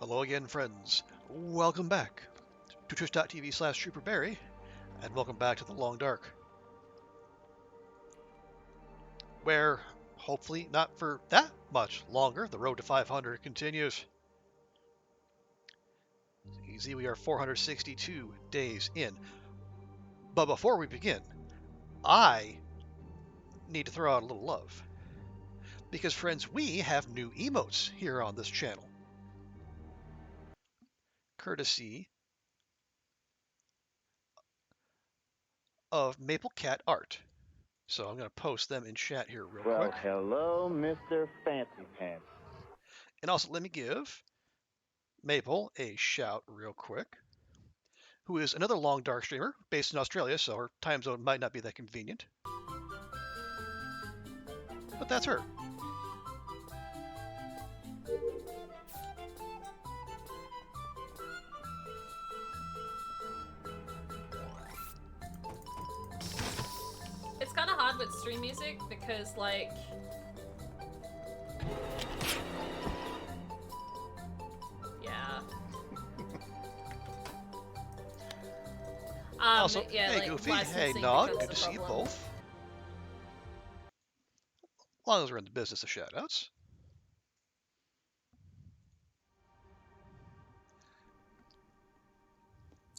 Hello again, friends. Welcome back to twitch.tv/TrooperBarry, and welcome back to the Long Dark, where, hopefully not for that much longer, the road to 500 continues. Easy, we are 462 days in. But before we begin, I need to throw out a little love. Because, friends, we have new emotes here on this channel. Courtesy of Maple Cat Art. So I'm going to post them in chat here real quick. Well, hello, Mr. Fancy Pants. And also, let me give Maple a shout real quick, who is another Long Dark streamer based in Australia, so her time zone might not be that convenient. But that's her. It's kind of hard with stream music because, like, yeah. Also, yeah, hey like, Goofy, hey licensing Nog, becomes good a to see you problem. both. As long as we're in the business of shoutouts.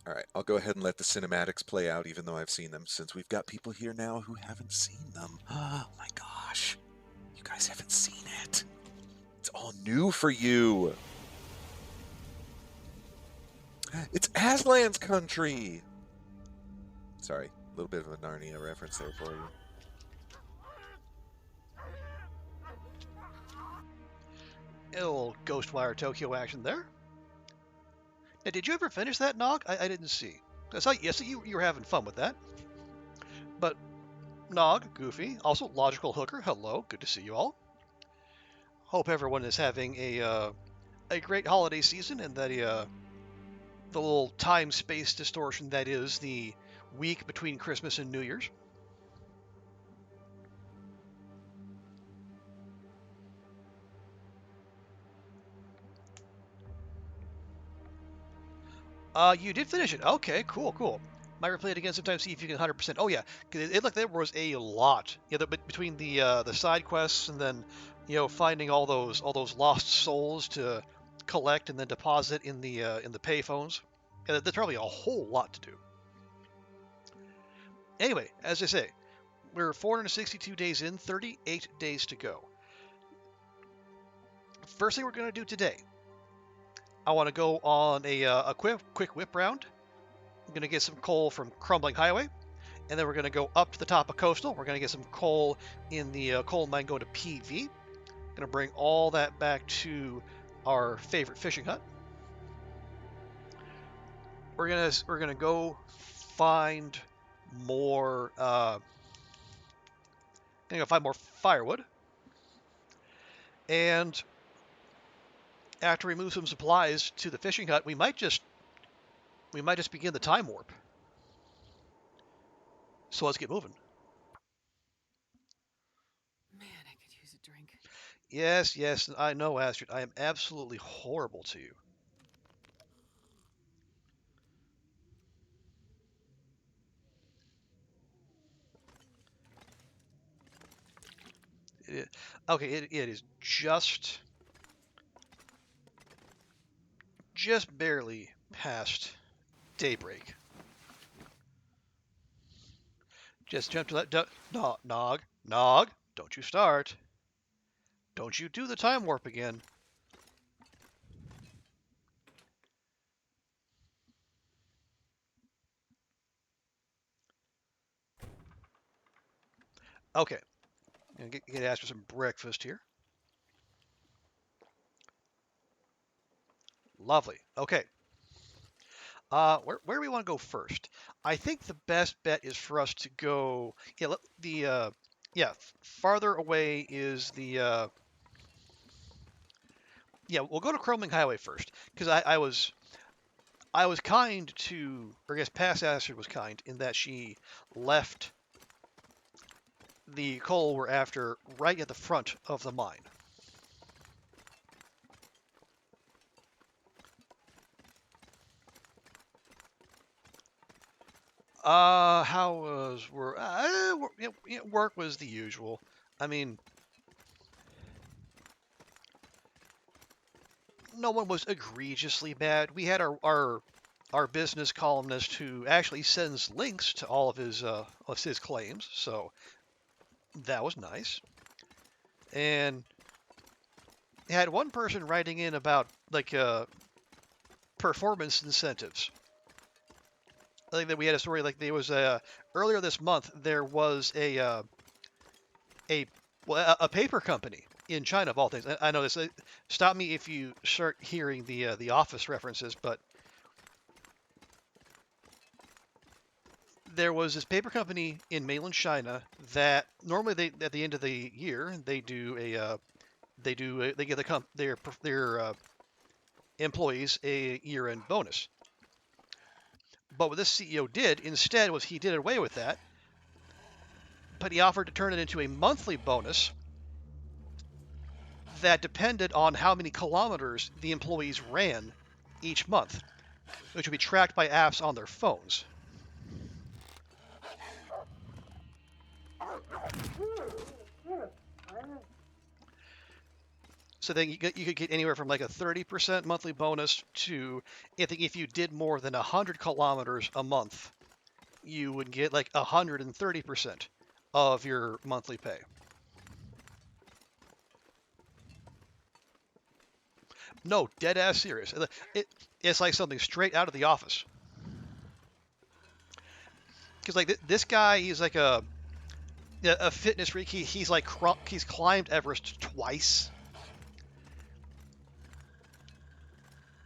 All right, I'll go ahead and let the cinematics play out, even though I've seen them, since we've got people here now who haven't seen them. Oh my gosh, you guys haven't seen it. It's all new for you. It's Aslan's country. Sorry, a little bit of a Narnia reference there for you. A little Ghostwire Tokyo action there. Now, did you ever finish that, Nog? I didn't see. I saw, yes, you were having fun with that. But Nog, Goofy, also Logical Hooker, hello, good to see you all. Hope everyone is having a great holiday season, and that the little time-space distortion that is the week between Christmas and New Year's. You did finish it. Okay, cool. Might replay it again sometime, see if you can 100%. Oh yeah, because it looked like there was a lot. Yeah, between the side quests and then, finding all those lost souls to collect and then deposit in the payphones. Yeah, there's probably a whole lot to do. Anyway, as I say, we're 462 days in, 38 days to go. First thing we're going to do today, I want to go on a quick whip round. I'm going to get some coal from Crumbling Highway, and then we're going to go up to the top of Coastal. We're going to get some coal in the coal mine going to PV. Going to bring all that back to our favorite fishing hut. We're gonna go find more. Gonna go find more firewood, and after we move some supplies to the fishing hut, we might just begin the time warp. So let's get moving. Man, I could use a drink. Yes, I know, Astrid. I am absolutely horrible to you. Okay, it is just barely past daybreak. Just jump to that. Nog, don't you start. Don't you do the time warp again. Okay, I'm gonna get Astrid some breakfast here. Lovely. Okay. Where do we want to go first? I think the best bet is for us to go. Yeah, farther away is the. Yeah, we'll go to Crumbling Highway first because I was kind to, or I guess past Astrid was kind in that she left the coal we're after right at the front of the mine. How was work? Work was the usual. I mean, no one was egregiously bad. We had our business columnist who actually sends links to all of his claims, so that was nice. And had one person writing in about like performance incentives. I think that we had a story like there was a earlier this month there was a a paper company in China of all things. I know this. Stop me if you start hearing the Office references, but there was this paper company in mainland China that normally they at the end of the year they do they give their employees a year-end bonus. But what this CEO did instead was he did away with that, but he offered to turn it into a monthly bonus that depended on how many kilometers the employees ran each month, which would be tracked by apps on their phones. So then you could get anywhere from like a 30% monthly bonus to if you did more than 100 kilometers a month, you would get like 130% of your monthly pay. No, dead ass serious. It's like something straight out of The Office. Because like this guy, he's like a fitness freak. He's climbed Everest twice,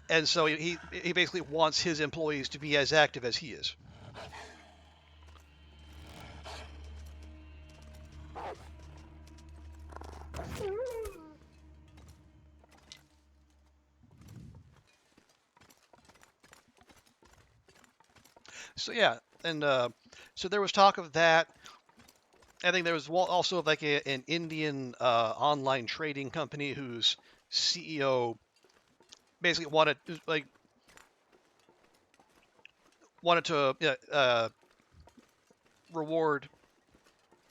and so he basically wants his employees to be as active as he is. So yeah, and so there was talk of that. I think there was also like an Indian online trading company whose CEO basically wanted to reward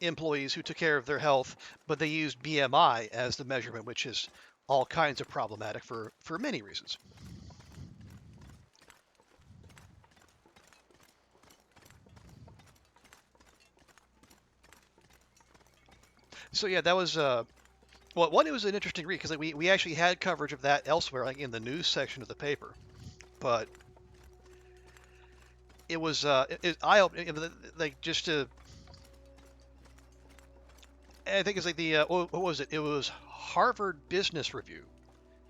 employees who took care of their health, but they used BMI as the measurement, which is all kinds of problematic for many reasons. So yeah, that was well, one, it was an interesting read because like, we actually had coverage of that elsewhere, like in the news section of the paper, but it was eye-opening, like just to. I think it's like the what was it? It was Harvard Business Review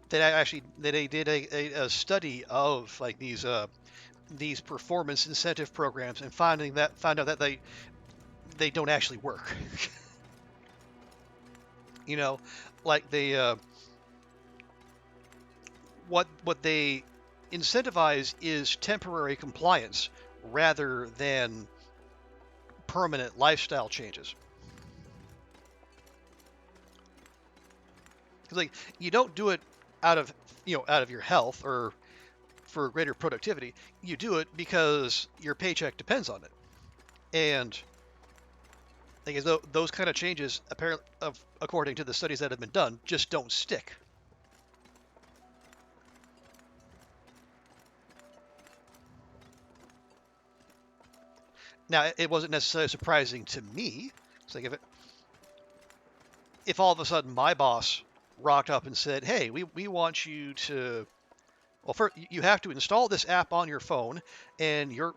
that they did a study of like these performance incentive programs and found out that they don't actually work. You know, like they what they incentivize is temporary compliance rather than permanent lifestyle changes. Because like you don't do it out of out of your health or for greater productivity. You do it because your paycheck depends on it, and I guess those kind of changes, apparently, according to the studies that have been done, just don't stick. Now, it wasn't necessarily surprising to me. It's like if all of a sudden my boss rocked up and said, "Hey, we want you to, well, first you have to install this app on your phone, and your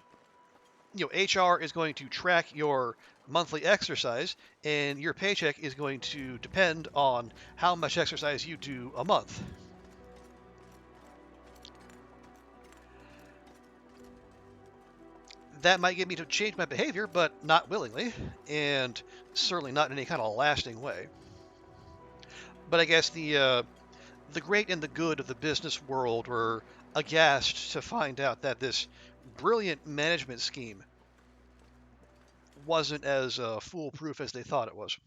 HR is going to track your monthly exercise, and your paycheck is going to depend on how much exercise you do a month." That might get me to change my behavior, but not willingly, and certainly not in any kind of lasting way. But I guess the great and the good of the business world were aghast to find out that this brilliant management scheme wasn't as foolproof as they thought it was.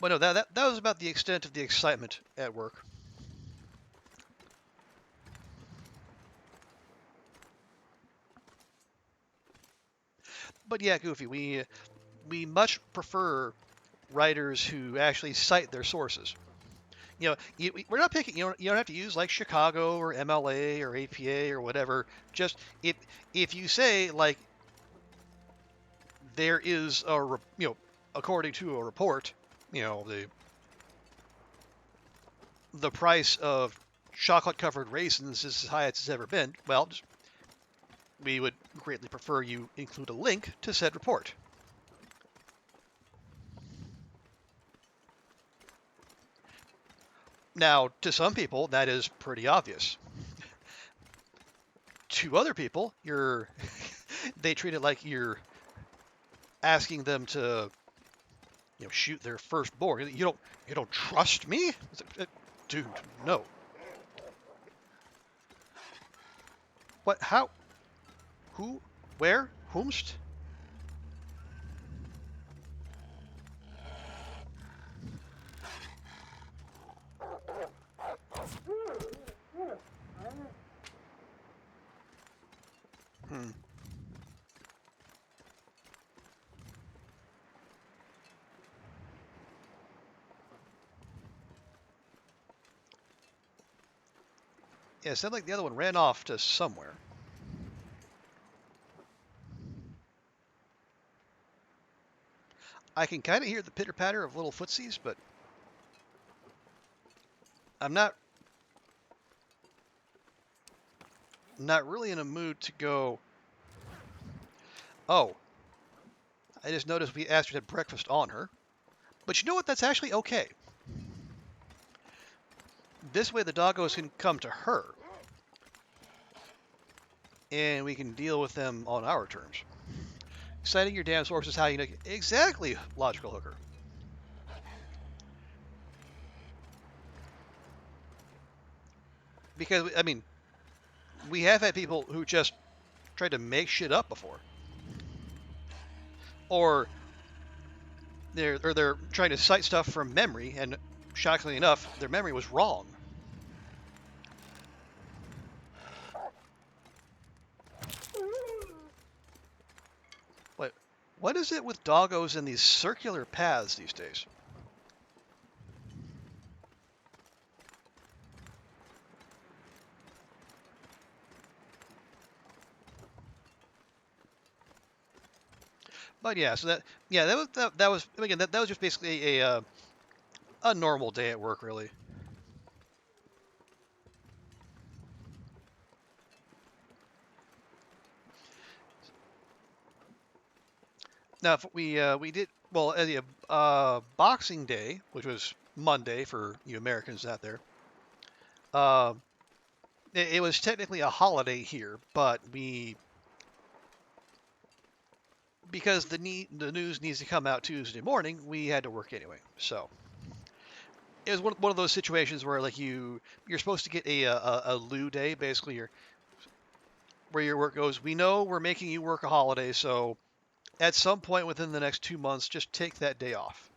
But no, that was about the extent of the excitement at work. But yeah, Goofy, we much prefer writers who actually cite their sources. We're not picking. You don't have to use like Chicago or MLA or APA or whatever. Just if you say like there is according to a report, the price of chocolate covered raisins is as high as it's ever been. Well, we would greatly prefer you include a link to said report. Now, to some people, that is pretty obvious. To other people, they treat it like you're asking them to, shoot their firstborn. You don't trust me, dude? No. What? How? Who? Where? Whomst? Hmm. Yeah, it sounded like the other one ran off to somewhere. I can kind of hear the pitter-patter of little footsies, but I'm not really in a mood to go, oh, I just noticed we asked her to have breakfast on her. But you know what? That's actually okay. This way the doggos can come to her, and we can deal with them on our terms. Citing your damn source is how you know exactly, logical hooker. Because, I mean, we have had people who just tried to make shit up before. Or they're trying to cite stuff from memory, and shockingly enough, their memory was wrong. But what is it with doggos and these circular paths these days? But yeah, so that was again that was just basically a normal day at work, really. Now if we did well at the Boxing Day, which was Monday for you Americans out there. Uh, it was technically a holiday here, but because the news needs to come out Tuesday morning, we had to work anyway. So it was one of those situations where like you're supposed to get a lieu day, basically where your work goes. We know we're making you work a holiday, so at some point within the next 2 months, just take that day off,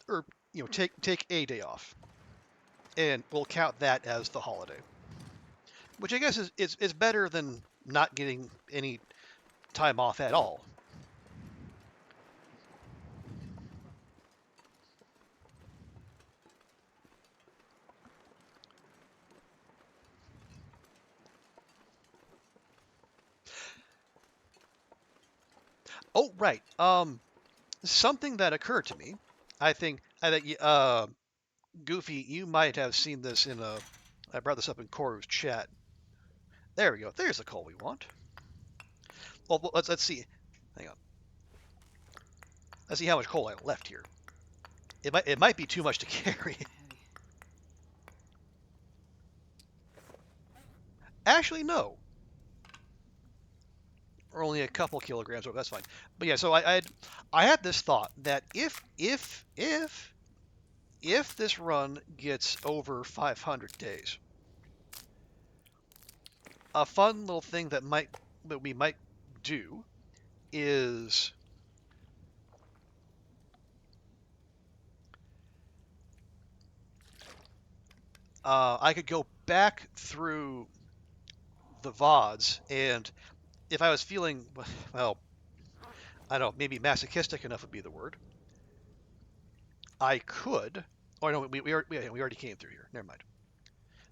or take a day off, and we'll count that as the holiday. Which I guess is better than not getting any time off at all. Oh, right. Something that occurred to me. I think Goofy, you might have seen this in a. I brought this up in Koru's chat. There we go. There's the coal we want. Well, let's see. Hang on. Let's see how much coal I left here. It might be too much to carry. Actually, no. Or only a couple kilograms. Oh, that's fine. But yeah, so I had this thought that if this run gets over 500 days, a fun little thing that we might do is I could go back through the VODs, and if I was feeling, well, I don't know, maybe masochistic enough would be the word, I could. Oh no, we already came through here. Never mind.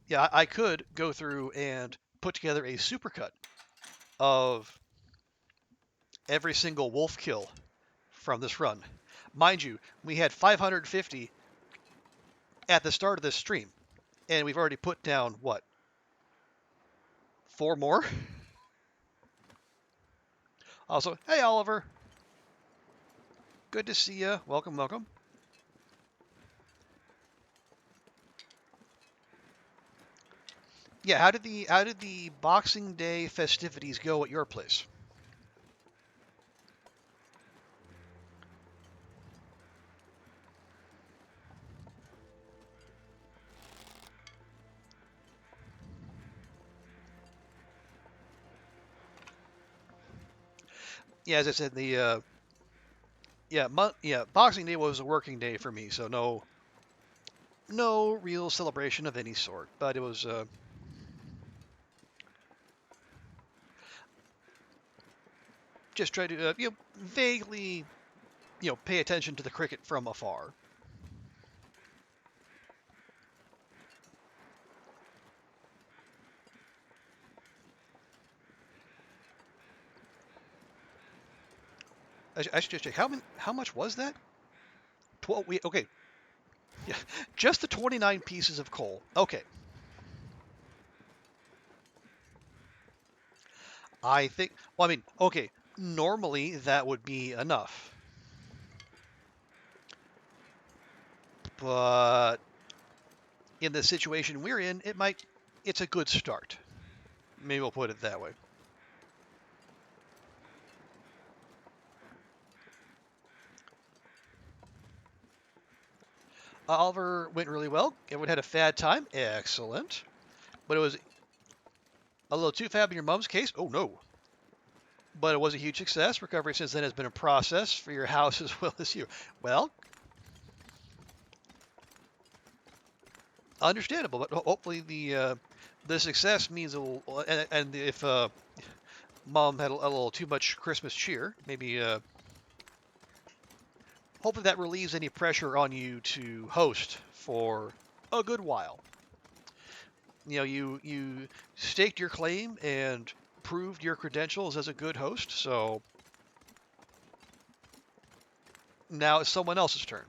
Yeah, I could go through and put together a supercut of every single wolf kill from this run. Mind you, we had 550 at the start of this stream, and we've already put down what? 4 more? Also, hey Oliver, good to see you. Welcome, welcome. Yeah, how did the Boxing Day festivities go at your place? Yeah, as I said, the Boxing Day was a working day for me, so no real celebration of any sort. But it was just try to vaguely pay attention to the cricket from afar. I should just check how much was that? 12. Okay, yeah, just the 29 pieces of coal. Okay, I think. Well, I mean, okay, normally that would be enough, but in the situation we're in, it's a good start. Maybe we'll put it that way. Oliver went really well. Everyone had a fad time. Excellent. But it was a little too fab in your mom's case. Oh, no. But it was a huge success. Recovery since then has been a process for your house as well as you. Well, understandable. But hopefully the success means it will. And if mom had a little too much Christmas cheer, maybe hopefully that relieves any pressure on you to host for a good while. You staked your claim and proved your credentials as a good host, so now it's someone else's turn.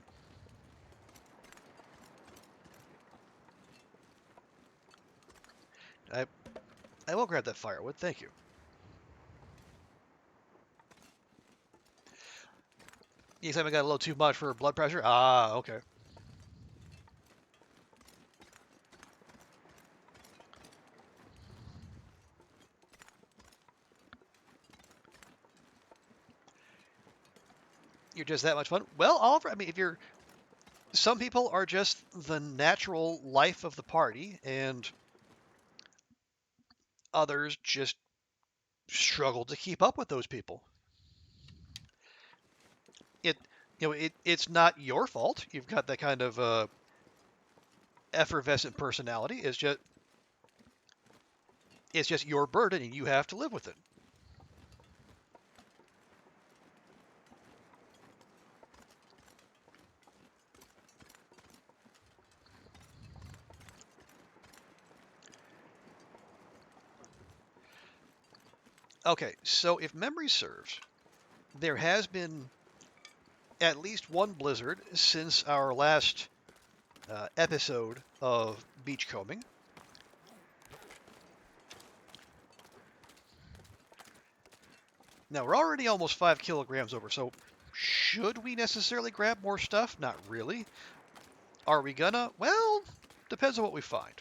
I will grab that firewood, thank you. You said I got a little too much for blood pressure? Ah, okay. You're just that much fun. Well, Oliver, I mean, some people are just the natural life of the party, and others just struggle to keep up with those people. It's not your fault. You've got that kind of effervescent personality. It's just your burden, and you have to live with it. Okay, so if memory serves, there has been at least one blizzard since our last episode of beachcombing. Now, we're already almost 5 kilograms over, so should we necessarily grab more stuff? Not really. Are we gonna? Well, depends on what we find.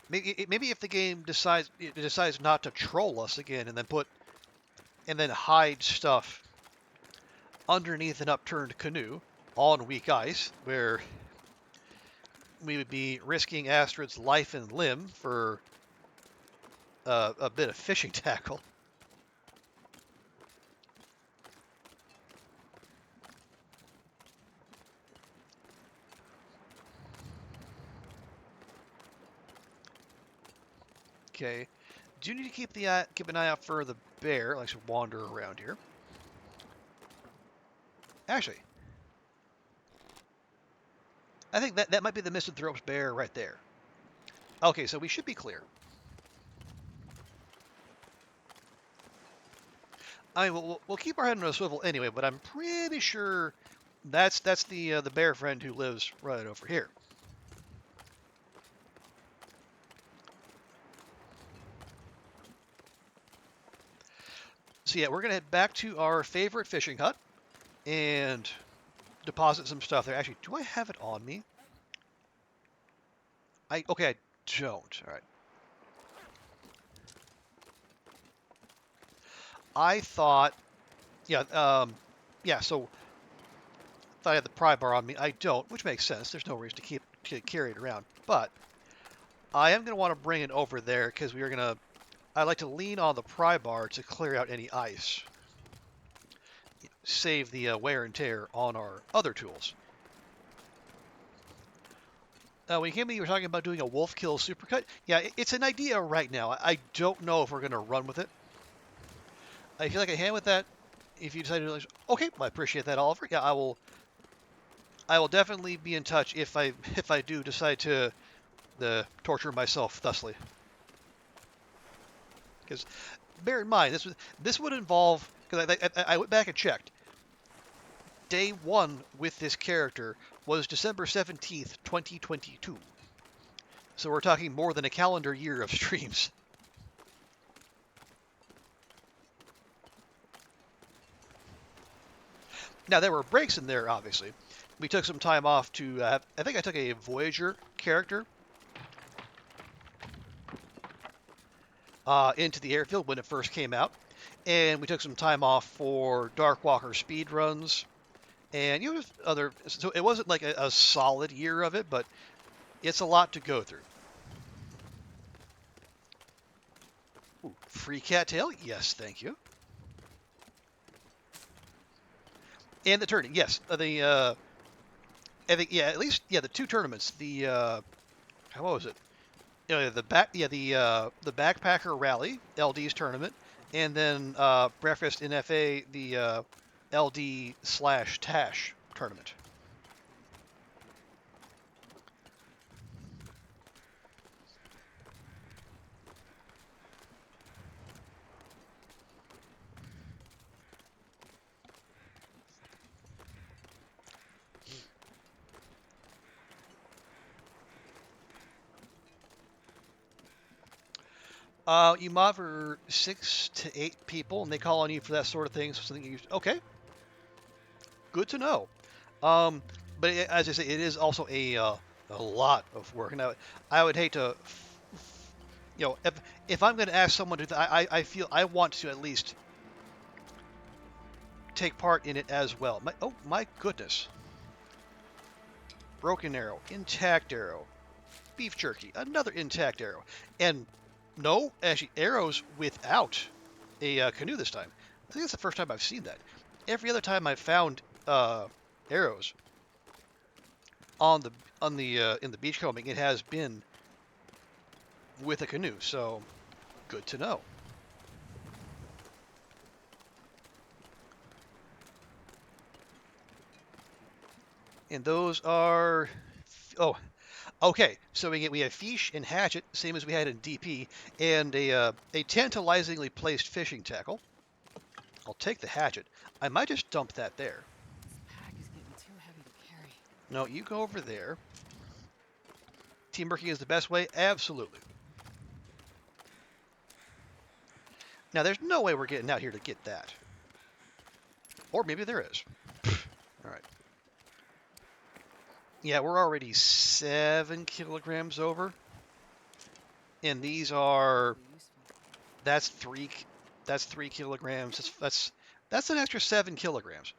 Maybe if the game decides not to troll us again and then hide stuff underneath an upturned canoe on weak ice, where we would be risking Astrid's life and limb for a bit of fishing tackle. Okay. Do need to keep keep an eye out for the bear. Likes to wander around here. Actually, I think that might be the Misanthrope's bear right there. Okay, so we should be clear. I mean, we'll keep our head on a swivel anyway, but I'm pretty sure that's the bear friend who lives right over here. So yeah, we're gonna head back to our favorite fishing hut and deposit some stuff there. Actually, do I have it on me? Okay, I don't. All right. I thought, yeah, yeah. So thought I had the pry bar on me. I don't, which makes sense. There's no reason to carry it around. But I am gonna want to bring it over there because we are gonna. I like to lean on the pry bar to clear out any ice. Save the wear and tear on our other tools. When you came in, you were talking about doing a wolf kill supercut. Yeah, it's an idea right now. I don't know if we're going to run with it. I feel like a hand with that. If you decide to, like, okay, I appreciate that, Oliver. Yeah, I will. I will definitely be in touch if I do decide to torture myself thusly. Because bear in mind, this would involve, because I went back and checked. Day 1 with this character was December 17th, 2022. So we're talking more than a calendar year of streams. Now, there were breaks in there, obviously. We took some time off to, I think I took a Voyager character into the airfield when it first came out. And we took some time off for Darkwalker speed runs. And so it wasn't like a solid year of it, but it's a lot to go through. Ooh, free cattail? Yes, thank you. And the tourney, yes. I think, yeah, at least, yeah, the 2 tournaments. What was it? The Backpacker Rally, LD's tournament, and then Breakfast in FA, the LD/Tash tournament. You mod for 6 to 8 people, and they call on you for that sort of thing. So something okay, good to know. But as I say, it is also a lot of work. And I would hate to, if I'm going to ask someone to, I feel I want to at least take part in it as well. My goodness. Broken arrow, intact arrow, beef jerky, another intact arrow, and no, actually arrows without a canoe this time. I think that's the first time I've seen that. Every other time I've found arrows in the beachcombing, it has been with a canoe. So good to know. And those are okay. So we have fish and hatchet, same as we had in DP, and a tantalizingly placed fishing tackle. I'll take the hatchet. I might just dump that there. This pack is getting too heavy to carry. No, you go over there. Teamworking is the best way? Absolutely. Now, there's no way we're getting out here to get that. Or maybe there is. All right. Yeah, we're already 7 kilograms over. And these are... That's 3 kilograms. That's an extra 7 kilograms.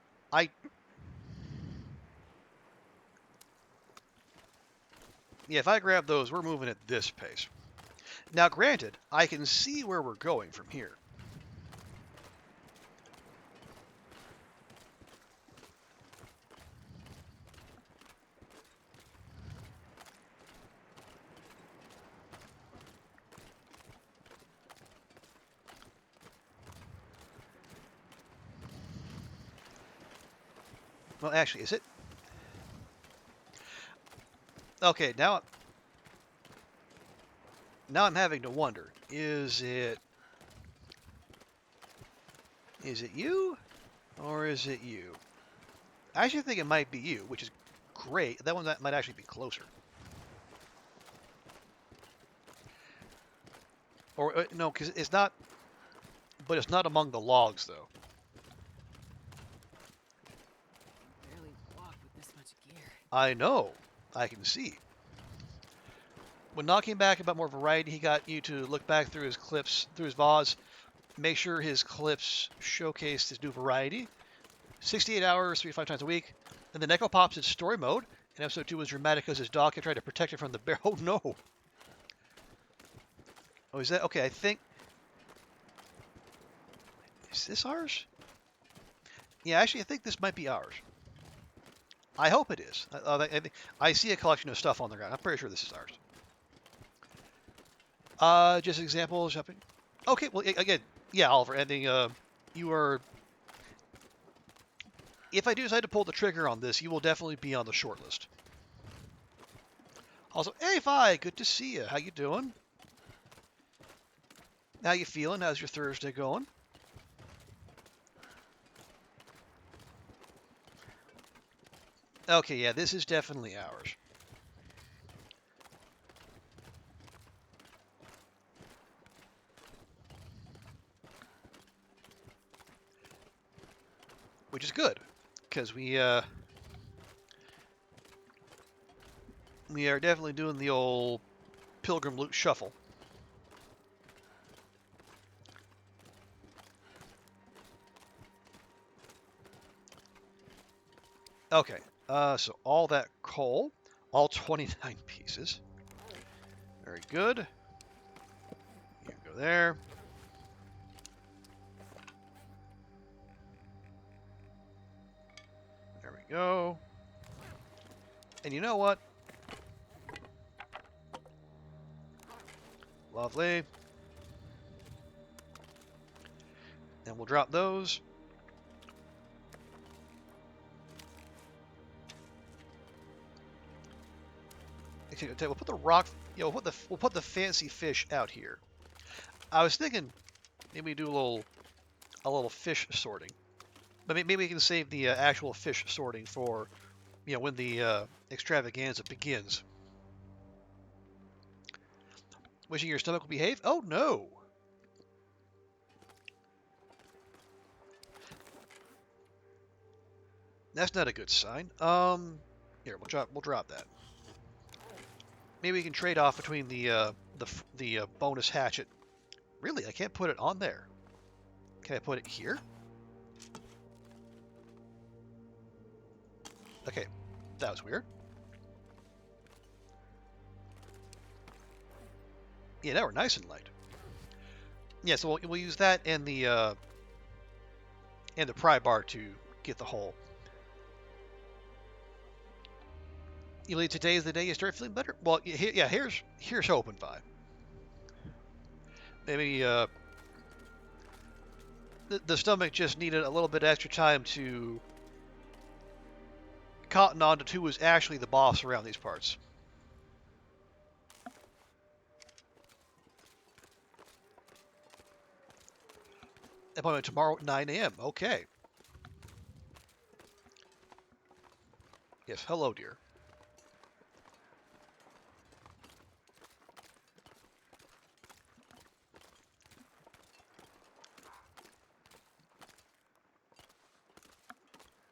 Yeah, if I grab those, we're moving at this pace. Now, granted, I can see where we're going from here. Well, actually, is it? Okay, now I'm having to wonder. Is it you? Or is it you? I actually think it might be you, which is great. That one might actually be closer. Or, no, because it's not... But it's not among the logs, though. Barely walk with this much gear. I know. I can see. When Nog came back about more variety, he got you to look back through his clips, through his VODs, make sure his clips showcased his new variety. 68 hours, 3 to 5 times a week. Then the Neko pops its story mode, and episode 2 was dramatic because his dog kept trying to protect it from the bear. Oh no! Oh, is that... Okay, I think... Is this ours? Yeah, actually, I think this might be ours. I hope it is. I see a collection of stuff on the ground. I'm pretty sure this is ours. Just examples. Shopping. Okay, well, again, yeah, Oliver, ending, you are... If I do decide to pull the trigger on this, you will definitely be on the short list. Also, hey, Vi, good to see you. How you doing? How you feeling? How's your Thursday going? Okay, yeah, this is definitely ours. Which is good, because we are definitely doing the old Pilgrim Loot Shuffle. Okay, so all that coal, all 29 pieces. Very good. You go there. There we go. And you know what? Lovely. And we'll drop those. Actually, we'll put the rock. We'll put the fancy fish out here. I was thinking maybe do a little fish sorting, but maybe we can save the actual fish sorting for when the extravaganza begins. Wishing your stomach will behave? Oh no! That's not a good sign. Here we'll drop that. Maybe we can trade off between the bonus hatchet. Really, I can't put it on there. Can I put it here? Okay, that was weird. Yeah, now we're nice and light. Yeah, so we'll use that and the pry bar to get the hole. Eli, today is the day you start feeling better. Well, yeah, here's hoping, Vi. Maybe the stomach just needed a little bit extra time to cotton on to who was actually the boss around these parts. Appointment tomorrow at 9 a.m. Okay. Yes, hello, dear.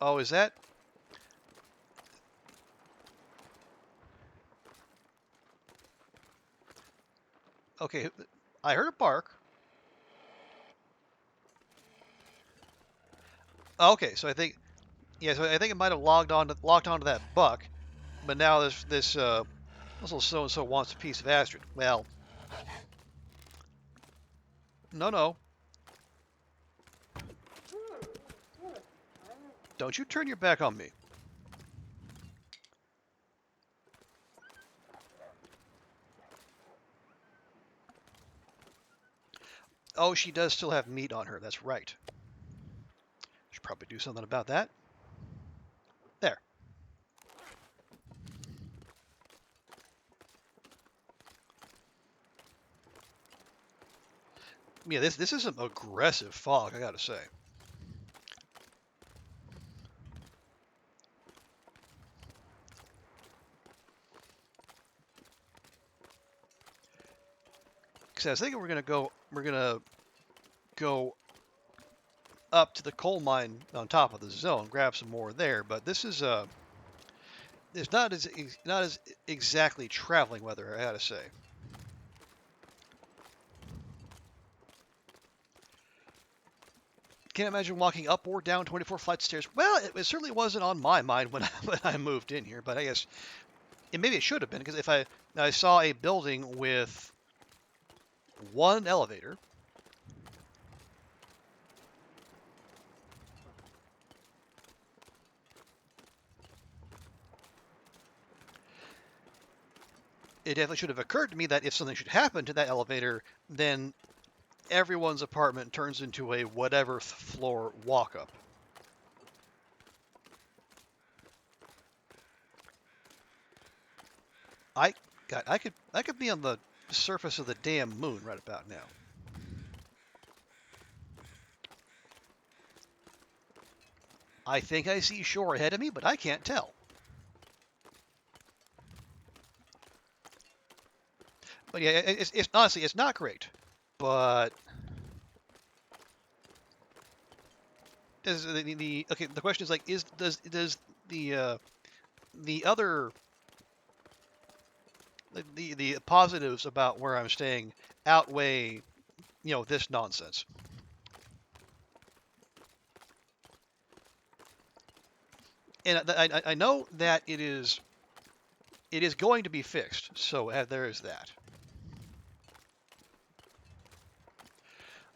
Oh, is that? Okay, I heard a bark. Okay, so I think, yeah, so I think it might have locked onto that buck, but now this little so and so wants a piece of Astrid. Well, no, don't you turn your back on me. Oh, she does still have meat on her. That's right. Should probably do something about that. Yeah, this is some aggressive fog, I gotta say. Because I was thinking we're gonna go up to the coal mine on top of the zone, grab some more there. But this is it's not as exactly traveling weather, I gotta say. Can't imagine walking up or down 24 flights of stairs. Well, it certainly wasn't on my mind when when I moved in here, but I guess maybe it should have been, because if I saw a building with one elevator, it definitely should have occurred to me that if something should happen to that elevator, then everyone's apartment turns into a whatever floor walk up. I could be on the surface of the damn moon right about now. I think I see shore ahead of me, but I can't tell. But yeah, it's honestly, it's not great. But okay? The question is like, does the other the positives about where I'm staying outweigh this nonsense? And I know that it is going to be fixed. So there is that.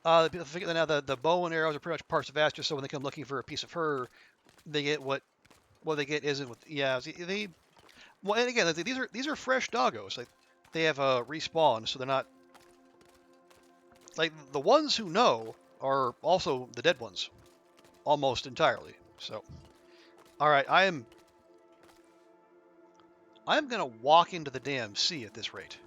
Now the bow and arrows are pretty much parts of Astrid, so when they come looking for a piece of her, they get what they get isn't what. Yeah, they. Well, and again, these are fresh doggos. Like they have a respawn, so they're not like the ones who know are also the dead ones, almost entirely. So, all right, I'm gonna walk into the damn sea at this rate.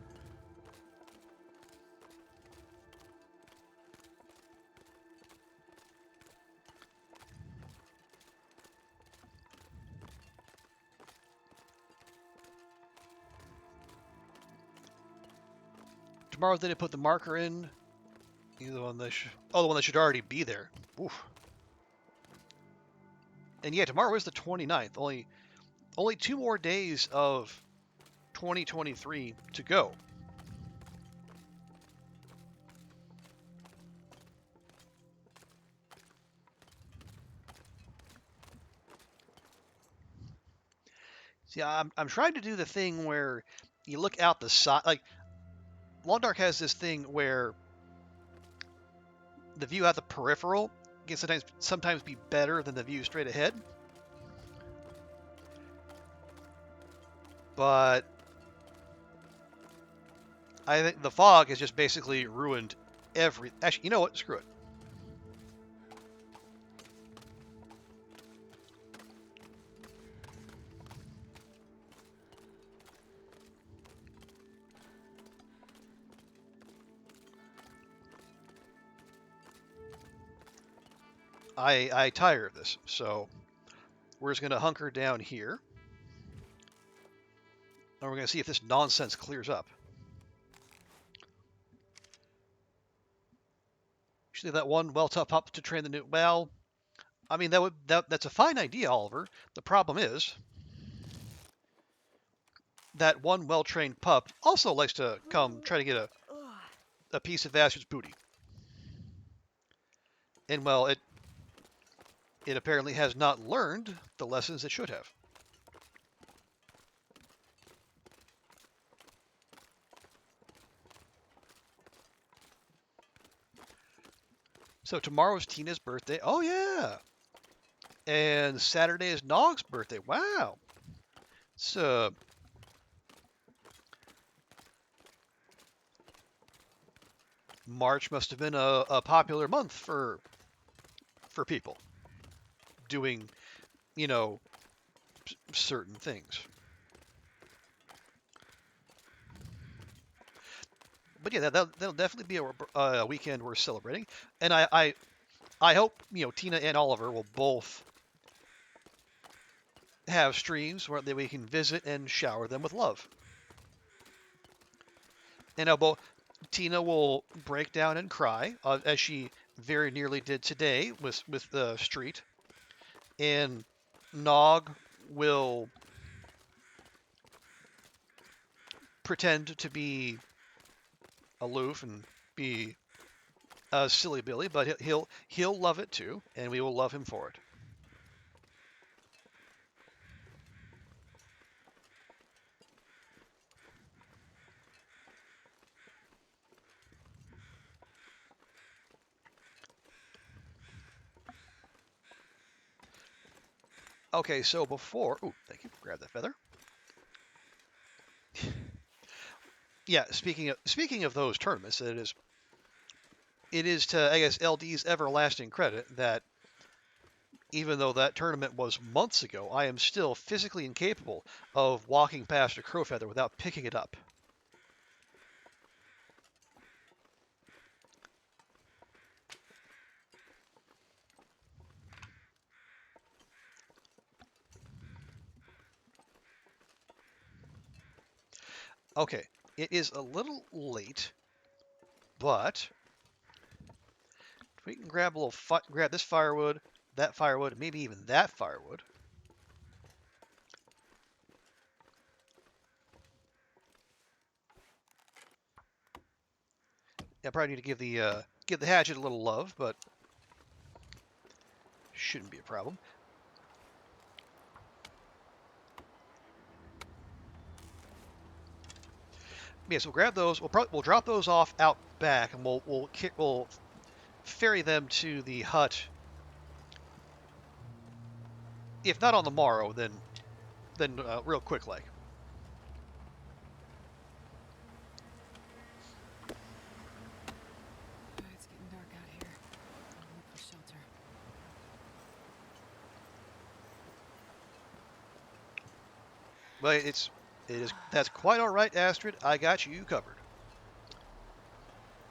Tomorrow they didn't put the marker in. The one that the one that should already be there. Oof. And yeah, tomorrow is the 29th. Only 2 more days of 2023 to go. See, I'm trying to do the thing where you look out the side. Like Long Dark has this thing where the view out the peripheral can sometimes be better than the view straight ahead. But I think the fog has just basically ruined every. Actually, you know what? Screw it. I tire of this, so we're just going to hunker down here. And we're going to see if this nonsense clears up. Usually that one well-top up to train the new... Well, I mean, that's a fine idea, Oliver. The problem is that one well-trained pup also likes to come try to get a piece of Astrid's booty. And, well, it apparently has not learned the lessons it should have. So tomorrow's Tina's birthday. Oh, yeah. And Saturday is Nog's birthday. Wow. So March must have been a popular month for people doing, certain things. but yeah, that'll definitely be a weekend worth celebrating. And I hope Tina and Oliver will both have streams where we can visit and shower them with love. And both Tina will break down and cry, as she very nearly did today with the street, and Nog will pretend to be aloof and be a silly Billy, but he'll love it too, and we will love him for it. Okay, so before, ooh, thank you, grab that feather. Yeah, speaking of those tournaments, it is to, I guess, LD's everlasting credit that even though that tournament was months ago, I am still physically incapable of walking past a crow feather without picking it up. Okay, it is a little late, but if we can grab grab this firewood, that firewood, maybe even that firewood. Yeah, I probably need to give the hatchet a little love, but shouldn't be a problem. Yeah, so we'll grab those. We'll drop those off out back, and we'll ferry them to the hut. If not on the morrow, then real quick like. It's getting dark out here. I'm look for shelter. But that's quite all right, Astrid. I got you covered.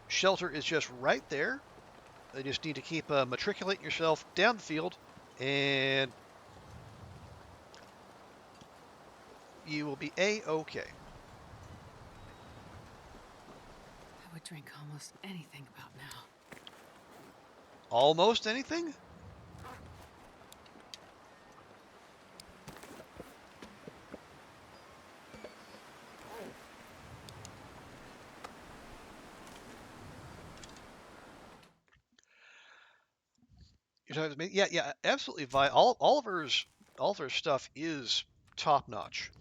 Shelter is just right there. You just need to keep matriculating yourself down the field, and you will be A-okay. I would drink almost anything about now. Almost anything? You're talking to me? Yeah, absolutely. Oliver's stuff is top notch.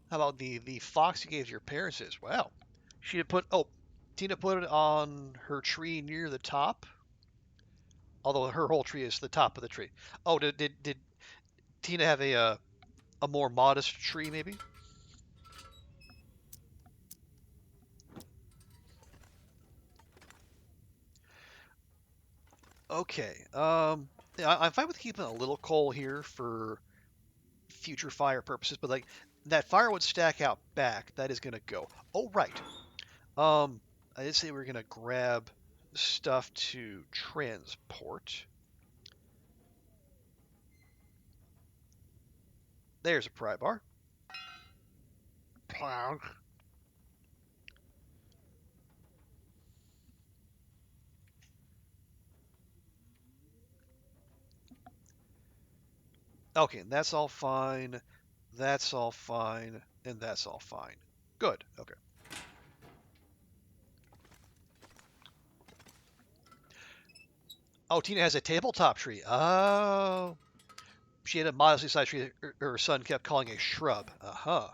How about the fox you gave to your parents? Is wow. She had Tina put it on her tree near the top. Although her whole tree is the top of the tree. Oh, did Tina have a more modest tree maybe? Okay. Yeah, I'm fine with keeping a little coal here for future fire purposes, but like that firewood stack out back, that is gonna go. Oh right. I did say we are gonna grab stuff to transport. There's a pry bar. Plonk. Okay, and that's all fine. That's all fine, and that's all fine. Good. Okay. Oh, Tina has a tabletop tree. Oh. She had a modestly sized tree that her son kept calling a shrub. Uh-huh.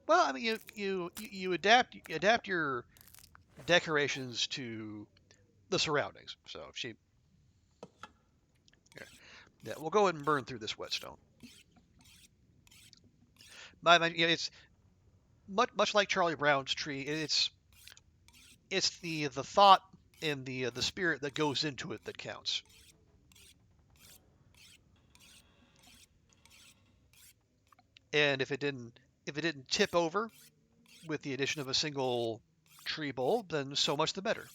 Well, I mean, you adapt your decorations to the surroundings. So she, yeah, we'll go ahead and burn through this whetstone. But it's much like Charlie Brown's tree. It's the thought and the spirit that goes into it that counts. And if it didn't tip over with the addition of a single tree bulb, then so much the better.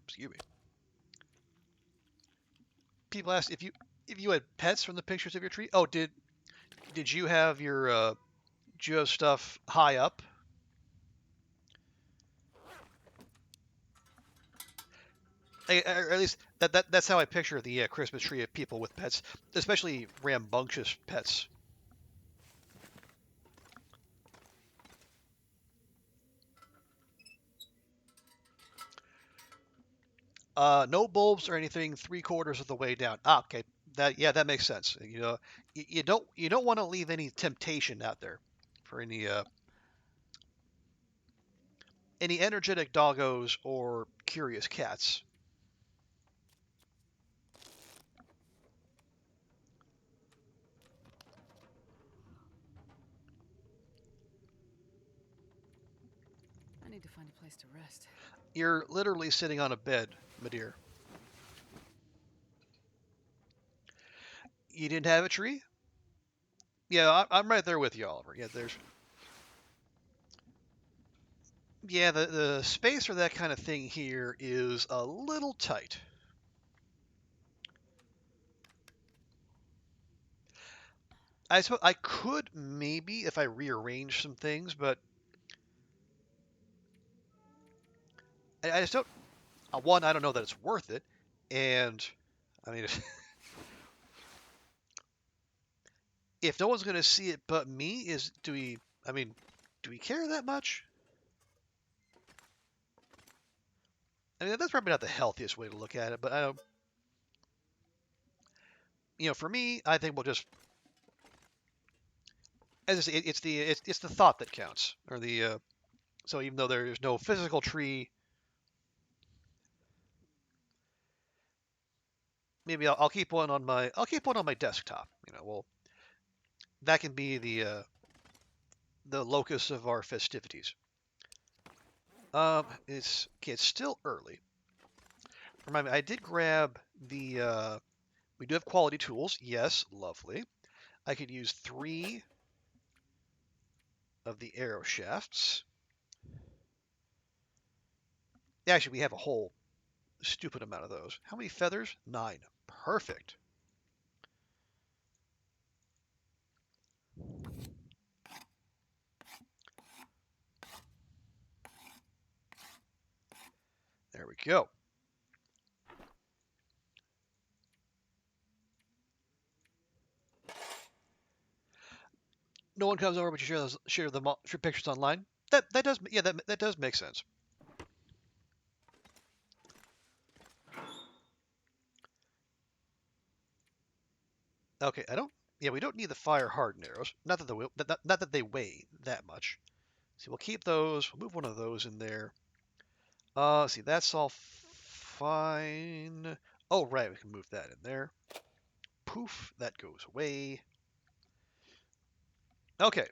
Excuse me. People asked if you had pets from the pictures of your tree. Oh, did you have your did you have stuff high up? Or at least that's how I picture the Christmas tree of people with pets, especially rambunctious pets. No bulbs or anything 3/4 of the way down. Ah, okay. That makes sense. You don't want to leave any temptation out there for any energetic doggos or curious cats. I need to find a place to rest. You're literally sitting on a bed, my dear. You didn't have a tree? Yeah, I'm right there with you, Oliver. The space for that kind of thing here is a little tight. I suppose I could maybe if I rearrange some things, but I just don't. One, I don't know that it's worth it, and I mean, if no one's going to see it but me, do we? I mean, do we care that much? I mean, that's probably not the healthiest way to look at it, but I don't. For me, I think we'll just, as I say, it's the thought that counts, or the. So even though there's no physical tree, maybe I'll keep one on my desktop. Well, that can be the locus of our festivities. It's still early. Remind me, I did grab the. We do have quality tools. Yes, lovely. I could use 3 of the arrow shafts. Actually, we have a whole stupid amount of those. How many feathers? 9. Perfect. There we go. No one comes over, but you share pictures online. That does make sense. Okay, I don't. Yeah, we don't need the fire hardened arrows. Not that they weigh that much. See, we'll keep those. We'll move one of those in there. See, that's all fine. Oh, right, we can move that in there. Poof, that goes away. Okay.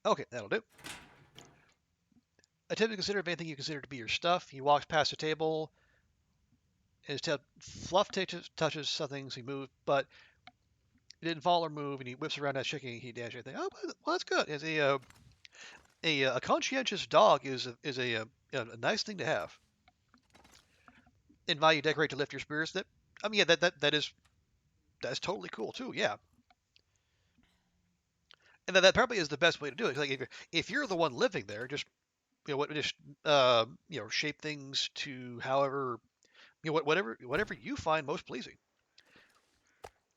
Okay, that'll do. Attempt to consider if anything you consider to be your stuff. He walks past the table. His tail fluff touches something, so he moves, but it didn't fall or move, and he whips around that shaking. He dashes. Oh, well, that's good. As a conscientious dog is a nice thing to have. And while you decorate to lift your spirits, that's totally cool too. Yeah, and that probably is the best way to do it. Like if you're the one living there, just shape things to however whatever you find most pleasing.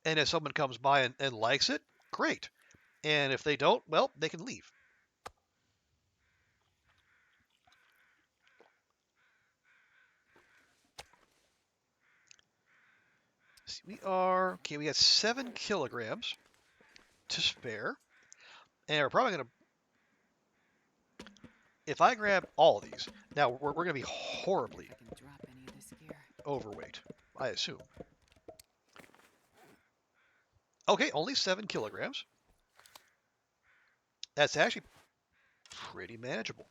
And if someone comes by and likes it, great. And if they don't, well, they can leave. We got 7 kilograms to spare. And we're probably going to, if I grab all of these, now we're going to be horribly I can drop any of this gear. overweight, I assume. Okay, only 7 kilograms. That's actually pretty manageable.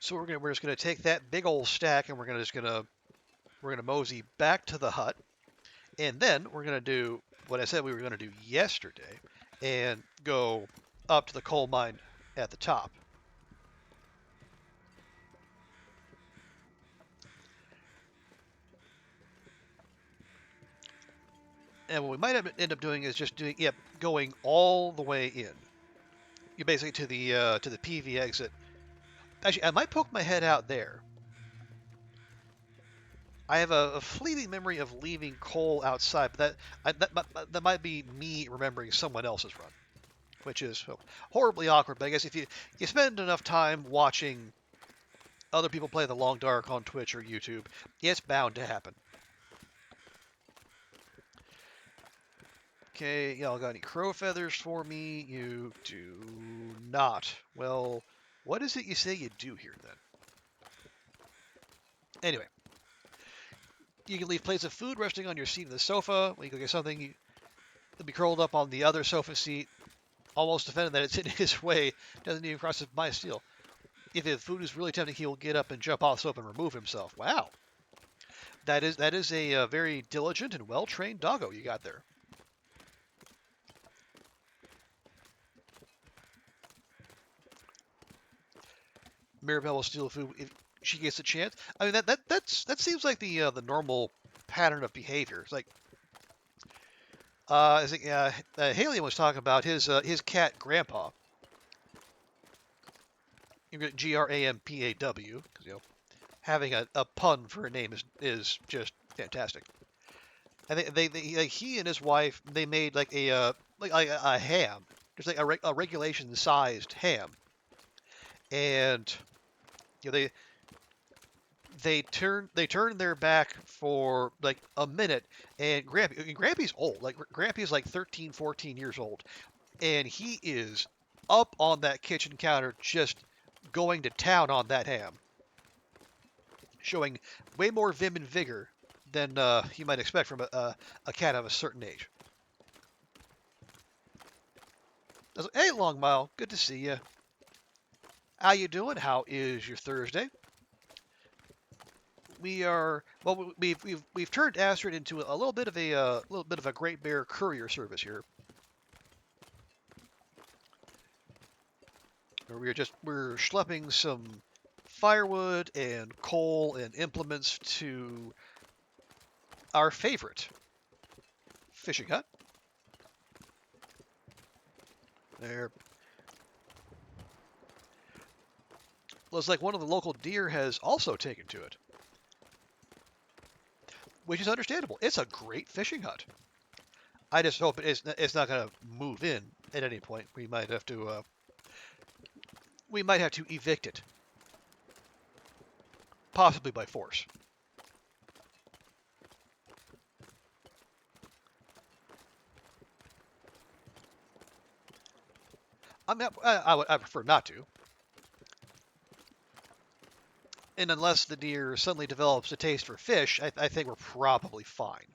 So we're just gonna take that big old stack and we're gonna mosey back to the hut, and then we're gonna do what I said we were gonna do yesterday, and go up to the coal mine at the top. And what we might end up doing is just going all the way in. You basically to the PV exit. Actually, I might poke my head out there. I have a fleeting memory of leaving coal outside, but that might be me remembering someone else's run, which is horribly awkward. But I guess if you spend enough time watching other people play the Long Dark on Twitch or YouTube, it's bound to happen. Okay, y'all got any crow feathers for me? You do not. Well, what is it you say you do here then? Anyway, you can leave plates of food resting on your seat in the sofa. When you go get something, you'll be curled up on the other sofa seat, almost defending that it's in his way. Doesn't even cross his mind still. If the food is really tempting, he will get up and jump off the sofa and remove himself. Wow, that is a very diligent and well-trained doggo you got there. Mirabelle will steal food if she gets a chance. I mean that seems like the normal pattern of behavior. It's like I think Haley was talking about his cat Grandpa. You get Grampaw because having a pun for a name is just fantastic. And he and his wife they made like a ham, just like a regulation sized ham, and they turn their back for like a minute, and Grampy's old. Like Grampy's like 13, 14 years old, and he is up on that kitchen counter just going to town on that ham, showing way more vim and vigor than you might expect from a cat of a certain age. I was like, hey, Long Mile, good to see you. How you doing? How is your Thursday? We've turned Astrid into a little bit of a Great Bear courier service here. We're schlepping some firewood and coal and implements to our favorite fishing hut. There. Looks like one of the local deer has also taken to it, which is understandable. It's a great fishing hut. I just hope it's not going to move in at any point. We might have to evict it, possibly by force. I mean, I prefer not to. And unless the deer suddenly develops a taste for fish, I think we're probably fine.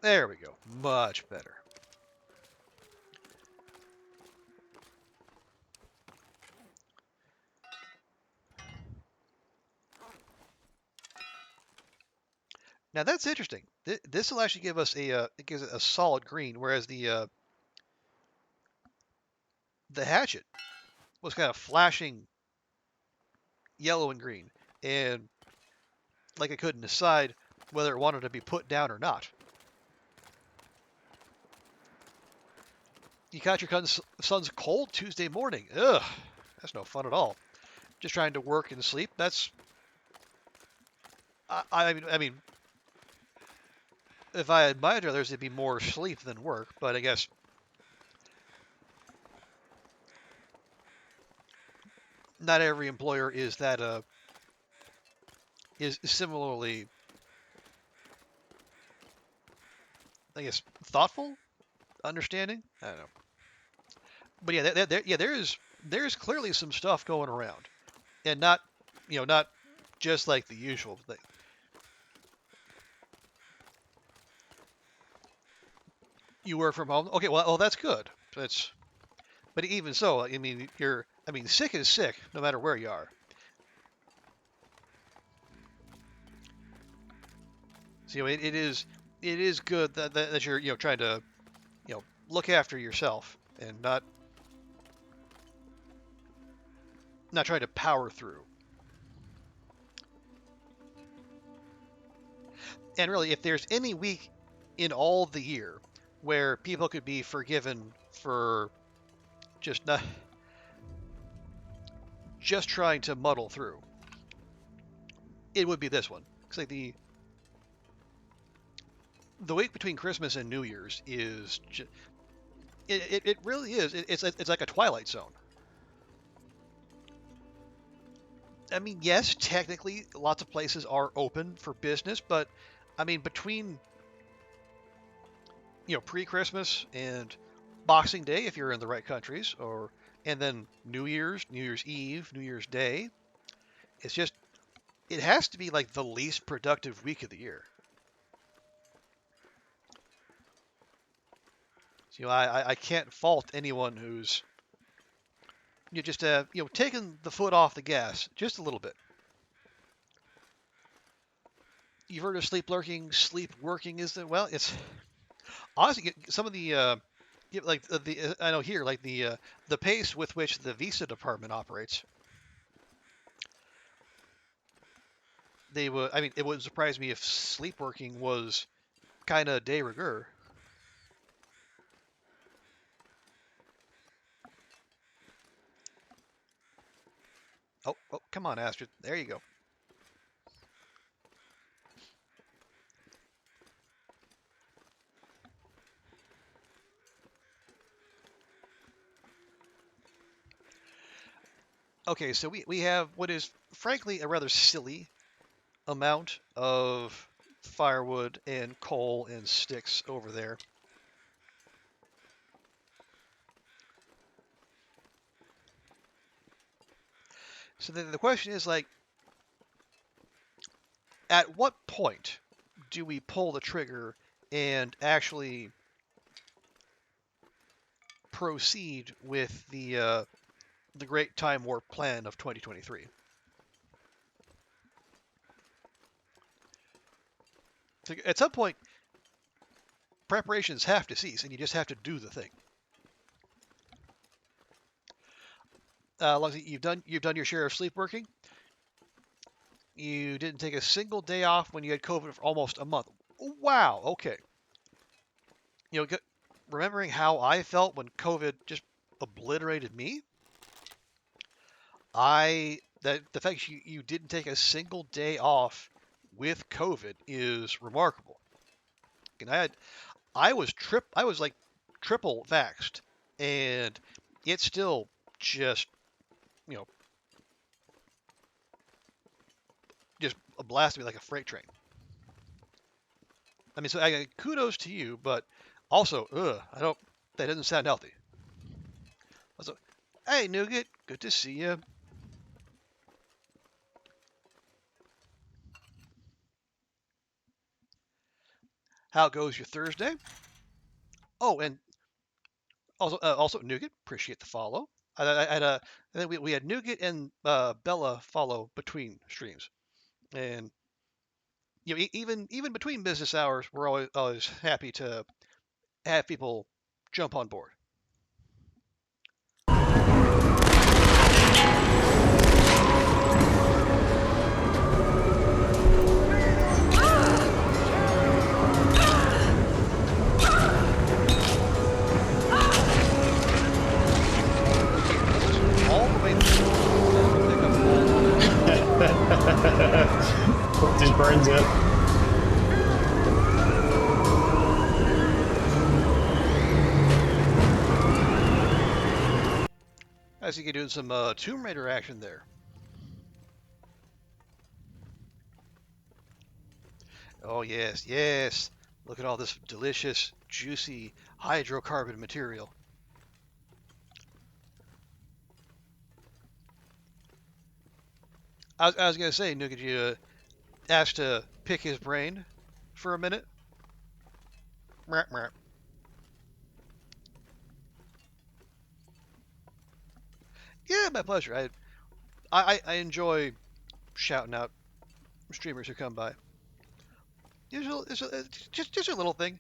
There we go. Much better. Now that's interesting. This will actually give us it gives it a solid green, whereas the hatchet was kind of flashing yellow and green, and like it couldn't decide whether it wanted to be put down or not. You caught your son's cold Tuesday morning. Ugh, that's no fun at all. Just trying to work and sleep. That's I mean, if I had my druthers, it'd be more sleep than work. But I guess not every employer is that is similarly, I guess, thoughtful, understanding. I don't know, but yeah, there is clearly some stuff going around, and not, not just like the usual thing. You work from home, okay? Well, that's good. But even so, I mean, sick is sick, no matter where you are. So it is good that you're trying to look after yourself and not trying to power through. And really, if there's any week in all the year where people could be forgiven for just trying to muddle through, it would be this one. It's like the week between Christmas and New Year's is it really is. It's like a Twilight Zone. I mean, yes, technically, lots of places are open for business, but I mean, between pre-Christmas and Boxing Day, if you're in the right countries, and then New Year's Eve, New Year's Day, it has to be like the least productive week of the year. So, I can't fault anyone who's just taking the foot off the gas just a little bit. You've heard of sleep lurking, sleep working, isn't it? Well, it's honestly some of the I know here, like the pace with which the visa department operates. They would. I mean, it wouldn't surprise me if sleep working was kind of de rigueur. Oh, come on, Astrid. There you go. Okay, so we have what is frankly a rather silly amount of firewood and coal and sticks over there. So the question is, like, at what point do we pull the trigger and actually proceed with the Great Time Warp plan of 2023? So at some point, preparations have to cease, and you just have to do the thing. Long as you've done your share of sleep working. You didn't take a single day off when you had COVID for almost a month. Wow. Okay. Remembering how I felt when COVID just obliterated me. The fact you didn't take a single day off with COVID is remarkable. And I was like triple vaxxed, and it still just just blasted me like a freight train. I mean, so kudos to you, but also, that doesn't sound healthy. Also, hey, Nougat, good to see you. How goes your Thursday? Oh, and also Nougat, appreciate the follow. I think we had Nougat and Bella follow between streams, and even between business hours, we're always happy to have people jump on board. Just burns it. I see you doing some Tomb Raider action there. Oh yes, yes. Look at all this delicious, juicy hydrocarbon material. I was gonna say, Nuke, could you ask to pick his brain for a minute? Mwah, mwah. Yeah, my pleasure. I enjoy shouting out streamers who come by. Just a little thing.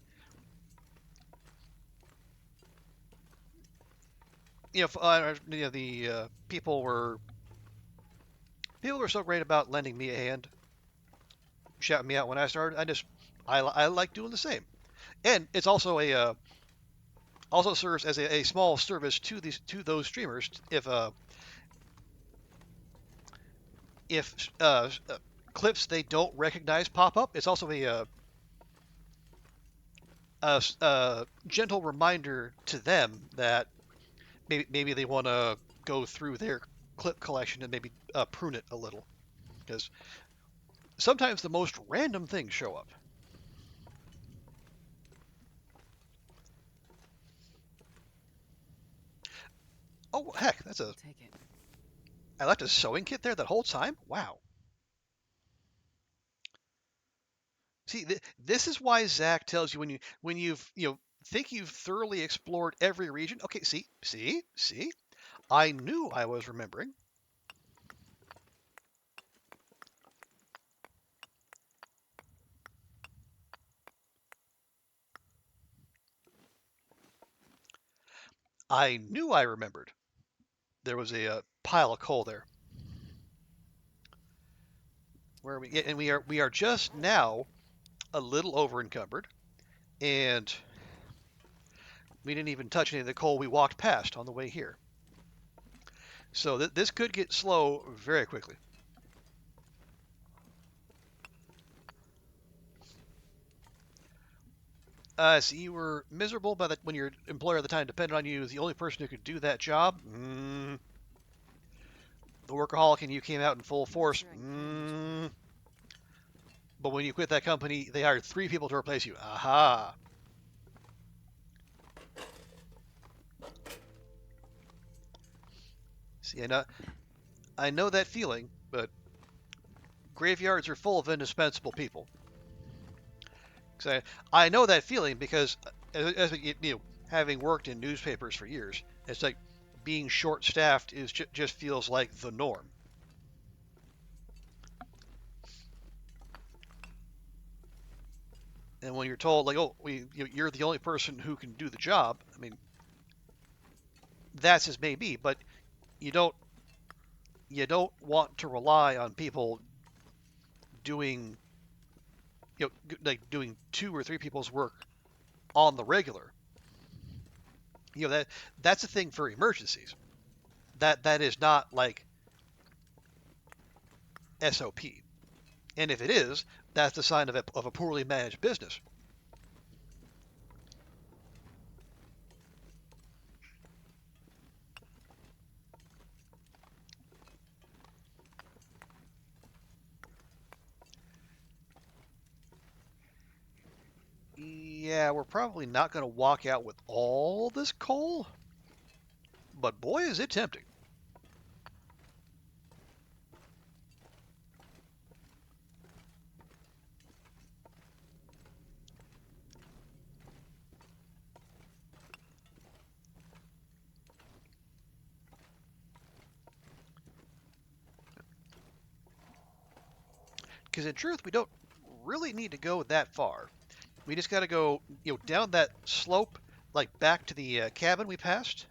The people were so great about lending me a hand, shouting me out when I started. I like doing the same, and it's also also serves as a small service to those streamers if clips they don't recognize pop up. It's also a gentle reminder to them that maybe they want to go through their clip collection and maybe prune it a little, because sometimes the most random things show up. Oh heck, Take it. I left a sewing kit there that whole time. Wow. See, this is why Zach tells you when you've think you've thoroughly explored every region. Okay, see. I knew I was remembering. I knew I remembered. There was a pile of coal there. Where we and we are just now a little over encumbered, and we didn't even touch any of the coal we walked past on the way here. So this could get slow very quickly. So you were miserable when your employer at the time depended on you as the only person who could do that job. The workaholic in you came out in full force. But when you quit that company, they hired 3 people to replace you. Aha. See, I know that feeling, but graveyards are full of indispensable people. I know that feeling because, having worked in newspapers for years, it's like being short-staffed just feels like the norm. And when you're told like, oh, you're the only person who can do the job, I mean, that's as may be, but you don't want to rely on people doing doing 2 or 3 people's work on the regular. That's a thing for emergencies. That is not like SOP. And if it is, that's the sign of a poorly managed business. Yeah, we're probably not going to walk out with all this coal, but boy, is it tempting. Because in truth, we don't really need to go that far. We just got to go, down that slope, like back to the cabin we passed,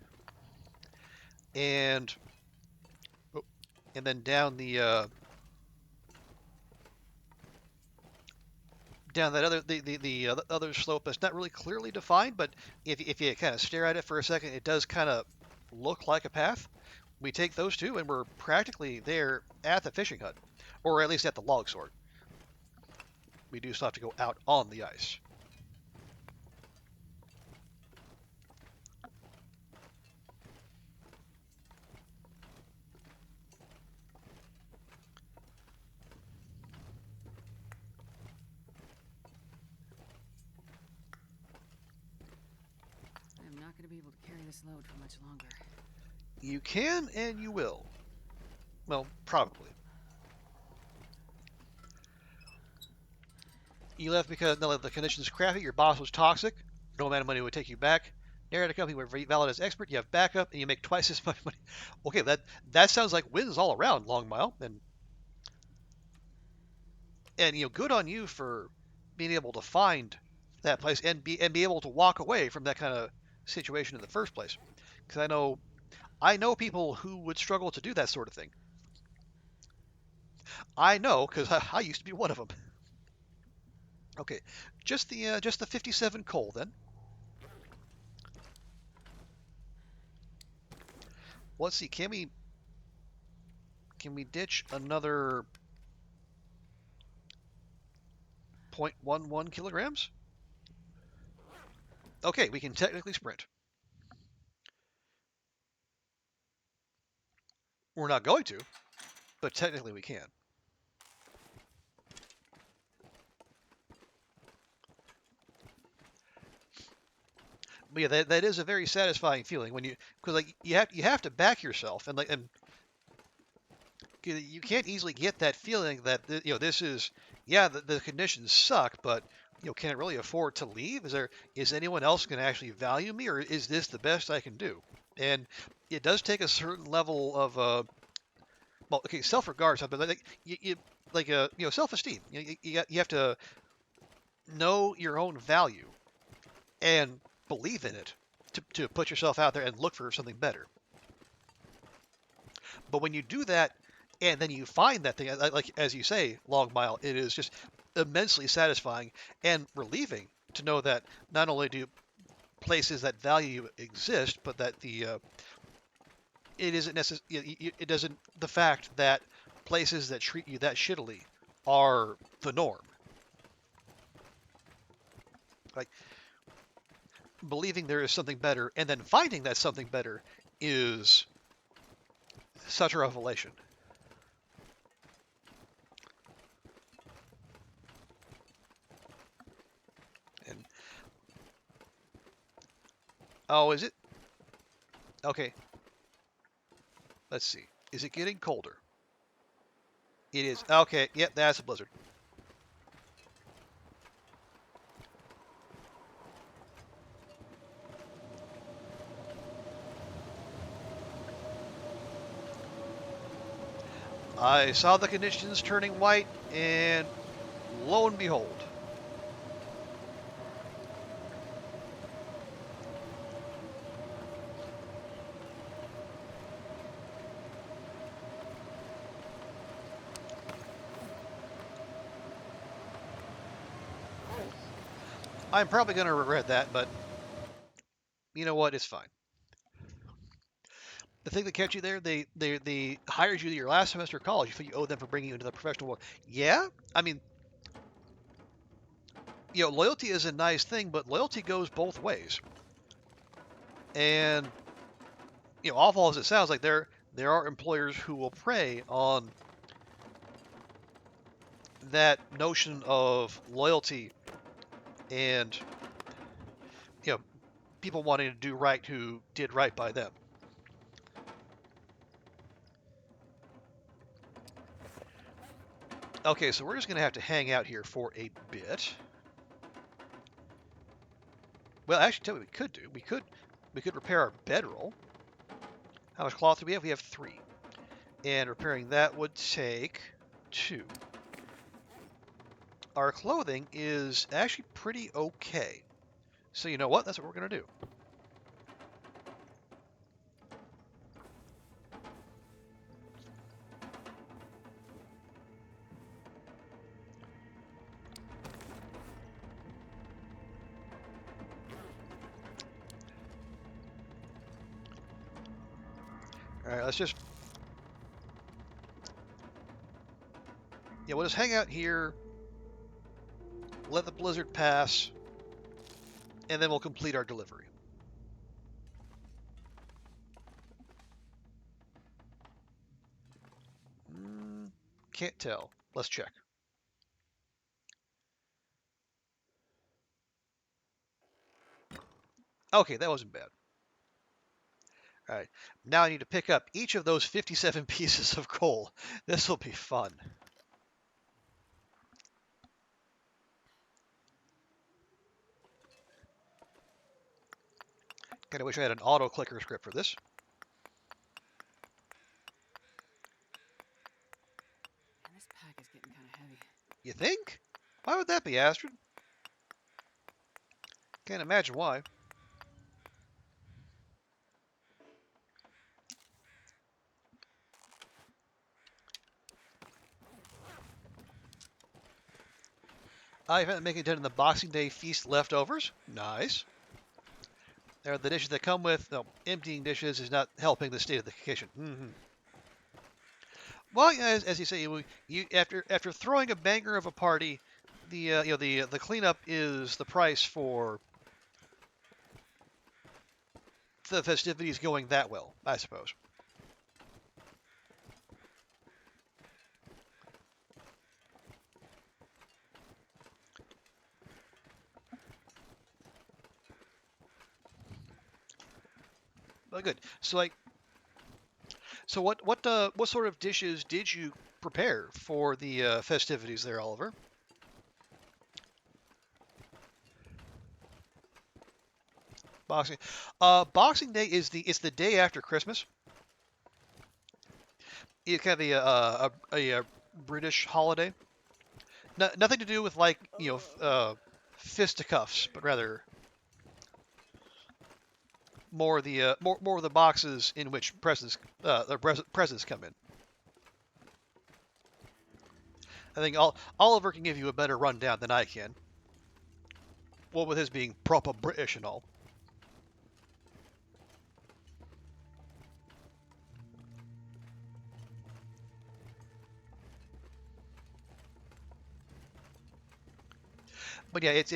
and then down that other slope that's not really clearly defined, but if you kind of stare at it for a second, it does kind of look like a path. We take those 2, and we're practically there at the fishing hut, or at least at the log sort. We do still have to go out on the ice. not gonna be able to carry this load for much longer. You can and you will. Well, probably. You left because the conditions crappy, your boss was toxic, no amount of money would take you back. Narrated a company were valid as expert, you have backup, and you make twice as much money. Okay, that sounds like wins all around, Long Mile, and good on you for being able to find that place and be able to walk away from that kind of situation in the first place. Because I know people who would struggle to do that sort of thing. I know because I used to be one of them. Okay, just the 57 coal then. Let's see, can we ditch another 0.11 kilograms? Okay, we can technically sprint. We're not going to, but technically we can. But yeah, that is a very satisfying feeling when because you have to back yourself and you can't easily get that feeling that this is the conditions suck, but can it really afford to leave? Is anyone else going to actually value me, or is this the best I can do? And it does take a certain level of well, okay, self-regard, something like self-esteem. You have to know your own value and believe in it to put yourself out there and look for something better. But when you do that and then you find that thing, like as you say, Long Mile, it is just immensely satisfying and relieving to know that not only do places that value you exist, but that it isn't necessarily, it doesn't, the fact that places that treat you that shittily are the norm. Like, believing there is something better and then finding that something better is such a revelation. And oh, is it? Okay. Let's see. Is it getting colder? It is. Okay. Yep, that's a blizzard. I saw the conditions turning white, and lo and behold. I'm probably going to regret that, but you know what? It's fine. The thing that kept you there, they hired you your last semester of college. You owe them for bringing you into the professional world. Yeah, I mean, loyalty is a nice thing, but loyalty goes both ways. And awful as it sounds, like there are employers who will prey on that notion of loyalty and people wanting to do right who did right by them. Okay, so we're just going to have to hang out here for a bit. Well, actually, tell me what we could do. We could repair our bedroll. How much cloth do we have? We have 3. And repairing that would take 2. Our clothing is actually pretty okay. So you know what? That's what we're going to do. All right, let's just... we'll just hang out here, let the blizzard pass, and then we'll complete our delivery. Can't tell. Let's check. Okay, that wasn't bad. All right. Now I need to pick up each of those 57 pieces of coal. This will be fun. Kind of wish I had an auto clicker script for this. Man, this pack is getting kind of heavy. You think? Why would that be, Astrid? Can't imagine why. I've been making it in the Boxing Day feast leftovers. Nice. They're the dishes that come with. No, emptying dishes is not helping the state of the kitchen. Well, as you say, you after throwing a banger of a party, the cleanup is the price for the festivities going that well, I suppose. Well, good. So what sort of dishes did you prepare for the festivities there, Oliver? Boxing, Boxing Day is the day after Christmas. It's kind of a British holiday. No, nothing to do with like fisticuffs, but rather more more of the boxes in which presents come in. I think Oliver can give you a better rundown than I can. Well, with his being proper British and all. But yeah, it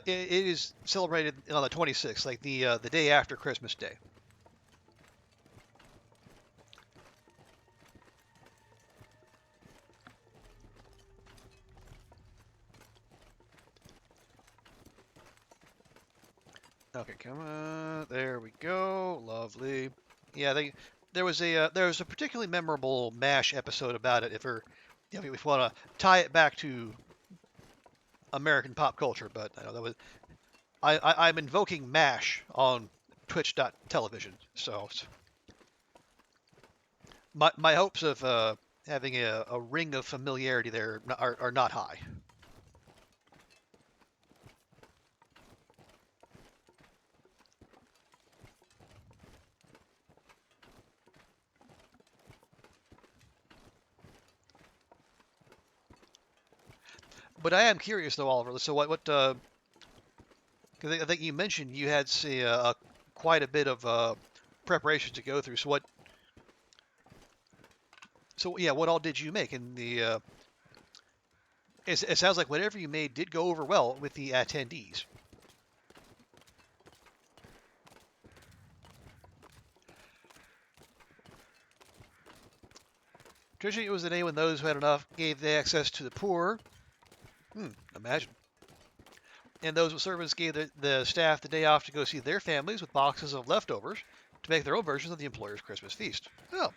is celebrated on the 26th, like the day after Christmas Day. Okay, come on. There we go. Lovely. Yeah, there was a particularly memorable MASH episode about it. If you want to tie it back to American pop culture, but I know that was I'm invoking MASH on Twitch.television, so my hopes of having a ring of familiarity there are not high. But I am curious though, Oliver. So cause I think you mentioned you had say quite a bit of preparation to go through. So yeah, what all did you make? And it sounds like whatever you made did go over well with the attendees. Traditionally, it was the day when those who had enough gave the access to the poor. Imagine. And those with servants gave the staff the day off to go see their families with boxes of leftovers to make their own versions of the employer's Christmas feast. Oh.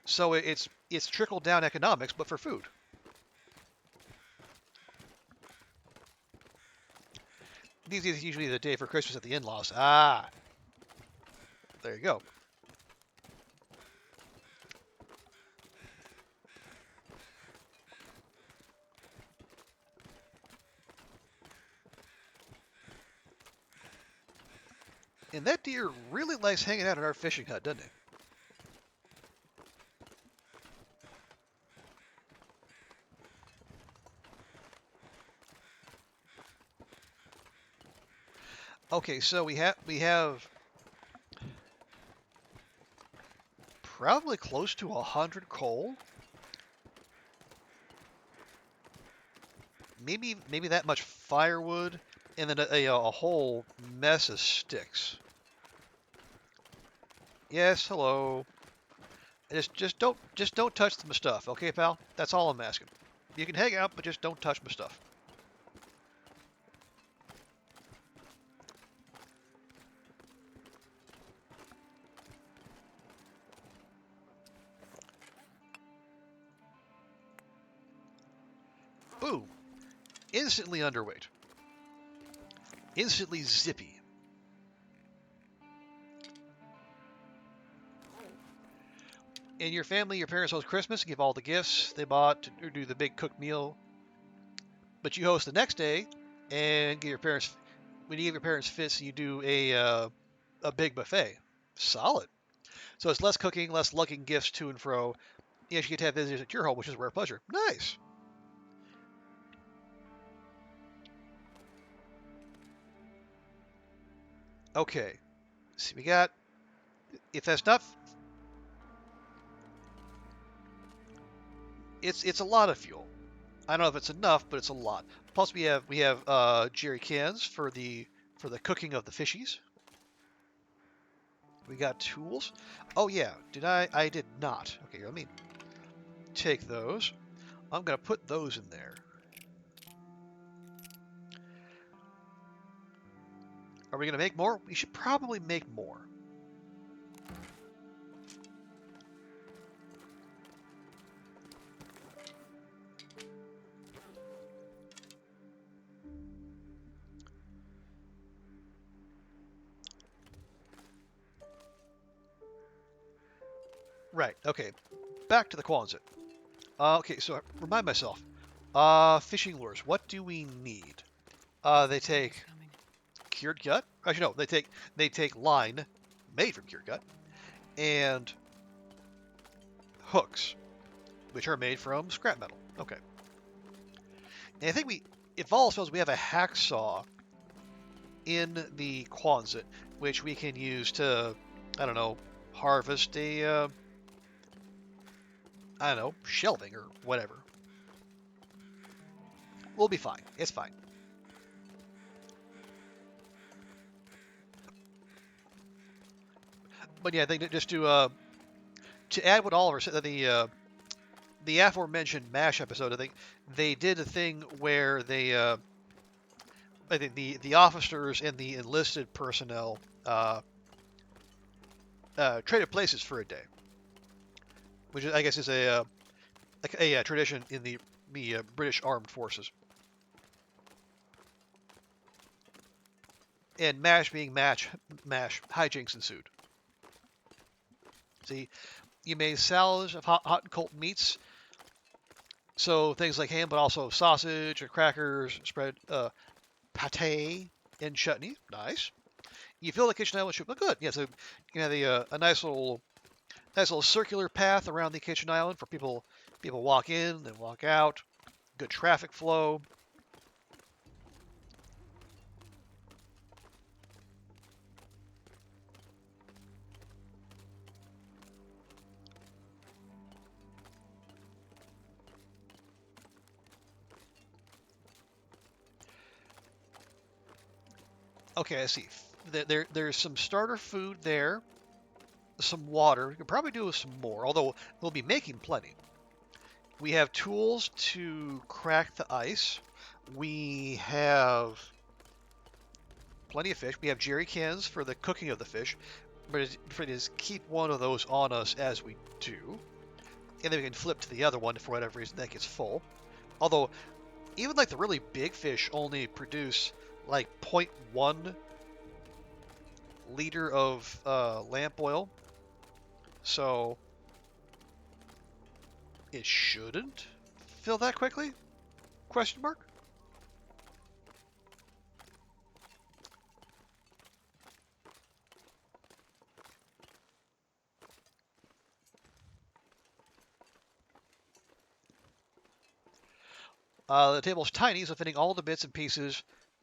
So it's trickle-down economics, but for food. These is usually the day for Christmas at the in-laws. Ah, there you go. And that deer really likes hanging out at our fishing hut, doesn't it? Okay, so we have probably close to 100 coal. Maybe that much firewood, and then a whole mess of sticks. Yes, hello. Just don't touch my stuff, okay, pal? That's all I'm asking. You can hang out, but just don't touch my stuff. Boom. Instantly underweight. Instantly zippy. In your family, your parents host Christmas, give all the gifts they bought to do the big cooked meal. But you host the next day and give your parents, when you give your parents fits, you do a big buffet. Solid. So it's less cooking, less lugging gifts to and fro. You actually get to have visitors at your home, which is a rare pleasure. Nice. Okay. See, we got, if that's not, it's a lot of fuel. I don't know if it's enough, but it's a lot. Plus we have jerry cans for the cooking of the fishies. We got tools. Oh yeah, did I did not. Okay, let me take those. I'm gonna put those in there. Are we gonna make more? We should probably make more. Right, okay. Back to the Quonset. Okay, so remind myself. Fishing lures. What do we need? They take Coming. cured gut. Actually, no. They take line made from cured gut and hooks, which are made from scrap metal. Okay. And I think if all else fails, we have a hacksaw in the Quonset, which we can use to, I don't know, harvest a, I don't know, shelving or whatever. We'll be fine. It's fine. But yeah, I think that just to add what Oliver said, the aforementioned MASH episode, I think they did a thing where they, I think the officers and the enlisted personnel traded places for a day, which I guess is a tradition in the British Armed Forces. And MASH being MASH, hijinks ensued. See, you made salads of hot and cold meats, so things like ham, but also sausage and crackers, spread pate and chutney. Nice. You fill the kitchen island with soup. Oh, good. Yeah, so you have a nice little circular path around the kitchen island for people walk in and walk out. Good traffic flow. Okay, I see. There's some starter food there, some water. We could probably do with some more, although we'll be making plenty. We have tools to crack the ice. We have plenty of fish. We have jerry cans for the cooking of the fish, but it is keep one of those on us as we do, and then we can flip to the other one if for whatever reason that gets full. Although, even like the really big fish only produce like 0.1 liter of lamp oil, so it shouldn't fill that quickly? Question mark? The table is tiny, so fitting all the bits and pieces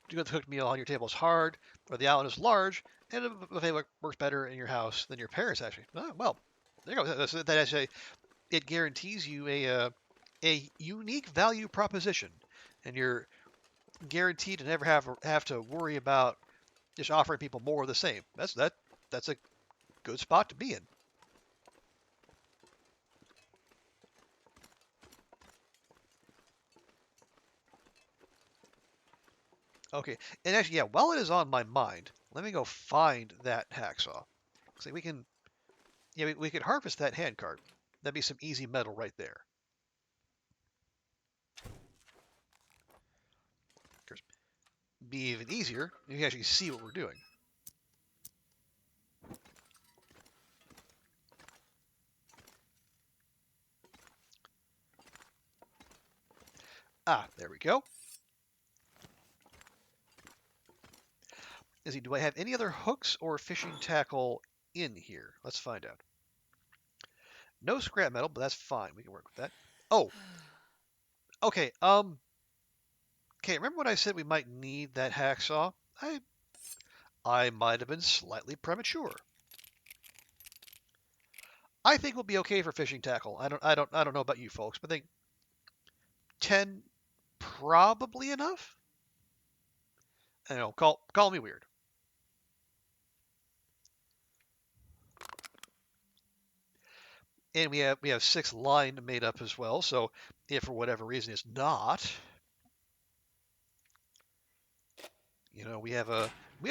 to get the cooked meal on your table is hard, or the island is large, and a buffet works better in your house than your parents actually. Oh, well, there you go. That actually, it guarantees you a unique value proposition, and you're guaranteed to never have to worry about just offering people more of the same. That's a good spot to be in. Okay, and actually, yeah, while it is on my mind, let me go find that hacksaw. See, we can, yeah, we could harvest that handcart. That'd be some easy metal right there. be even easier. You can actually see what we're doing. Ah, there we go. Do I have any other hooks or fishing tackle in here? Let's find out. No scrap metal, but that's fine. We can work with that. Oh, okay. Okay. Remember when I said we might need that hacksaw? I might have been slightly premature. I think we'll be okay for fishing tackle. I don't know about you folks, but I think 10 probably enough. I don't know. Call me weird. And we have 6 line made up as well. So if for whatever reason it's not, we have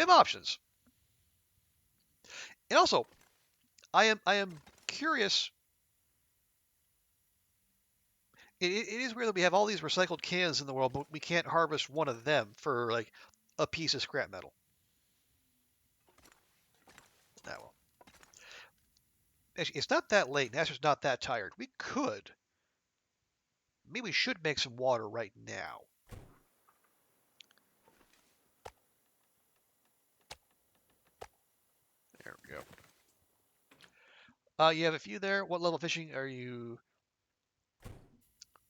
options. And also, I am curious. It is weird that we have all these recycled cans in the world, but we can't harvest one of them for like a piece of scrap metal. Ah, well. Actually, it's not that late. Naster's not that tired. We could. Maybe we should make some water right now. There we go. You have a few there. What level fishing are you?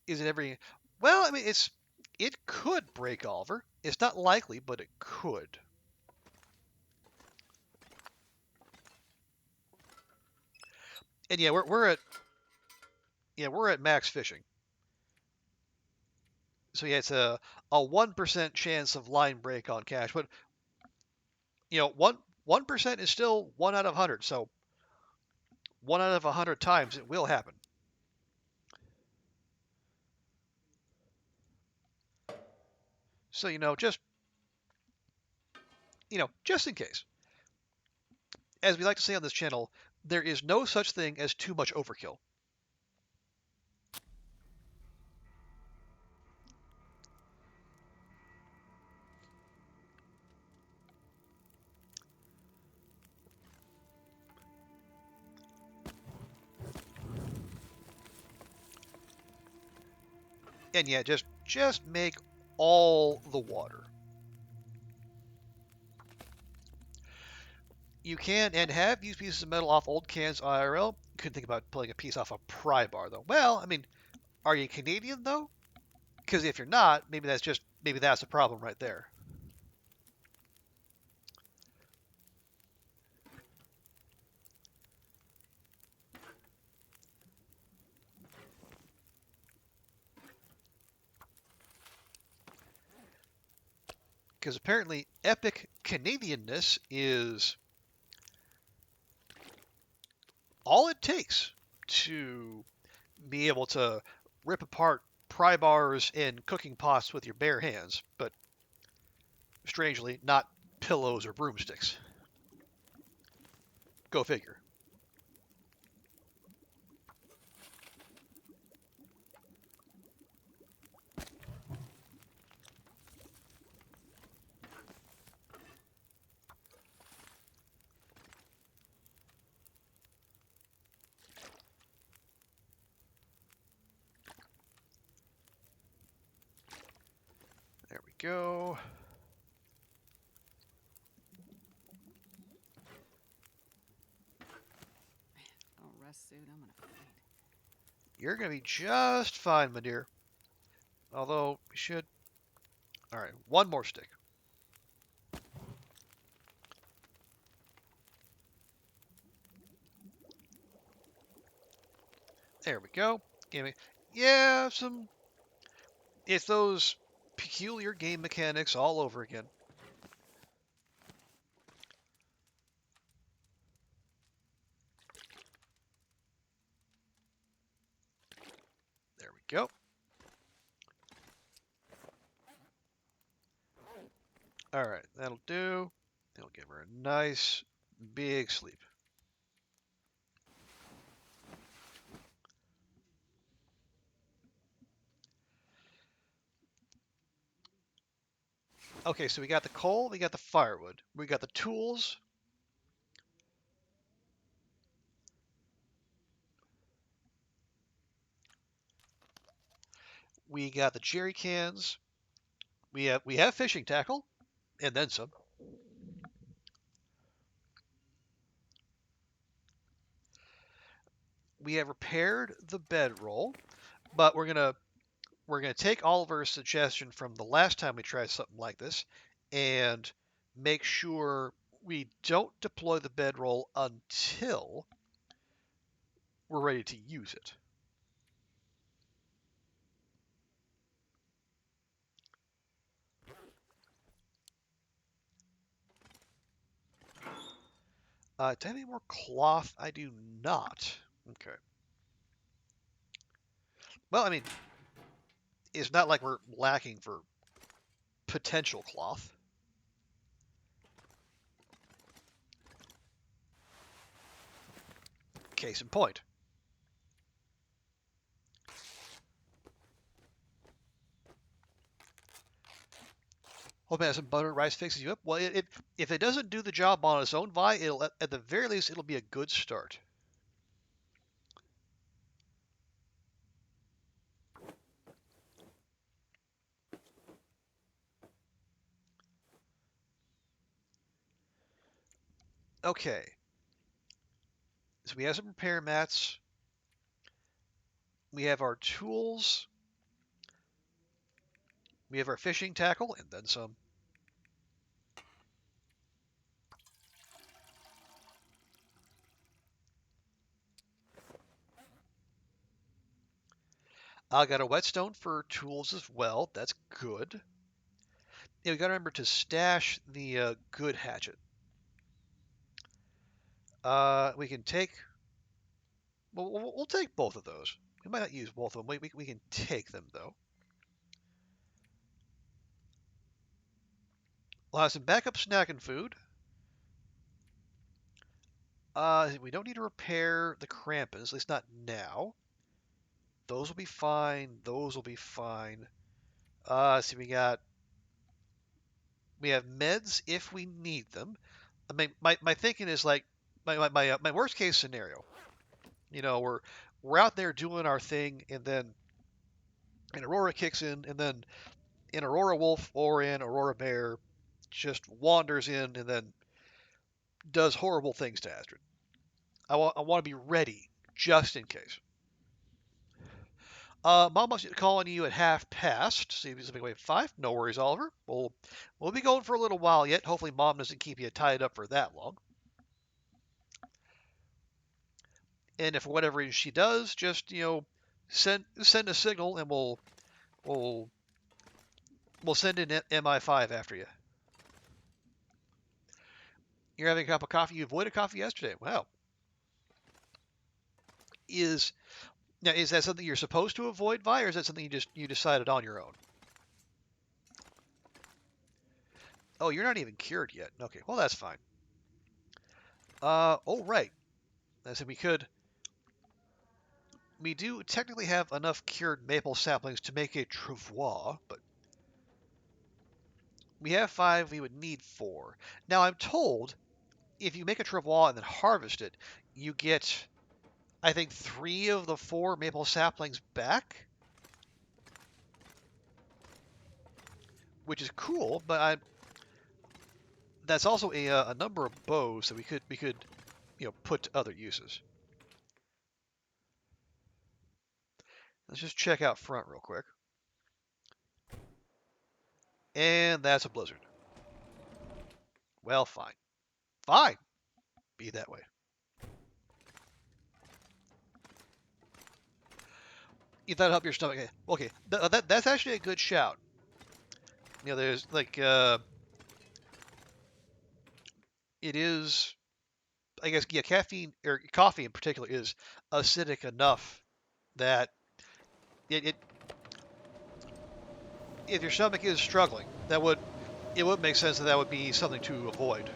Is it every? Well, I mean, it could break over. It's not likely, but it could. And yeah, we're at max fishing. So yeah, it's a 1% chance of line break on cash, but 1% is still 1 out of 100. So 1 out of 100 times it will happen. So just in case. As we like to say on this channel, there is no such thing as too much overkill. And yeah, just make all the water. You can and have used pieces of metal off old cans IRL. You could think about pulling a piece off a pry bar though. Well, I mean, are you Canadian though? Because if you're not, maybe that's the problem right there. Because apparently epic Canadianness is all it takes to be able to rip apart pry bars and cooking pots with your bare hands, but strangely, not pillows or broomsticks. Go figure. There we go. Oh, rest suit, I'm gonna faint. You're going to be just fine, my dear. Although, we should... Alright, one more stick. There we go. Yeah, it's those peculiar game mechanics all over again. There we go. Alright, that'll do. It'll give her a nice big sleep. Okay, so we got the coal, we got the firewood, we got the tools. We got the jerry cans. We have fishing tackle, and then some. We have repaired the bedroll, but we're gonna take Oliver's suggestion from the last time we tried something like this, and make sure we don't deploy the bedroll until we're ready to use it. Do I have any more cloth? I do not. Okay. Well, I mean, it's not like we're lacking for potential cloth. Case in point. Hoping that some butter rice fixes you up. Well, if it doesn't do the job on its own, Vi, it'll at the very least it'll be a good start. Okay. So we have some repair mats. We have our tools. We have our fishing tackle, and then some. I got a whetstone for tools as well. That's good. Yeah, we got to remember to stash the good hatchet. We can take. We'll take both of those. We might not use both of them. We can take them though. We'll have some backup snacking food. We don't need to repair the Krampus, at least not now. Those will be fine. Those will be fine. See, we have meds if we need them. I mean, my thinking is like my worst case scenario. You know, we're out there doing our thing, and then an Aurora kicks in, and then an Aurora Wolf or an Aurora Bear just wanders in and then does horrible things to Astrid. I want to be ready just in case. Mom must be calling you at 5:30. See if he's away at 5. No worries, Oliver. We'll be going for a little while yet. Hopefully, Mom doesn't keep you tied up for that long. And if for whatever reason she does, just send a signal, and we'll send in MI5 after you. You're having a cup of coffee. You avoided coffee yesterday. Wow. Is that something you're supposed to avoid, Vi, or is that something you decided on your own? Oh, you're not even cured yet. Okay, well that's fine. Oh right. I said we do technically have enough cured maple saplings to make a travois, but we have 5. We would need 4. Now I'm told if you make a travois and then harvest it, you get, I think, 3 of the 4 maple saplings back, which is cool. But that's also a number of bows that we could put to other uses. Let's just check out front real quick. And that's a blizzard. Well, fine. Fine. Be that way. You thought help your stomach. Okay, that's actually a good shout. There's like it is. I guess caffeine or coffee in particular is acidic enough that it if your stomach is struggling, it would make sense that would be something to avoid.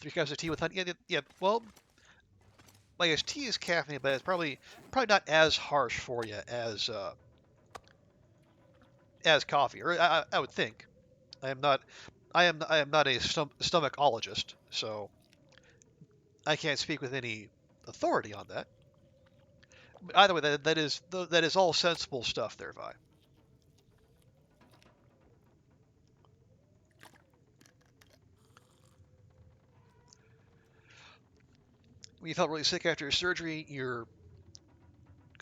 Three cups of tea with honey. Yeah. Well, I guess tea is caffeine, but it's probably not as harsh for you as coffee, or I would think. I am not I am not a stomacologist, so I can't speak with any authority on that. But either way, that is all sensible stuff there, Vi. When you felt really sick after your surgery, your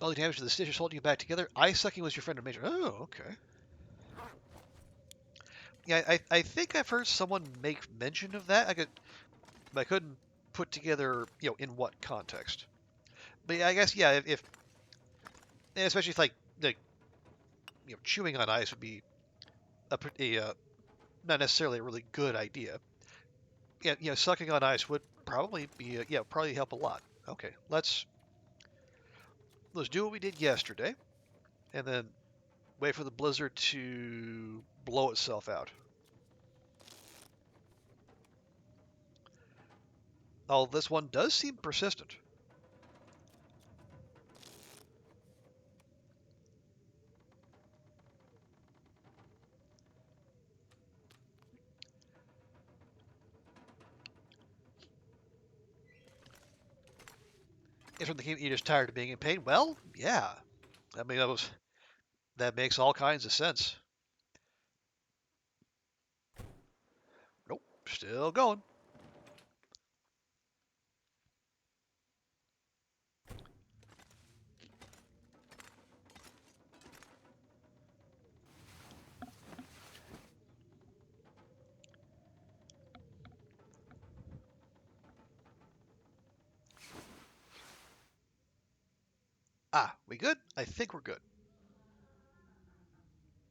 all the damage to the stitches holding you back together. Ice sucking was your friend of nature. Oh, okay. Yeah, I think I've heard someone make mention of that. I couldn't put together, in what context. But yeah, I guess yeah, if especially if like chewing on ice would be a not necessarily a really good idea. Yeah, sucking on ice would probably be probably help a lot. Okay, let's do what we did yesterday, and then wait for the blizzard to blow itself out. Oh, this one does seem persistent. It's from the game you're just tired of being in pain. Well, yeah. I mean, that makes all kinds of sense. Nope, still going. Ah, we good? I think we're good.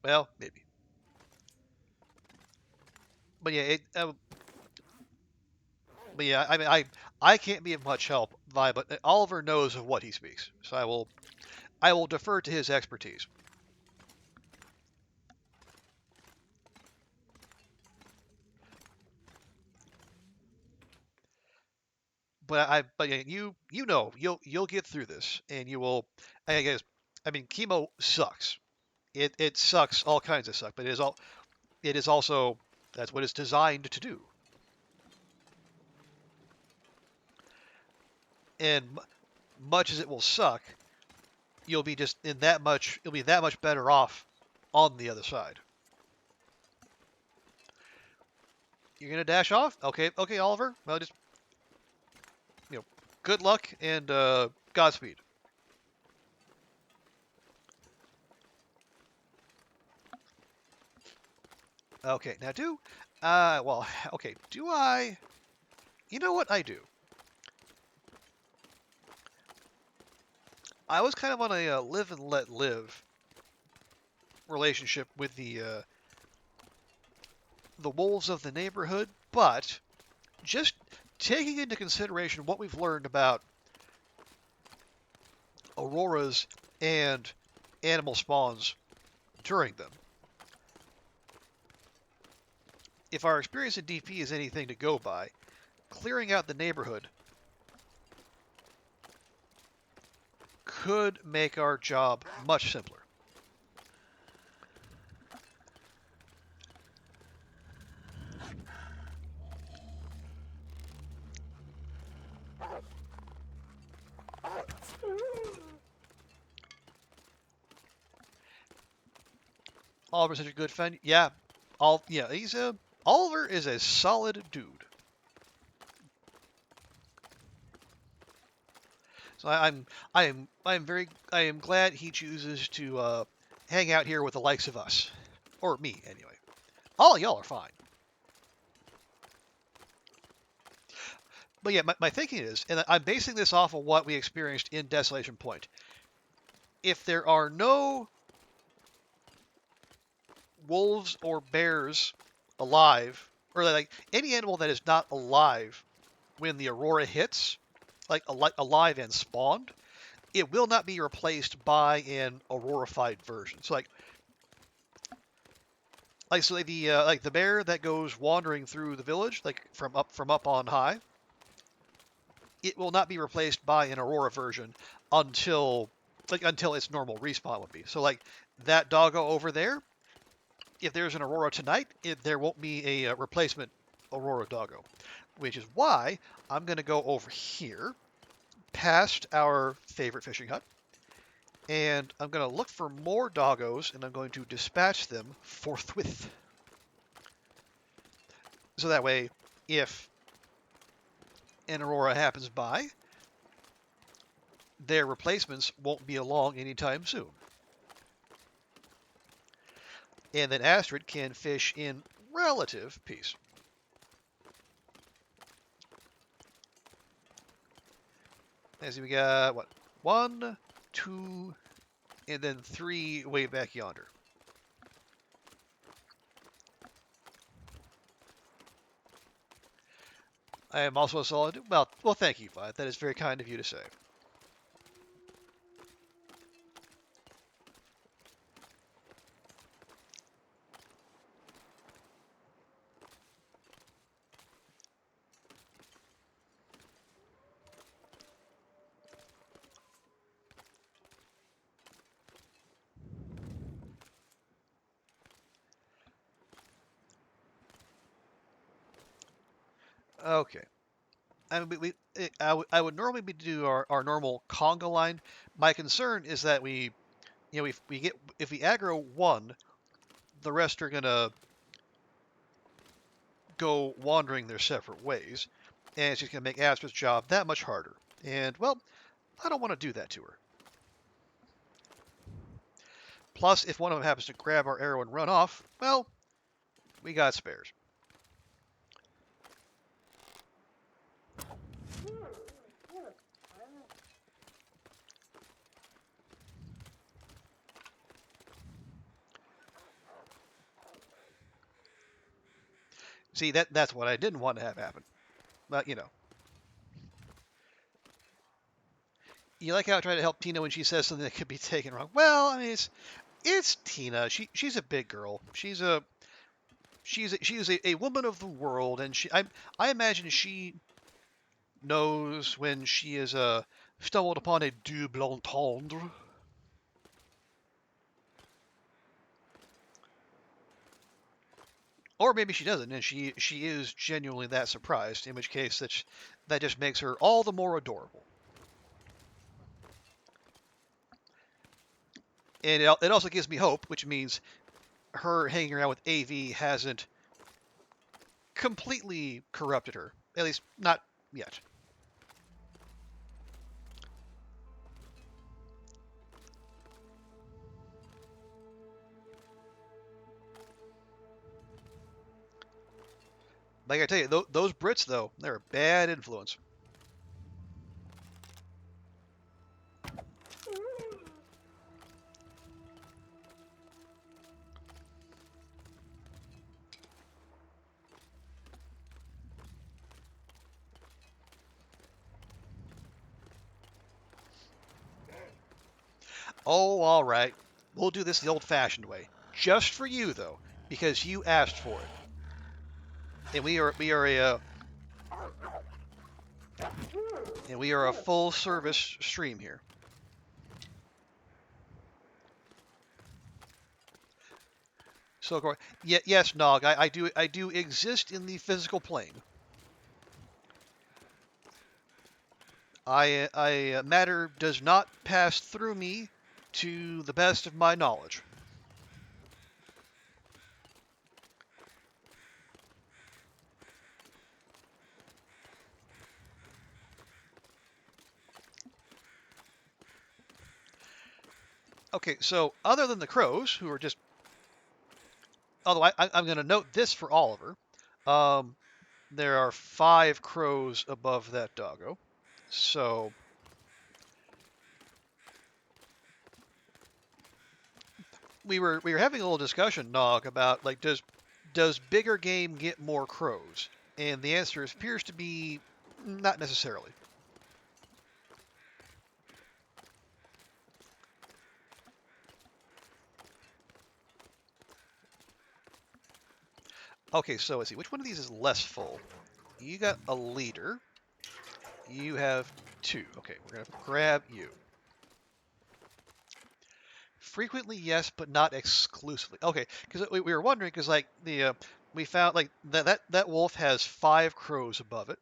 Well, maybe. But yeah, I mean, I can't be of much help, Vi, but Oliver knows of what he speaks, so I will defer to his expertise. But yeah, you know, you'll get through this, and you will. I guess, I mean, chemo sucks. It sucks, all kinds of suck, but it is also that's what it's designed to do. And much as it will suck, you'll be you'll be that much better off on the other side. You're gonna dash off? Okay, Oliver. Well, just good luck and Godspeed. Okay, now okay, do I? You know what I do? I was kind of on a live and let live relationship with the wolves of the neighborhood, but just taking into consideration what we've learned about auroras and animal spawns during them. If our experience in DP is anything to go by, clearing out the neighborhood could make our job much simpler. Oliver's such a good friend. Yeah, Oliver is a solid dude. So I am glad he chooses to hang out here with the likes of us, or me anyway. All y'all are fine. But yeah, my thinking is, and I'm basing this off of what we experienced in Desolation Point. If there are no wolves or bears alive, or like any animal that is not alive when the aurora hits, like alive and spawned, it will not be replaced by an aurorified version. So like the bear that goes wandering through the village, like from up on high. it will not be replaced by an Aurora version until until its normal respawn would be. So like that doggo over there, if there's an Aurora tonight, there won't be a replacement Aurora doggo, which is why I'm going to go over here past our favorite fishing hut, and I'm going to look for more doggos, and I'm going to dispatch them forthwith. So that way, if an Aurora happens by, their replacements won't be along anytime soon. And then Astrid can fish in relative peace. As we got, what, 1, 2, and then 3 way back yonder. I am also a solid. Well, thank you, Vi. That is very kind of you to say. Okay. I mean, I would normally do our normal conga line. My concern is that if we aggro one, the rest are gonna go wandering their separate ways, and it's just gonna make Astrid's job that much harder. And well, I don't want to do that to her. Plus, if one of them happens to grab our arrow and run off, well, we got spares. See, that's what I didn't want to have happen. But, you like how I try to help Tina when she says something that could be taken wrong. Well, I mean, it's Tina. She's a big girl. She's a woman of the world, and I imagine she knows when she is stumbled upon a double entendre. Or maybe she doesn't, and she is genuinely that surprised, in which case that just makes her all the more adorable. And it also gives me hope, which means her hanging around with AV hasn't completely corrupted her. At least, not yet. Like I tell you, those Brits, though, they're a bad influence. Oh, all right. We'll do this the old-fashioned way. Just for you, though, because you asked for it. And we are a full-service stream here. So, yes, Nog, I do exist in the physical plane. Matter does not pass through me, to the best of my knowledge. Okay, so other than the crows, who are just... Although I'm going to note this for Oliver. There are 5 crows above that doggo. So... We were having a little discussion, Nog, about, like, does bigger game get more crows? And the answer appears to be not necessarily. Okay, so let's see. Which one of these is less full? You got a leader. You have 2. Okay, we're going to grab you. Frequently, yes, but not exclusively. Okay, because we were wondering, because like we found like that wolf has 5 crows above it.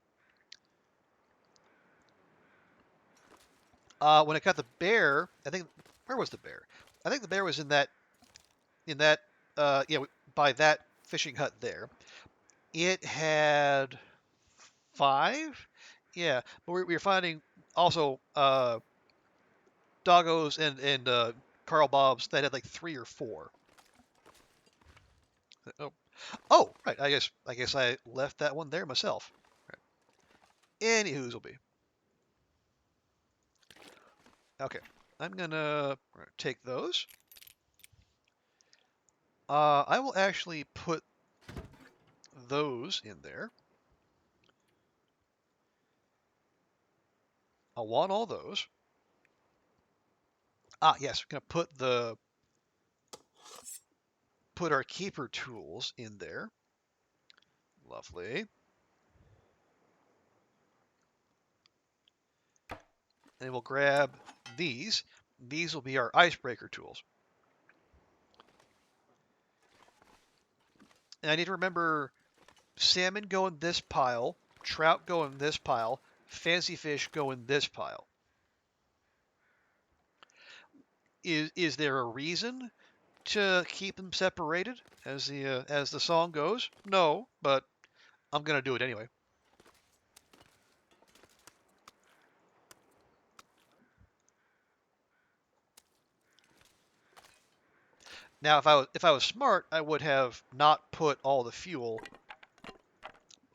When it got the bear, I think where was the bear? I think the bear was in that by that fishing hut there. It had 5. Yeah, but we were finding also doggos and Carl Bobs that had like 3 or 4. Oh, oh, right. I guess I left that one there myself. Right. Anywho's will be. Okay, I'm gonna take those. I will actually put those in there. I'll want all those. Ah, yes, we're gonna put our keeper tools in there. Lovely. And we'll grab these. These will be our icebreaker tools. And I need to remember salmon go in this pile, trout go in this pile, fancy fish go in this pile. Is there a reason to keep them separated as the song goes? No, but I'm gonna do it anyway. Now, if I was smart, I would have not put all the fuel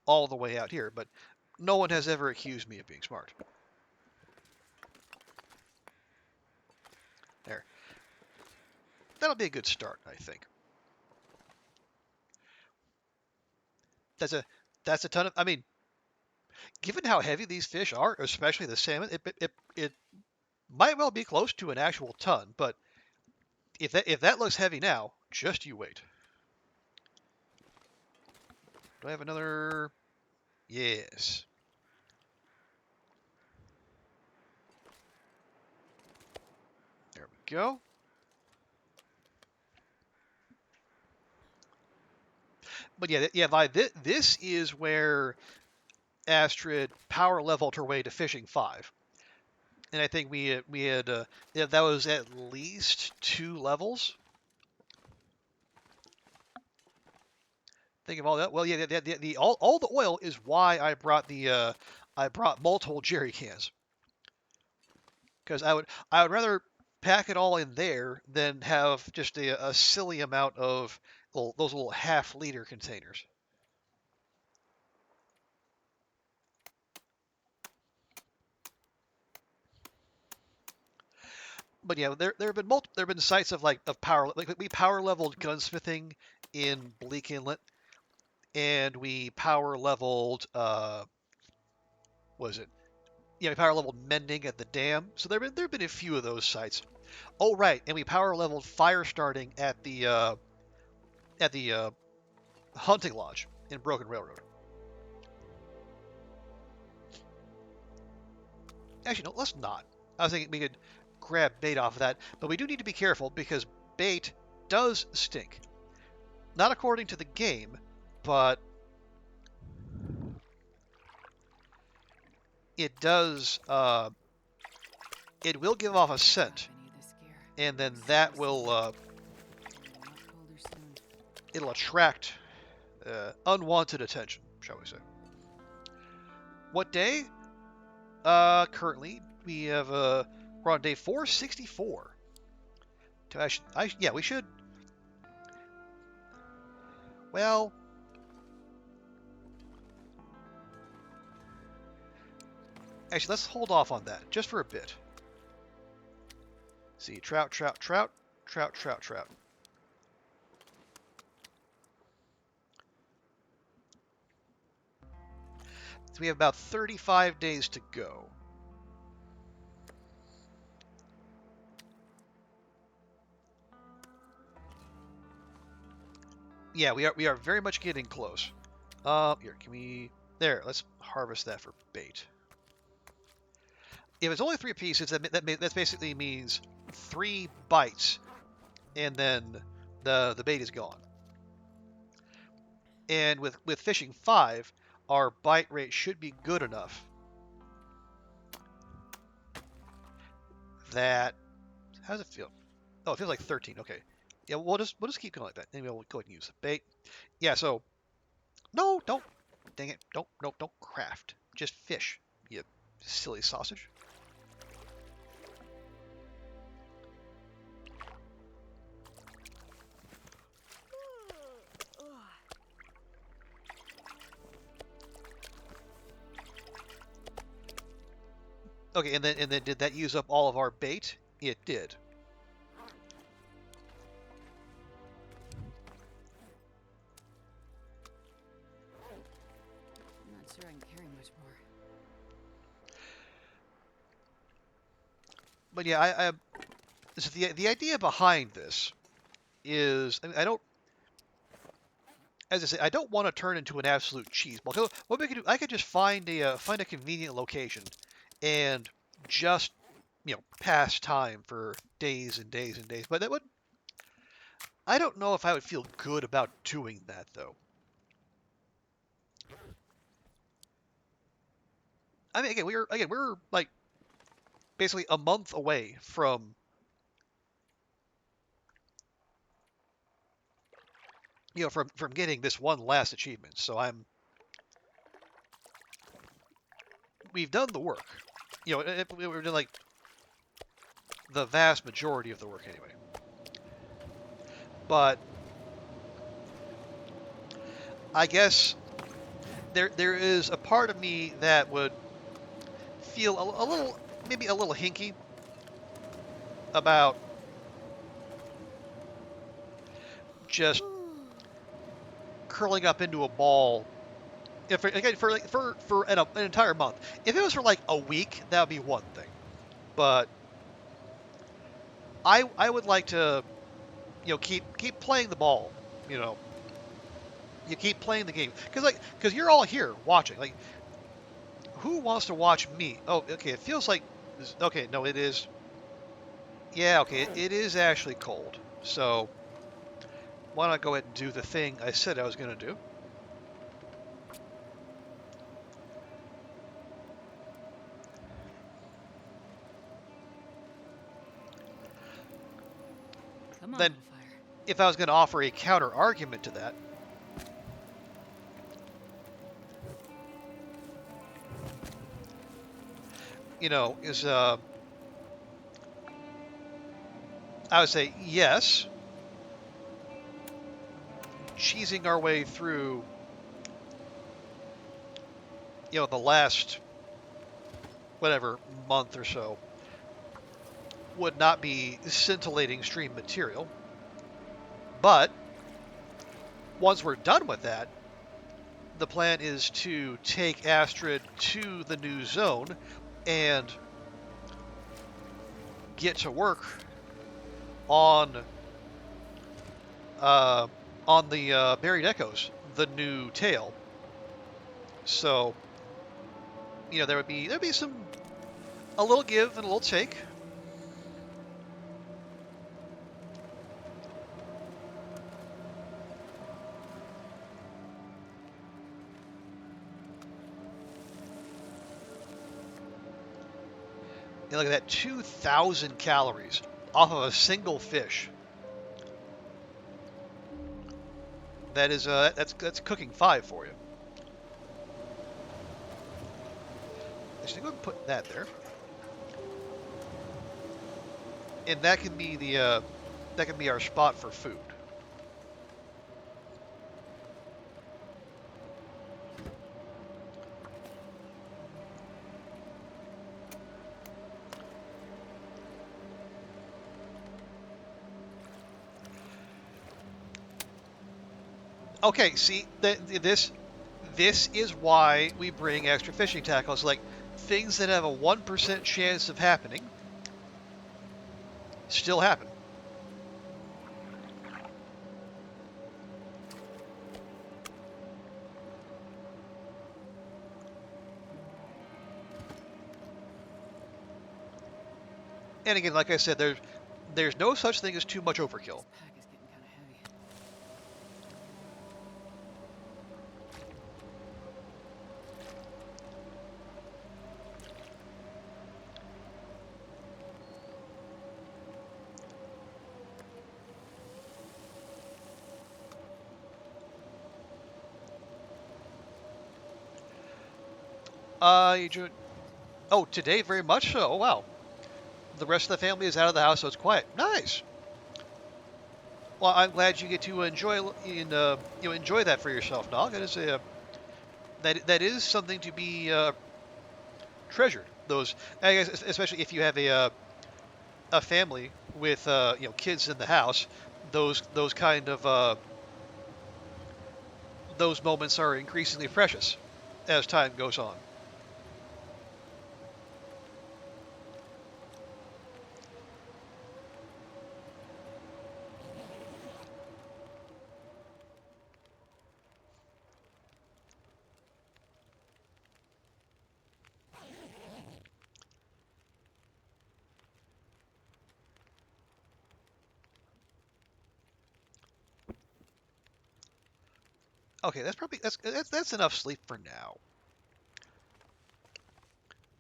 all the way out here, but no one has ever accused me of being smart. There. That'll be a good start, I think. That's a ton of. I mean, given how heavy these fish are, especially the salmon, it might well be close to an actual ton. But if that looks heavy now, just you wait. Do I have another? Yes. There we go. But yeah, this is where Astrid power leveled her way to fishing 5. And I think we had that was at least 2 levels. Think of all that. Well, yeah, all the oil is why I brought multiple jerry cans, because I would rather pack it all in there than have just a silly amount of those little half-liter containers. But yeah, there have been sites of power, like we power leveled gunsmithing in Bleak Inlet, and we power leveled was it? Yeah, we power leveled mending at the dam. So there have been a few of those sites. Oh right, and we power leveled fire starting at the hunting lodge in Broken Railroad. Actually, no, let's not. I was thinking we could grab bait off of that, but we do need to be careful because bait does stink. Not according to the game, but it does. It will give off a scent, and then that will it'll attract unwanted attention, shall we say? What day? Currently we have we're on day 464. Yeah, we should. Well, actually, let's hold off on that just for a bit. See, trout. So we have about 35 days to go. Yeah, we are very much getting close. Here, can we? There, let's harvest that for bait. If it's only 3 pieces, that basically means 3 bites, and then the bait is gone. And with fishing 5, our bite rate should be good enough that, how does it feel? Oh, it feels like 13. Okay, yeah, we'll just keep going like that. Maybe we'll go ahead and use the bait. Yeah. So no, don't. Dang it! Don't craft. Just fish. You silly sausage. Okay, and then did that use up all of our bait? It did. I'm not sure I can carry much more. But yeah, so the idea behind this is, I mean, I don't, as I say, I don't want to turn into an absolute cheese ball. So what we could do, I could just find a convenient location, and just pass time for days and days and days. But that would, I don't know if I would feel good about doing that though. I mean, we're like basically a month away from from getting this one last achievement. So we've done the work. We're doing like the vast majority of the work anyway. But I guess there is a part of me that would feel a little, maybe a little hinky about just curling up into a ball. If again for an entire month. If it was for like a week, that would be one thing. But I would like to keep playing the ball. You know, you keep playing the game because you're all here watching. Like, who wants to watch me? Oh, okay. It feels like okay. No, it is. Yeah, okay. It is actually cold. So why not go ahead and do the thing I said I was going to do? Come on, Then, little fire. if I was going to offer a counter argument to that, is I would say yes, cheesing our way through, the last whatever month or so would not be scintillating stream material. But once we're done with that, the plan is to take Astrid to the new zone and get to work on the Buried Echoes, the new tale. So, there'd be a little give and a little take. Look at that, 2,000 calories off of a single fish. That is that's cooking 5 for you. Actually, go ahead and put that there, and that can be our spot for food. Okay, see, this is why we bring extra fishing tackles, like things that have a 1% chance of happening still happen. And again, like I said, there's no such thing as too much overkill. This pack is getting kind of heavy. Oh, today very much so. Oh, wow. The rest of the family is out of the house, so it's quiet. Nice. Well, I'm glad you get to enjoy that for yourself, Nog. That is something to be treasured. Those, I guess, especially if you have a family with kids in the house. Those kind of those moments are increasingly precious as time goes on. Okay, that's enough sleep for now.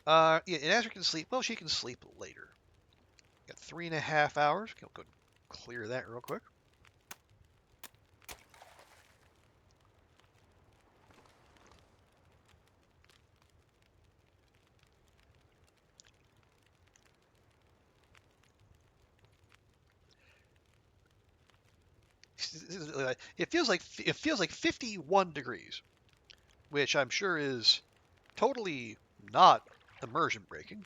Yeah, and Astrid can sleep. Well, she can sleep later. Got 3.5 hours. Go and clear that real quick. It feels like 51 degrees, which I'm sure is totally not immersion breaking.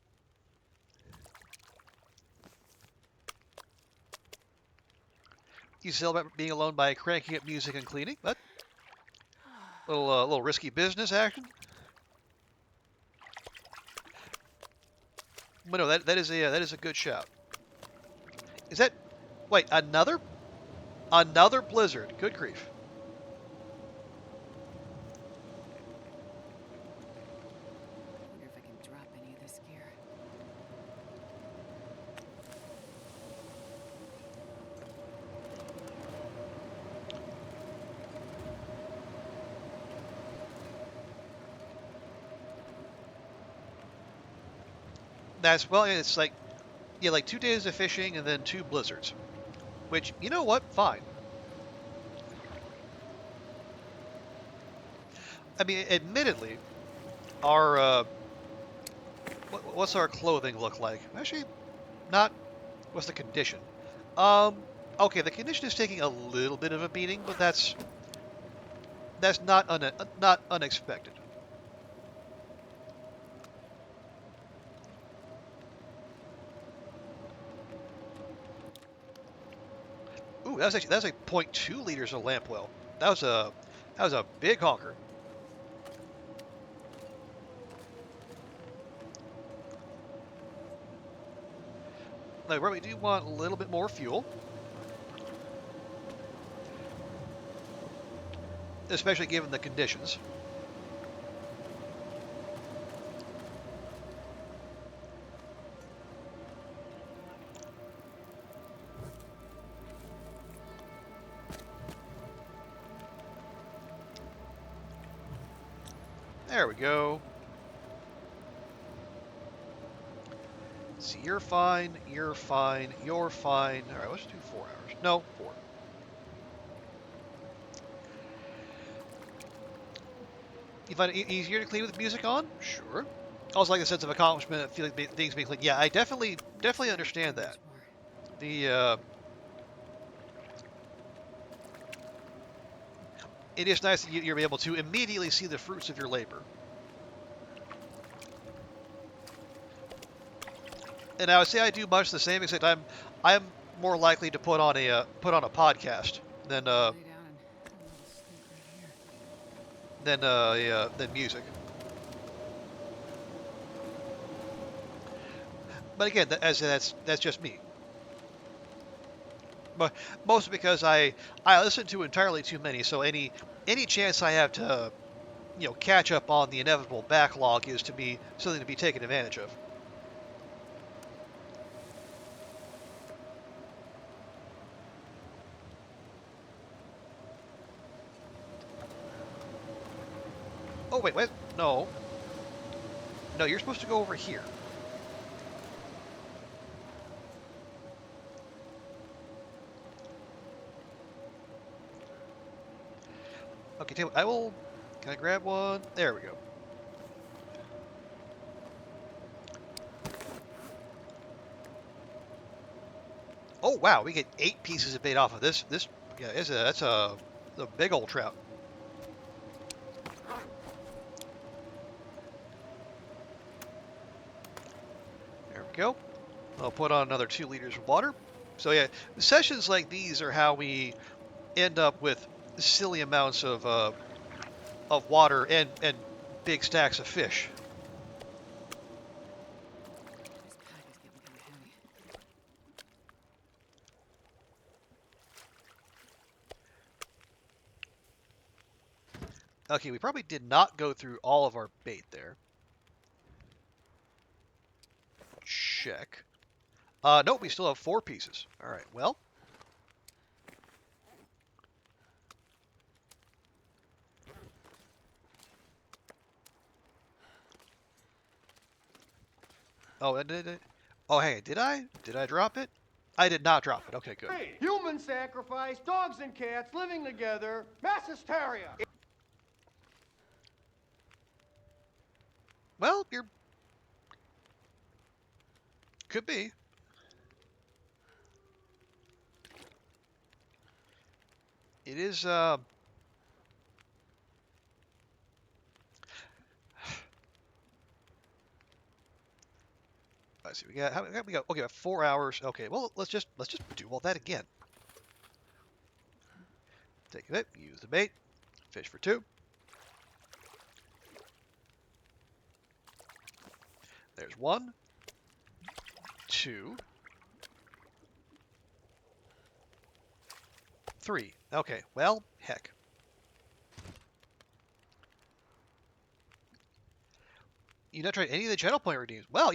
You celebrate being alone by cranking up music and cleaning. But little risky business action. But no, that is a good shout. Is that wait another blizzard? Good grief. I wonder if I can drop any of this gear. It's like 2 days of fishing and then 2 blizzards. Which, you know what? Fine. I mean, admittedly, our what's our clothing look like? Actually, not. What's the condition? Okay, the condition is taking a little bit of a beating, but that's not unexpected. Ooh, that's like 0.2 liters of lamp oil. That was a big honker. Now, we do want a little bit more fuel, especially given the conditions. There we go. See, you're fine, you're fine, you're fine. All right, let's do 4 hours. No, 4. You find it easier to clean with music on? Sure. Also, like a sense of accomplishment, feeling things being clean. Yeah, I definitely understand that. It is nice that you're able to immediately see the fruits of your labor. And I would say I do much the same, except I'm more likely to put on a podcast than than music. But again, that's just me. But mostly because I listen to entirely too many, so any chance I have to catch up on the inevitable backlog is to be something to be taken advantage of. Oh, wait, wait. No. No, you're supposed to go over here. Okay, tell you what, I will... Can I grab one? There we go. Oh, wow, we get 8 pieces of bait off of this. Yeah, that's a big old trout. There we go. I'll put on another 2 liters of water. So yeah, sessions like these are how we end up with silly amounts of water and big stacks of fish. This pack is getting kind of heavy. Okay, we probably did not go through all of our bait there. Check. Nope, we still have 4 pieces. All right, well. Oh, oh, hey, did I? Did I drop it? I did not drop it. Okay, good. Human sacrifice, dogs and cats living together, mass hysteria. Well, you're... Could be. It is, let's see, we got, okay, we got 4 hours. Okay, well, let's just do all that again. Take it, use the bait, fish for 2. There's 1, 2, 3. Okay, well, heck. You not tried any of the channel point redeems. Well,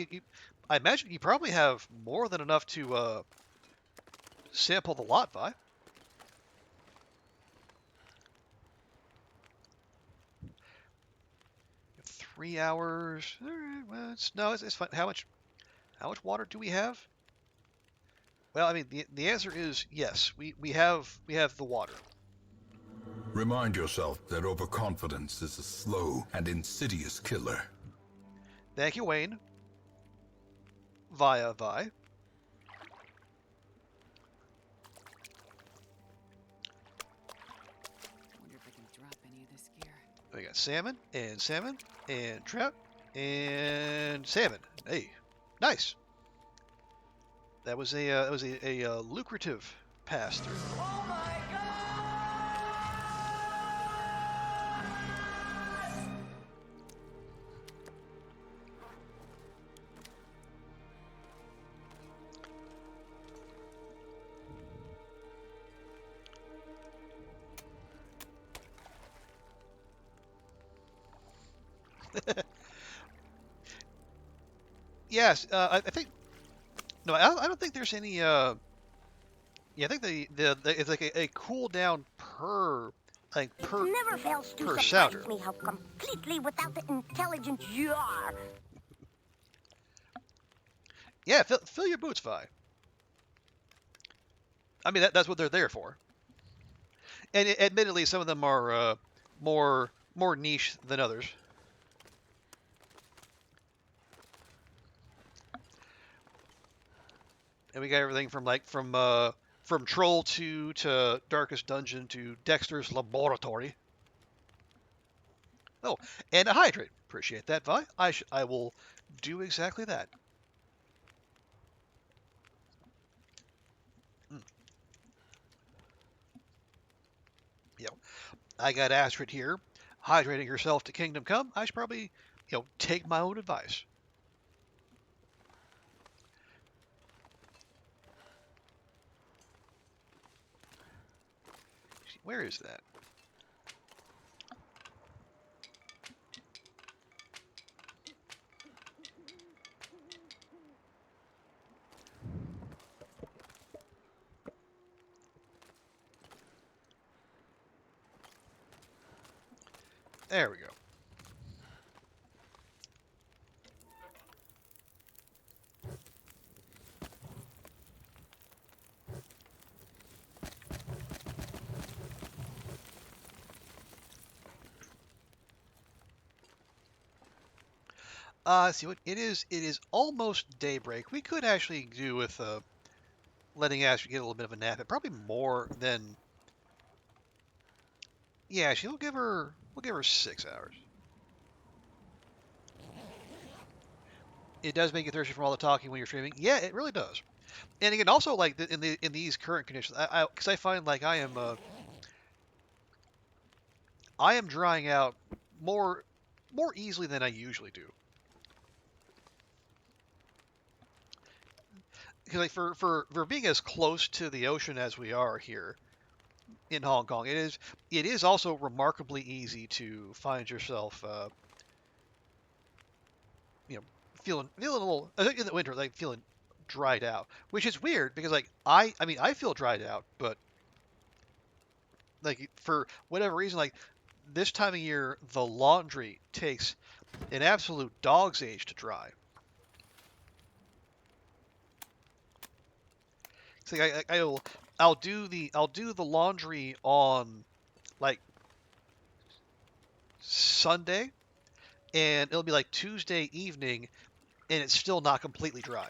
I imagine you probably have more than enough to sample the lot, Vi. Three hours. All right, well, it's fine. How much water do we have? Well, I mean, the answer is yes. We have the water. Remind yourself that overconfidence is a slow and insidious killer. Thank you, Wayne. Via Vi. Wonder if I can drop any of this gear. We got salmon and trout and salmon. Hey, nice. That was a lucrative pass through. Oh my God! Yes, I think. No, I don't think there's any. Yeah, I think it's like a cooldown per Never fails to per surprise sounder. me how completely without the intelligence you are. Yeah, fill your boots, Vi. I mean, that's what they're there for. And admittedly, some of them are more niche than others. And we got everything from Troll 2 to Darkest Dungeon to Dexter's Laboratory. Oh, and a hydrate. Appreciate that, Vi. I will do exactly that. Yep. I got Astrid here, hydrating herself to Kingdom Come. I should probably, take my own advice. Where is that? There we go. See what it is. It is almost daybreak. We could actually do with letting Astrid get a little bit of a nap. But probably more than. Yeah, actually, we'll give her 6 hours. It does make you thirsty from all the talking when you're streaming. Yeah, it really does. And again, also like in these current conditions, because I find like I am drying out more easily than I usually do. Because like for being as close to the ocean as we are here in Hong Kong, it is also remarkably easy to find yourself feeling a little in the winter, like feeling dried out, which is weird because like I mean I feel dried out, but like for whatever reason, like this time of year the laundry takes an absolute dog's age to dry. It's like I'll do the laundry on like Sunday, and it'll be like Tuesday evening, and it's still not completely dry.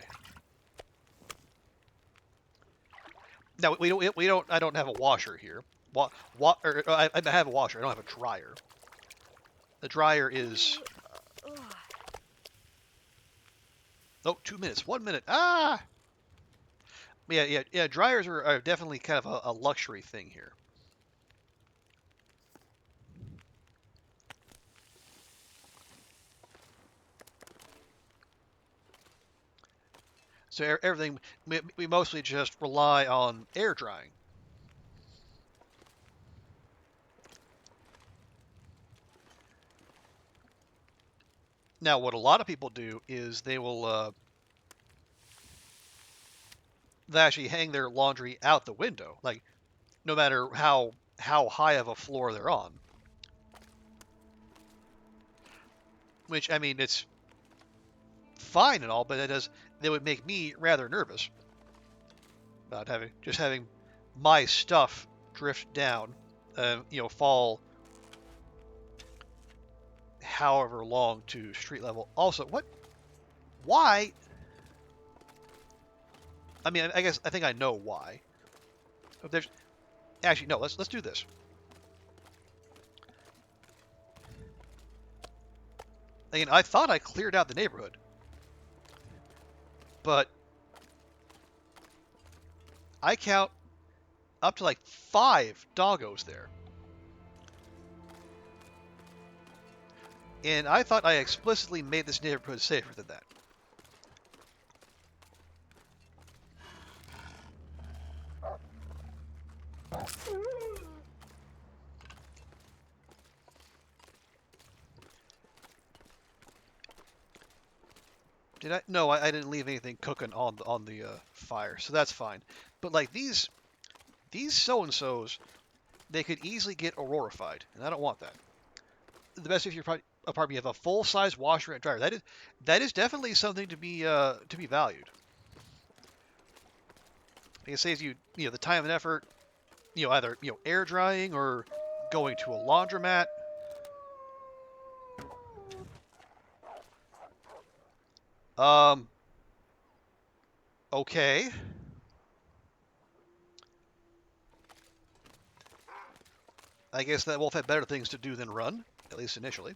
Now we don't. I don't have a washer here. I have a washer. I don't have a dryer. The dryer is. Oh, 2 minutes. 1 minute. Ah. Yeah. Dryers are definitely kind of a luxury thing here. So everything, we mostly just rely on air drying. Now, what a lot of people do is they will they actually hang their laundry out the window, like no matter how high of a floor they're on. Which, I mean, it's fine and all, but that would make me rather nervous about having my stuff drift down, fall however long to street level. Also, why? I mean, I guess I think I know why. Actually no. Let's do this. Again, I thought I cleared out the neighborhood, but I count up to like 5 doggos there. And I thought I explicitly made this neighborhood safer than that. Did I? No, I didn't leave anything cooking on the fire, so that's fine. But like these so-and-sos, they could easily get aurorified, and I don't want that. The best if your apartment you have a full-size washer and dryer. That is definitely something to be valued. It saves you the time and effort, either air drying or going to a laundromat. Okay. I guess that wolf had better things to do than run, at least initially.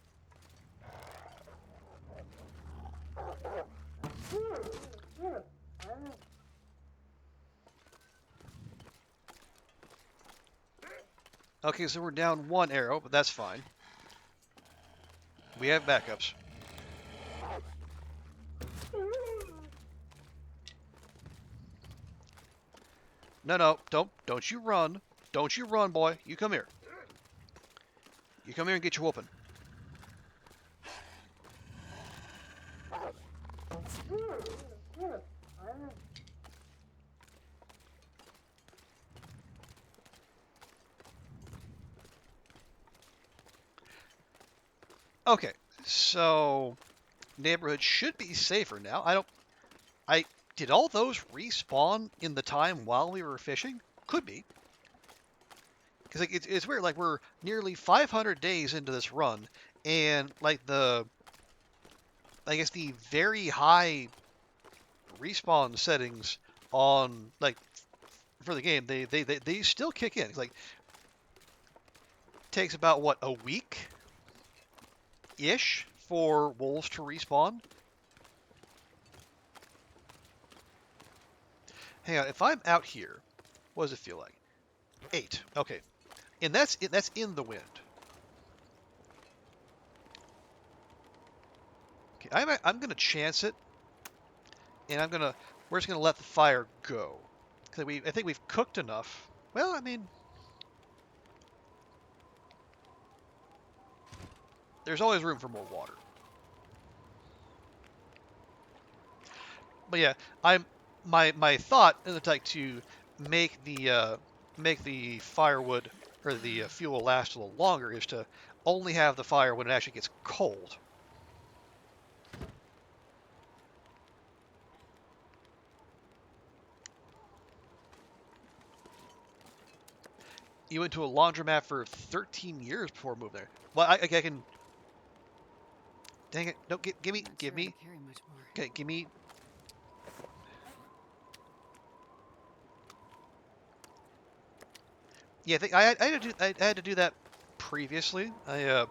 Okay, so we're down 1 arrow, but that's fine. We have backups. No, don't you run. Don't you run, boy. You come here. You come here and get your whooping. Okay, so neighborhood should be safer now. Did all those respawn in the time while we were fishing? Could be. Because like, it's weird, like we're nearly 500 days into this run, and like the I guess the very high respawn settings on like for the game, they still kick in. It's like takes about what, a week ish for wolves to respawn. Hang on, if I'm out here, what does it feel like? 8. Okay, and that's in the wind. Okay, I'm gonna chance it, and we're just gonna let the fire go because I think we've cooked enough. Well, I mean, there's always room for more water. But yeah, my thought is like to make the firewood or the fuel last a little longer is to only have the fire when it actually gets cold. You went to a laundromat for 13 years before moving there. Well, I can. Dang it! No, give me. Okay, give me. Yeah, I think I had to do that previously. I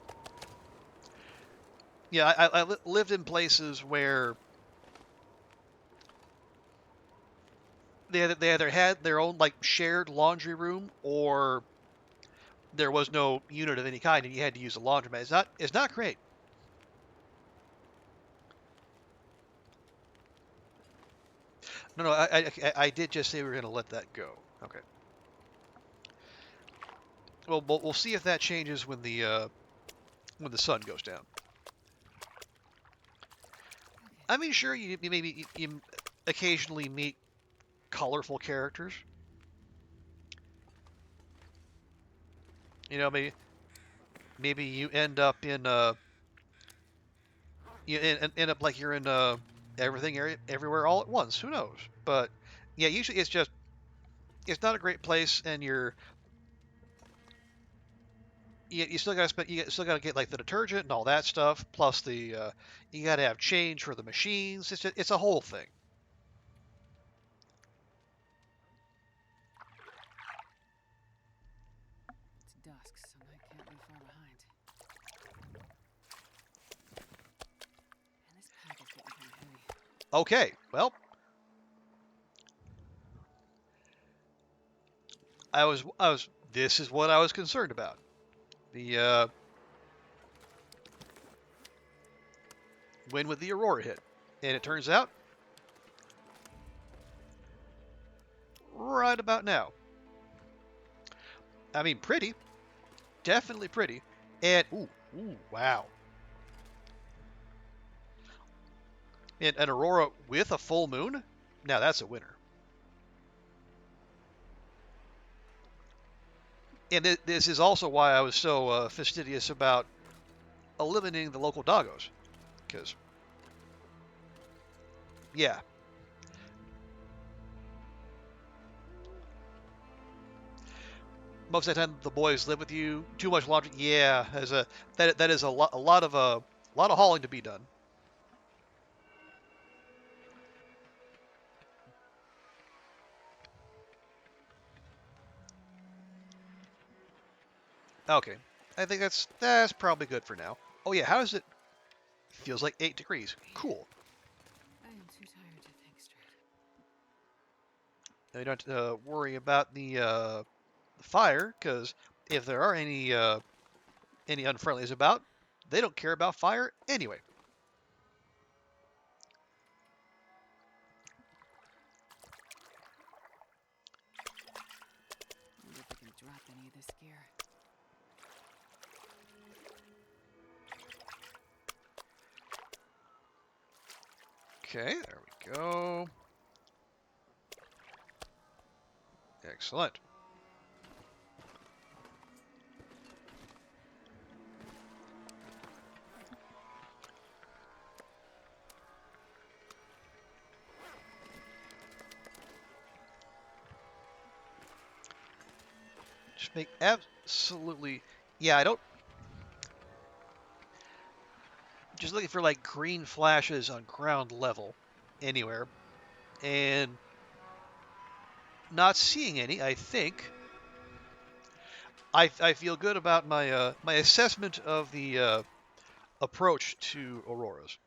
lived in places where they either had their own like shared laundry room or there was no unit of any kind, and you had to use a laundromat. It's not great. No, I did just say we were going to let that go. Okay. Well, we'll see if that changes when the sun goes down. I mean, sure, you maybe you occasionally meet colorful characters. You know, maybe you end up in you end up like you're in everything everywhere all at once. Who knows? But yeah, usually it's not a great place, and you still gotta get like the detergent and all that stuff, plus the you gotta have change for the machines. It's a whole thing. It's dusk, so night can't be far behind. And this pack is getting kind of heavy. Okay, well, this is what I was concerned about. The when would the Aurora hit? And it turns out right about now. I mean, pretty, definitely pretty, and ooh, wow. And an Aurora with a full moon? Now that's a winner. And this is also why I was so fastidious about eliminating the local doggos. Because, yeah. Most of the time, the boys live with you. Too much laundry. Yeah, that is a lot of hauling to be done. Okay, I think that's probably good for now. Oh yeah, how does it? Feels like 8 degrees. Cool. I am too tired to think straight. Now you don't have to worry about the fire, because if there are any unfriendlies about, they don't care about fire anyway. I wonder if I can drop any of this gear. Okay, there we go. Excellent. Just make absolutely... Yeah, I don't... just looking for like green flashes on ground level anywhere, and not seeing any. I think I feel good about my my assessment of the approach to auroras.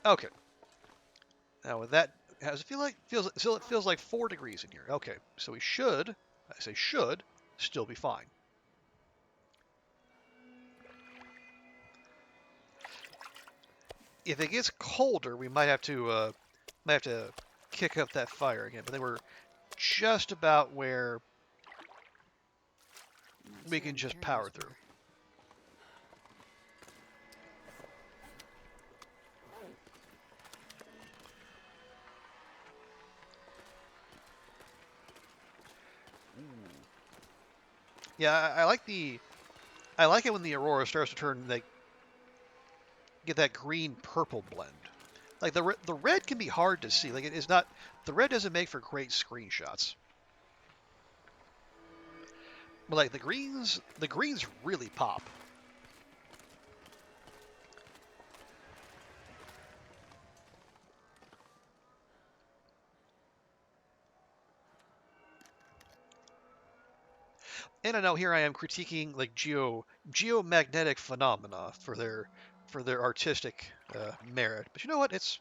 Okay. Now with that, how does it feel like? Still it feels like 4 degrees in here. Okay, so we should, I say should, still be fine. If it gets colder, we might have to kick up that fire again. But they were just about where we can just power through. Yeah, I like it when the aurora starts to turn, like, get that green purple blend. Like the red can be hard to see. Like it is not, the red doesn't make for great screenshots. But like the greens really pop. And I know here I am critiquing like geomagnetic phenomena for their artistic merit. But you know what?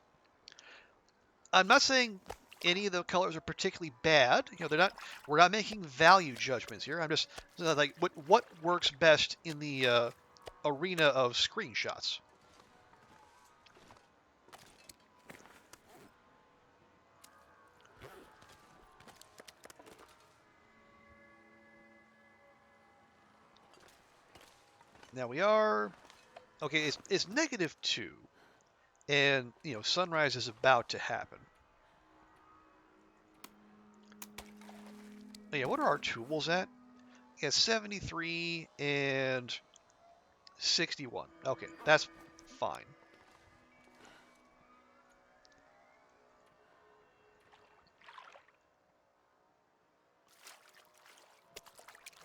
I'm not saying any of the colors are particularly bad. You know, they're not. We're not making value judgments here. I'm just like what works best in the arena of screenshots. Now we are okay. It's -2, and you know sunrise is about to happen. Oh, yeah, what are our tools at? Yeah, 73 and 61. Okay, that's fine.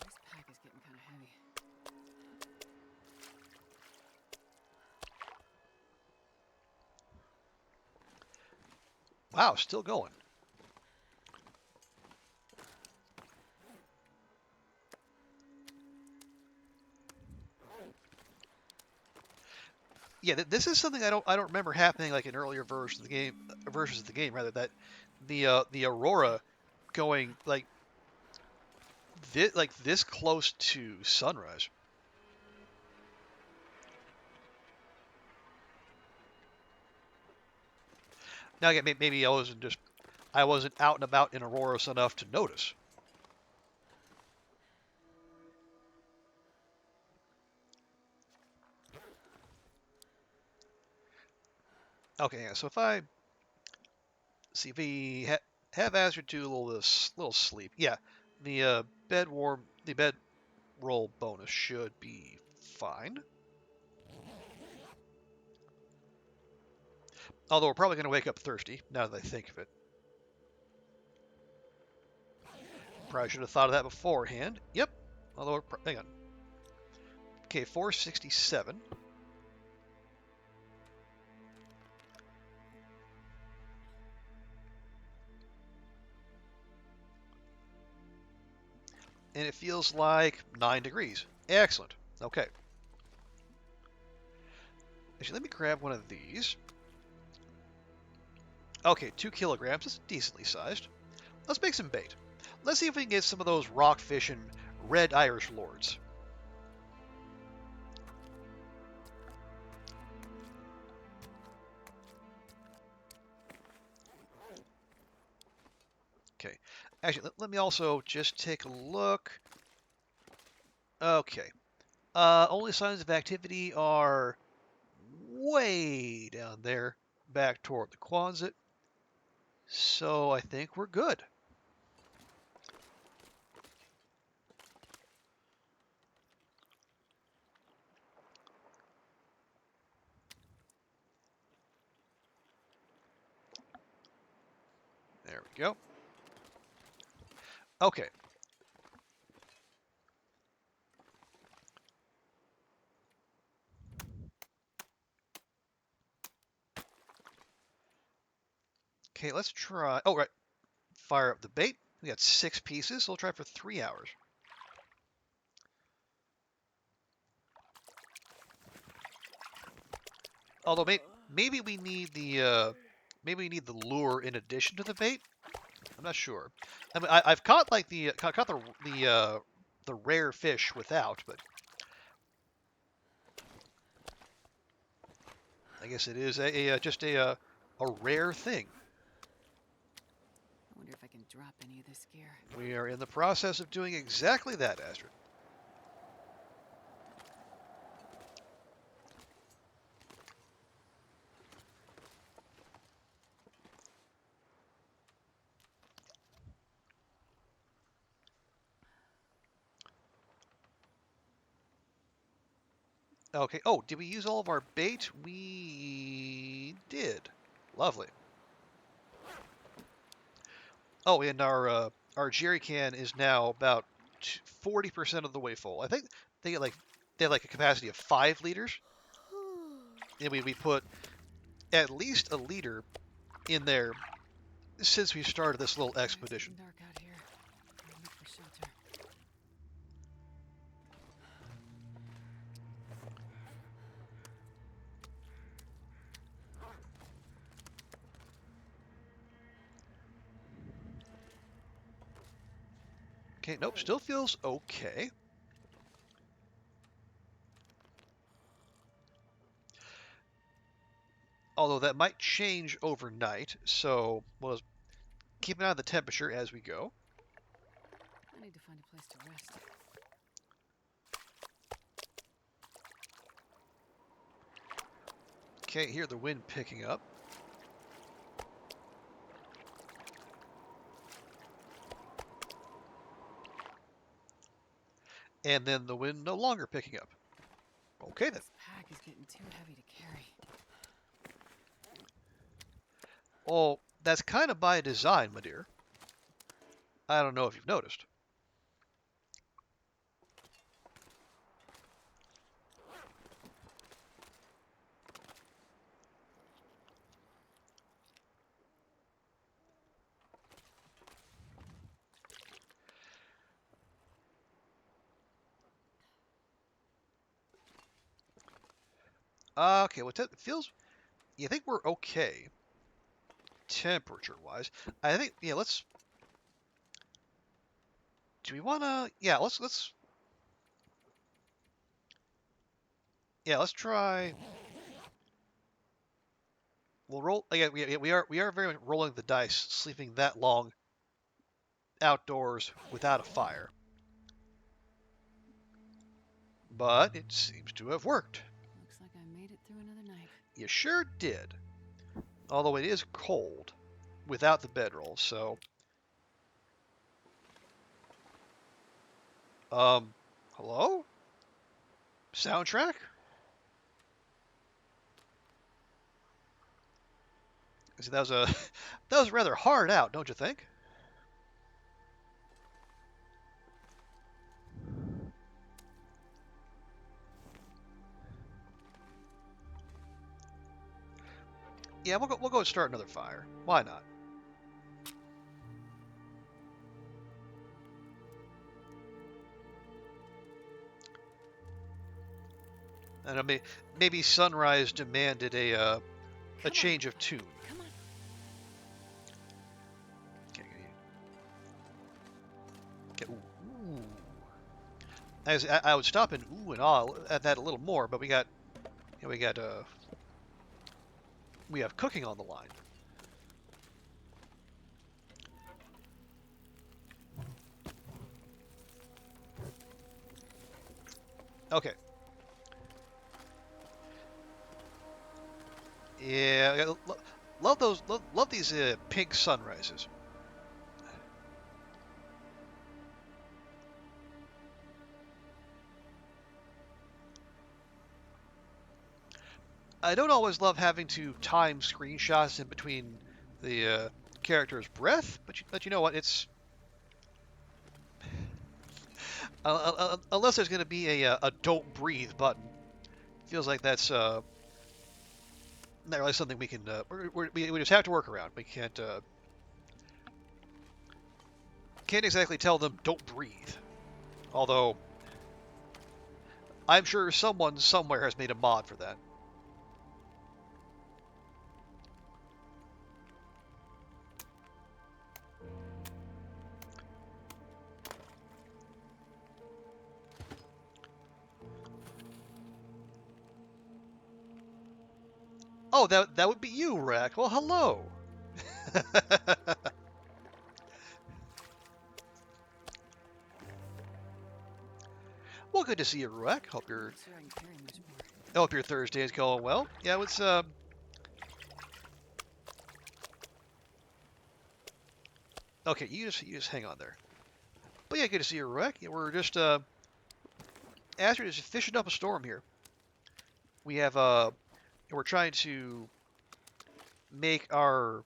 This pack is getting kind of heavy. Wow, still going. Yeah, this is something I don't remember happening like in earlier versions of the game rather, that the aurora going like this close to sunrise. Now again, maybe I wasn't out and about in auroras enough to notice. Okay, yeah, so if we have Astrid do a little sleep, yeah, the bed roll bonus should be fine. Although we're probably going to wake up thirsty now that I think of it. Probably should have thought of that beforehand. Yep. Although, hang on. Okay, 467. And it feels like 9 degrees. Excellent. Okay. Actually, let me grab one of these. Okay, 2 kilograms. That's decently sized. Let's make some bait. Let's see if we can get some of those rockfish and red Irish lords. Okay. Actually, let me also just take a look. Okay. Only signs of activity are way down there, back toward the Quonset. So I think we're good. There we go. Okay. Okay, let's try. Oh, right. Fire up the bait. We got 6 pieces, so we'll try for 3 hours. Although maybe we need the lure in addition to the bait. I'm not sure. I mean, I've caught like caught the rare fish without, but I guess it is just a rare thing. I wonder if I can drop any of this gear. We are in the process of doing exactly that, Astrid. Okay. Oh, did we use all of our bait? We did. Lovely. Oh, and our jerry can is now about 40% of the way full. I think they get they have like a capacity of 5 liters, and we put at least a liter in there since we started this little expedition. It's dark out here. I'll look for shelter. Okay, nope, still feels okay. Although that might change overnight, so we'll keep an eye on the temperature as we go. I need to find a place to rest. Okay, hear the wind picking up. And then the wind no longer picking up. Okay then. This pack is getting too heavy to carry. Oh, that's kind of by design, my dear. I don't know if you've noticed. Okay, well, it feels. You think we're okay, temperature-wise? I think. Yeah, let's. Do we wanna? Yeah, let's. Yeah, let's try. We'll roll. Yeah, we are very much rolling the dice, sleeping that long outdoors without a fire. But it seems to have worked. Looks like I made it through another night. You sure did. Although it is cold without the bedroll, so. Hello? Soundtrack? See, that was that was rather hard out, don't you think? Yeah, we'll go and start another fire. Why not? And I mean, maybe Sunrise demanded a change of tune. Come on. Okay, ooh. I would stop and ooh and ah at that a little more, but we have cooking on the line. Okay. Yeah, love those. Love these pink sunrises. I don't always love having to time screenshots in between the character's breath, but you know what? It's unless there's going to be a don't breathe button. Feels like that's not really something we can. We just have to work around. We can't exactly tell them don't breathe. Although I'm sure someone somewhere has made a mod for that. Oh, that would be you, Rack. Well, hello. Well, good to see you, Rack. Hope your Thursday is going well. Yeah, it's okay. You just hang on there. But yeah, good to see you, Rack. Yeah, we're just Astrid is fishing up a storm here. We have we're trying to make our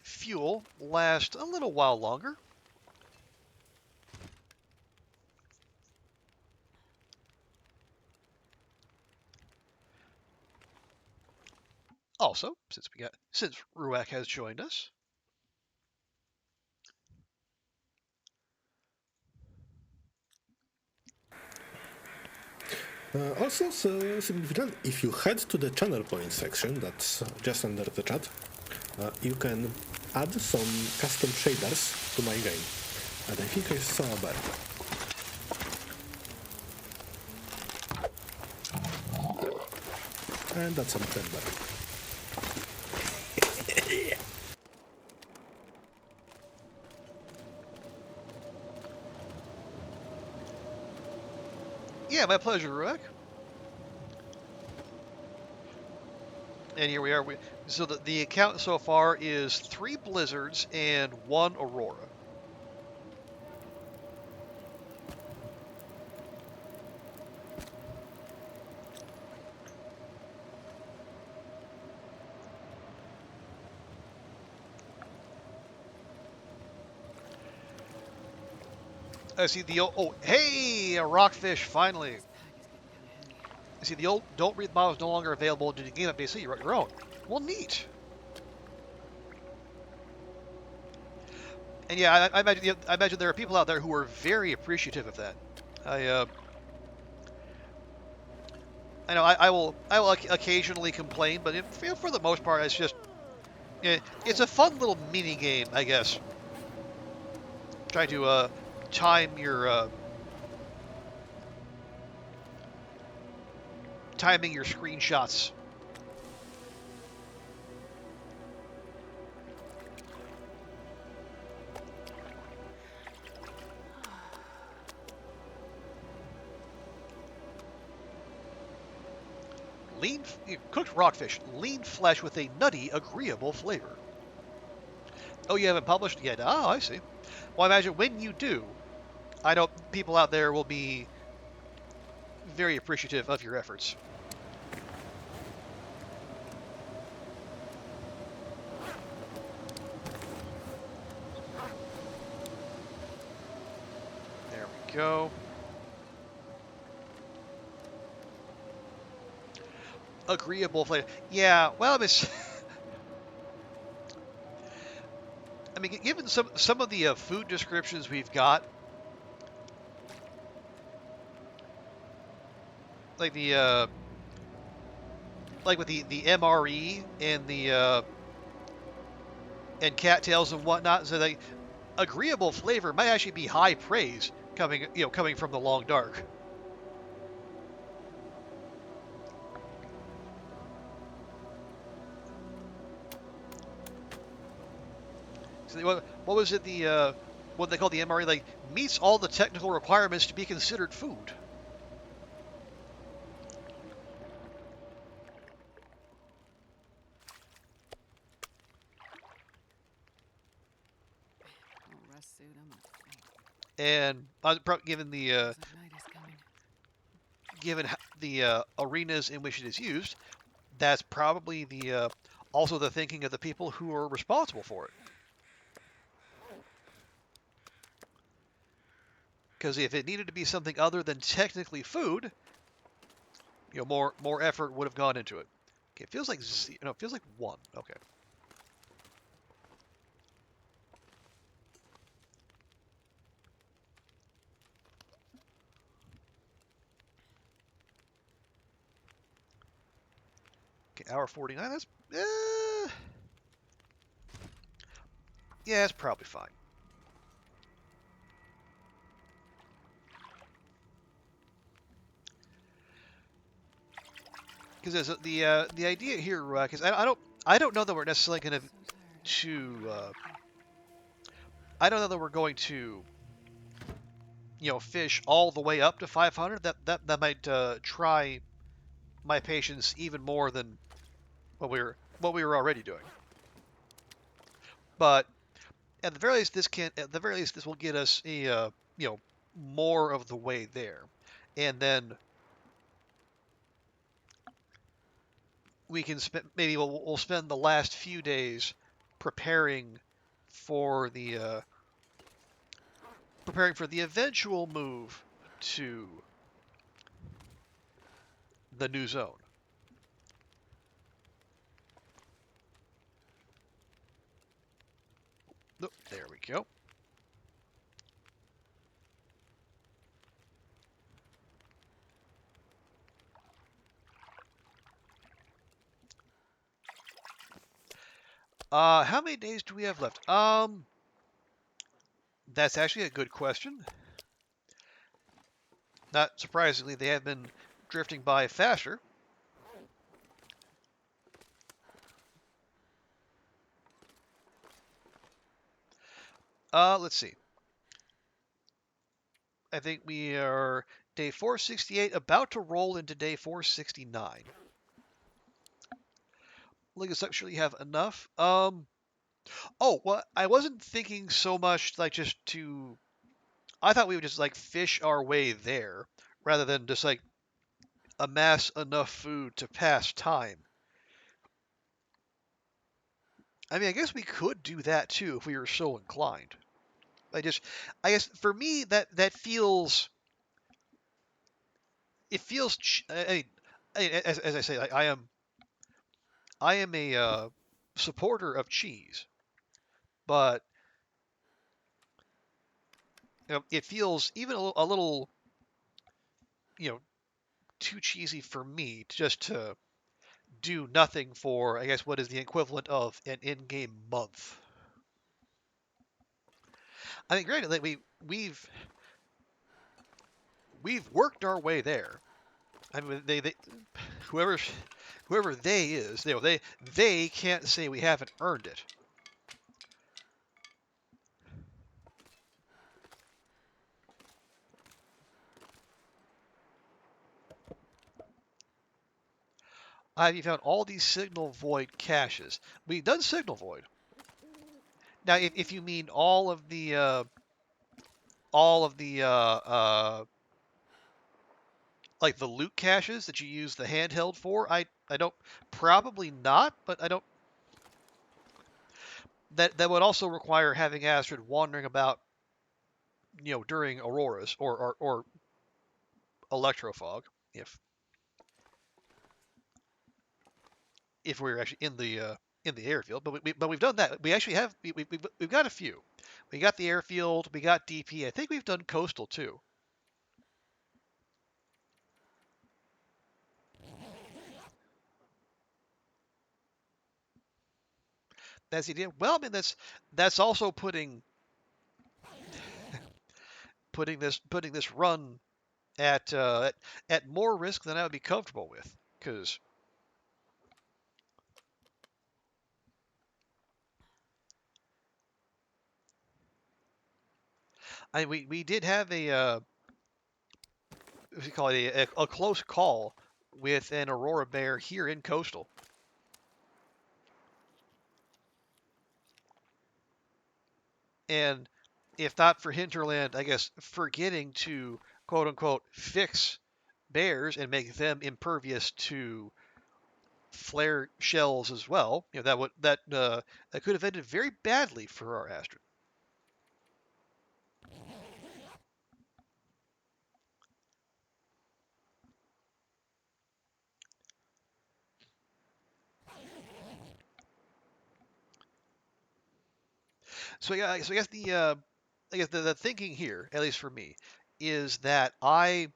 fuel last a little while longer. Also, since Ruak has joined us. Also, so significant, if you head to the channel point section, that's just under the chat, you can add some custom shaders to my game. And I think I saw a bird. And that's a dead bird. Yeah, my pleasure, Ruak. And here we are. So the account so far is 3 blizzards and 1 aurora. I see the old. Oh, hey, a rockfish finally. I see the old don't breathe model is no longer available due to game update, so you wrote your own. Well, neat. And yeah, I imagine there are people out there who are very appreciative of that. I know I will occasionally complain, but for the most part, it's just it's a fun little mini game, I guess. Trying to time your timing your screenshots. Cooked rockfish, lean flesh with a nutty, agreeable flavor. Oh, you haven't published yet? Oh, I see. Well, I imagine when you do, I know people out there will be very appreciative of your efforts. There we go. Agreeable flavor. Yeah, well, it's... I mean, given some of the food descriptions we've got, like the like with the MRE and the and cattails and whatnot, so the agreeable flavor might actually be high praise coming from the Long Dark. So what was it, the what they call the MRE, like meets all the technical requirements to be considered food. And given the arenas in which it is used, that's probably the also the thinking of the people who are responsible for it. Because if it needed to be something other than technically food, more effort would have gone into it. Okay, it feels like it feels like 1. Okay. Okay, hour 49. That's yeah, that's probably fine. Because the idea here, because I don't know that we're necessarily going I don't know that we're going to fish all the way up to 500. That might try my patience even more than what we were already doing. But at the very least, this will get us a more of the way there, and then we can maybe we'll spend the last few days preparing for the eventual move to the new zone. Oh, there we go. How many days do we have left? That's actually a good question. Not surprisingly, they have been drifting by faster. Let's see. I think we are day 468, about to roll into day 469. Look us up, sure you have enough. Oh, well, I wasn't thinking so much like just to. I thought we would just like fish our way there rather than just like amass enough food to pass time. I mean, I guess we could do that too if we were so inclined. I guess for me that feels. It feels. As I say, I am a supporter of cheese, but it feels even a little, too cheesy for me just to do nothing for, I guess, what is the equivalent of an in-game month. I mean, granted, that we've worked our way there. I mean, whoever they is, they can't say we haven't earned it. You found all these Signal Void caches. We've done Signal Void. Now, if you mean all of the like the loot caches that you use the handheld for, I don't, probably not, but I don't. That would also require having Astrid wandering about, during auroras or electrofog, if we were actually in the airfield. But we've done that. We actually have we've got a few. We got the airfield. We got DP. I think we've done coastal too. That's the idea. Well, I mean that's also putting this run at more risk than I would be comfortable with, because we did have a what do you call it, a close call with an Aurora Bear here in coastal. And if not for Hinterland, I guess, forgetting to quote unquote fix bears and make them impervious to flare shells as well, that could have ended very badly for our Astrid. So yeah, so I guess the thinking here, at least for me, is that I'm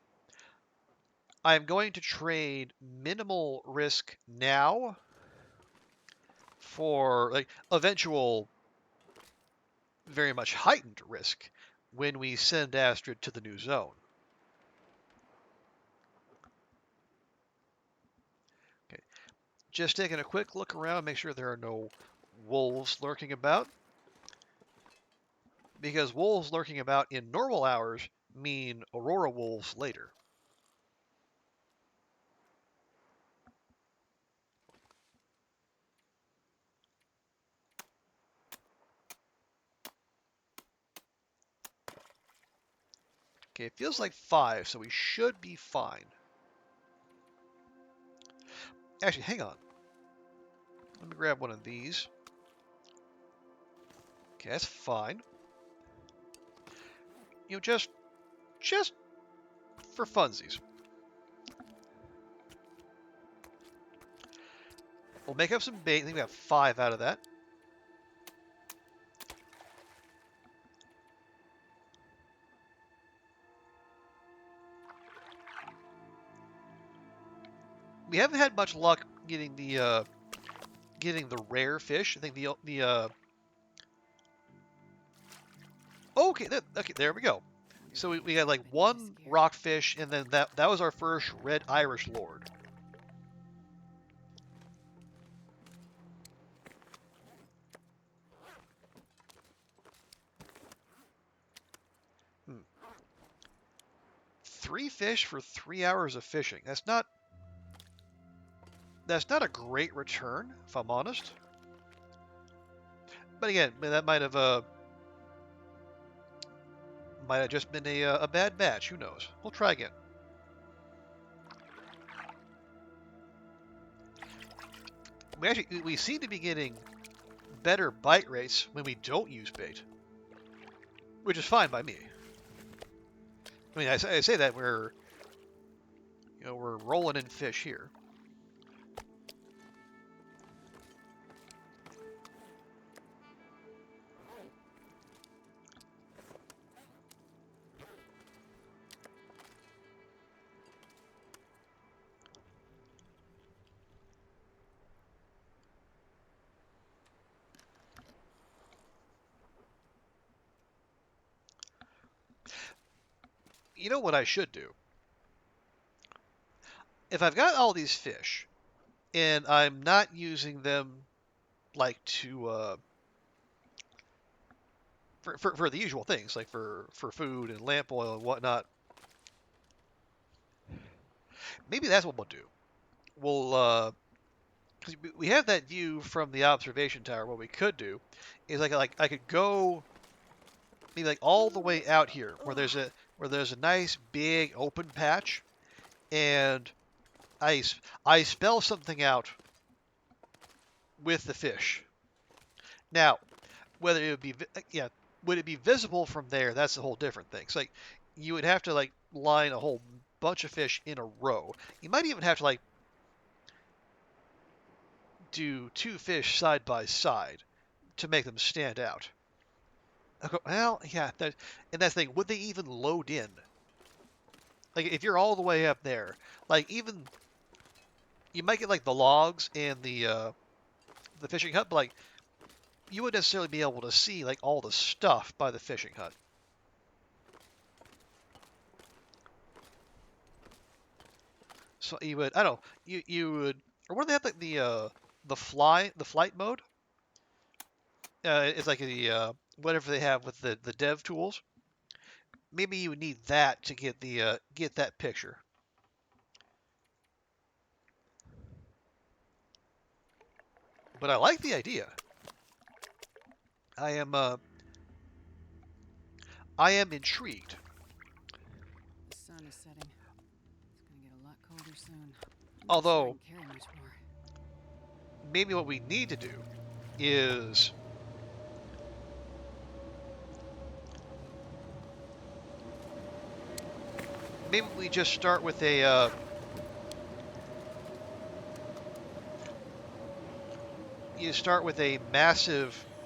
going to trade minimal risk now for like eventual very much heightened risk when we send Astrid to the new zone. Okay. Just taking a quick look around, make sure there are no wolves lurking about. Because wolves lurking about in normal hours mean Aurora wolves later. Okay, it feels like 5, so we should be fine. Actually, hang on. Let me grab one of these. Okay, that's fine. You know, just for funsies. We'll make up some bait. I think we have 5 out of that. We haven't had much luck getting the rare fish. I think okay, there we go. So we got like one rockfish, and then that was our first red Irish lord. Hmm. 3 fish for 3 hours of fishing. That's not a great return, if I'm honest. But again, that might have just been a bad batch. Who knows? We'll try again. We seem to be getting better bite rates when we don't use bait, which is fine by me. I mean, I say that we're rolling in fish here. You know what I should do? If I've got all these fish, and I'm not using them like to for the usual things, like for food and lamp oil and whatnot, maybe that's what we'll do. We'll because we have that view from the observation tower. What we could do is like I could go maybe like all the way out here where there's a nice big open patch, and I spell something out with the fish. Now, whether it would it be visible from there? That's a whole different thing. So like you would have to like line a whole bunch of fish in a row. You might even have to like do 2 fish side by side to make them stand out. Well, yeah, and that's the thing. Would they even load in? Like if you're all the way up there, like even you might get like the logs and the fishing hut, but like you wouldn't necessarily be able to see like all the stuff by the fishing hut. So you would, I don't know, you would, or what do they have like the flight mode? It's like the whatever they have with the dev tools. Maybe you would need that to get that picture. But I like the idea. I am intrigued. The sun is setting. It's gonna get a lot colder soon. Although, Carry much more. maybe what we need to do is maybe we just start with a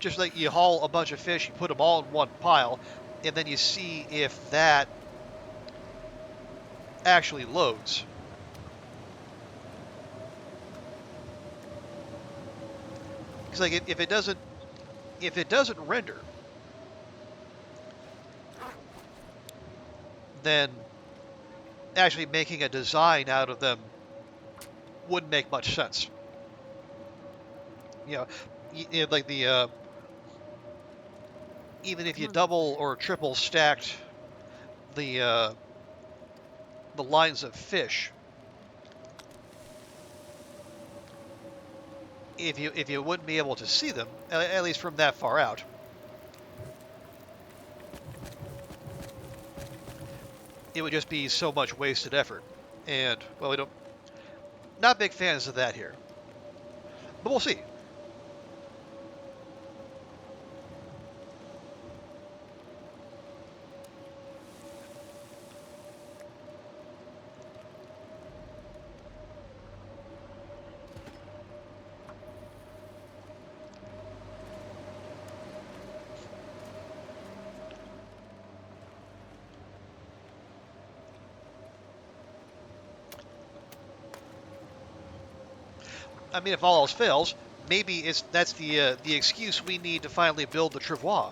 just like you haul a bunch of fish, you put them all in one pile, and then you see if that actually loads. Because like if it doesn't render, then actually making a design out of them wouldn't make much sense. You know, like the even if you double or triple stacked the lines of fish, if you wouldn't be able to see them, at least from that far out, it would just be so much wasted effort. And well, we don't, not big fans of that here, but we'll see. I mean, if all else fails, maybe that's the excuse we need to finally build the travois.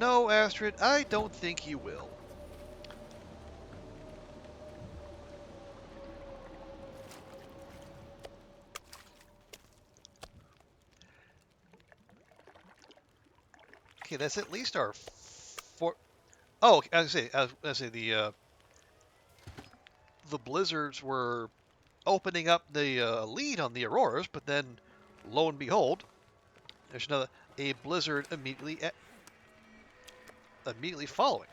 No, Astrid, I don't think you will. Okay, that's at least our four. Oh, I was gonna say the blizzards were opening up the lead on the auroras, but then, lo and behold, there's a blizzard immediately following.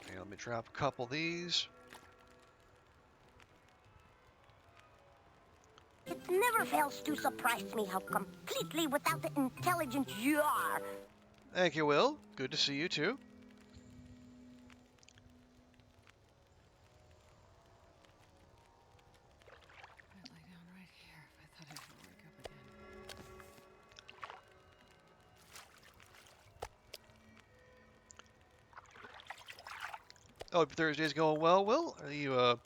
Okay, let me drop a couple of these. It never fails to surprise me how completely without the intelligence you are. Thank you, Will. Good to see you too. I'd lay down right here if I thought I'd wake up again. Oh, Thursday's going well, Will? Are you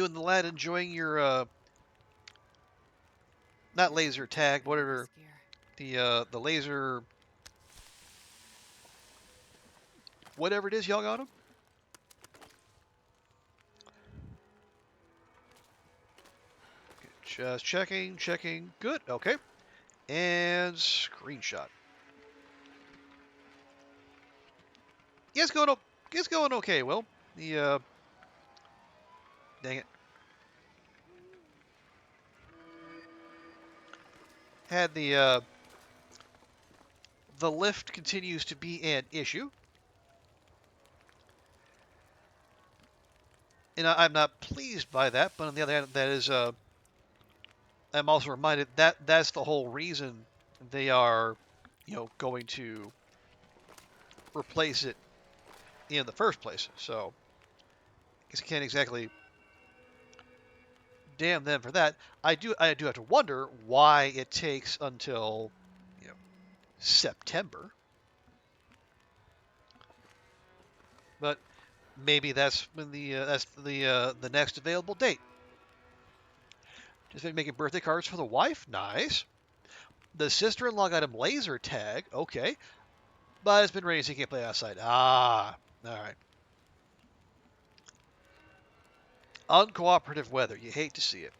and the lad enjoying your not laser tag, whatever the laser, whatever it is y'all got him? Okay, just checking. Good. Okay, and screenshot. Yeah, it's going okay. Will, the dang it. Had the lift continues to be an issue. And I'm not pleased by that, but on the other hand, that is I'm also reminded that that's the whole reason they are, going to replace it in the first place. So I guess I can't exactly damn them for that. I do have to wonder why it takes until September. But maybe that's when the next available date. Just been making birthday cards for the wife. Nice. The sister-in-law got him laser tag. Okay. But it's been raining so he can't play outside. Ah. All right. Uncooperative weather. You hate to see it.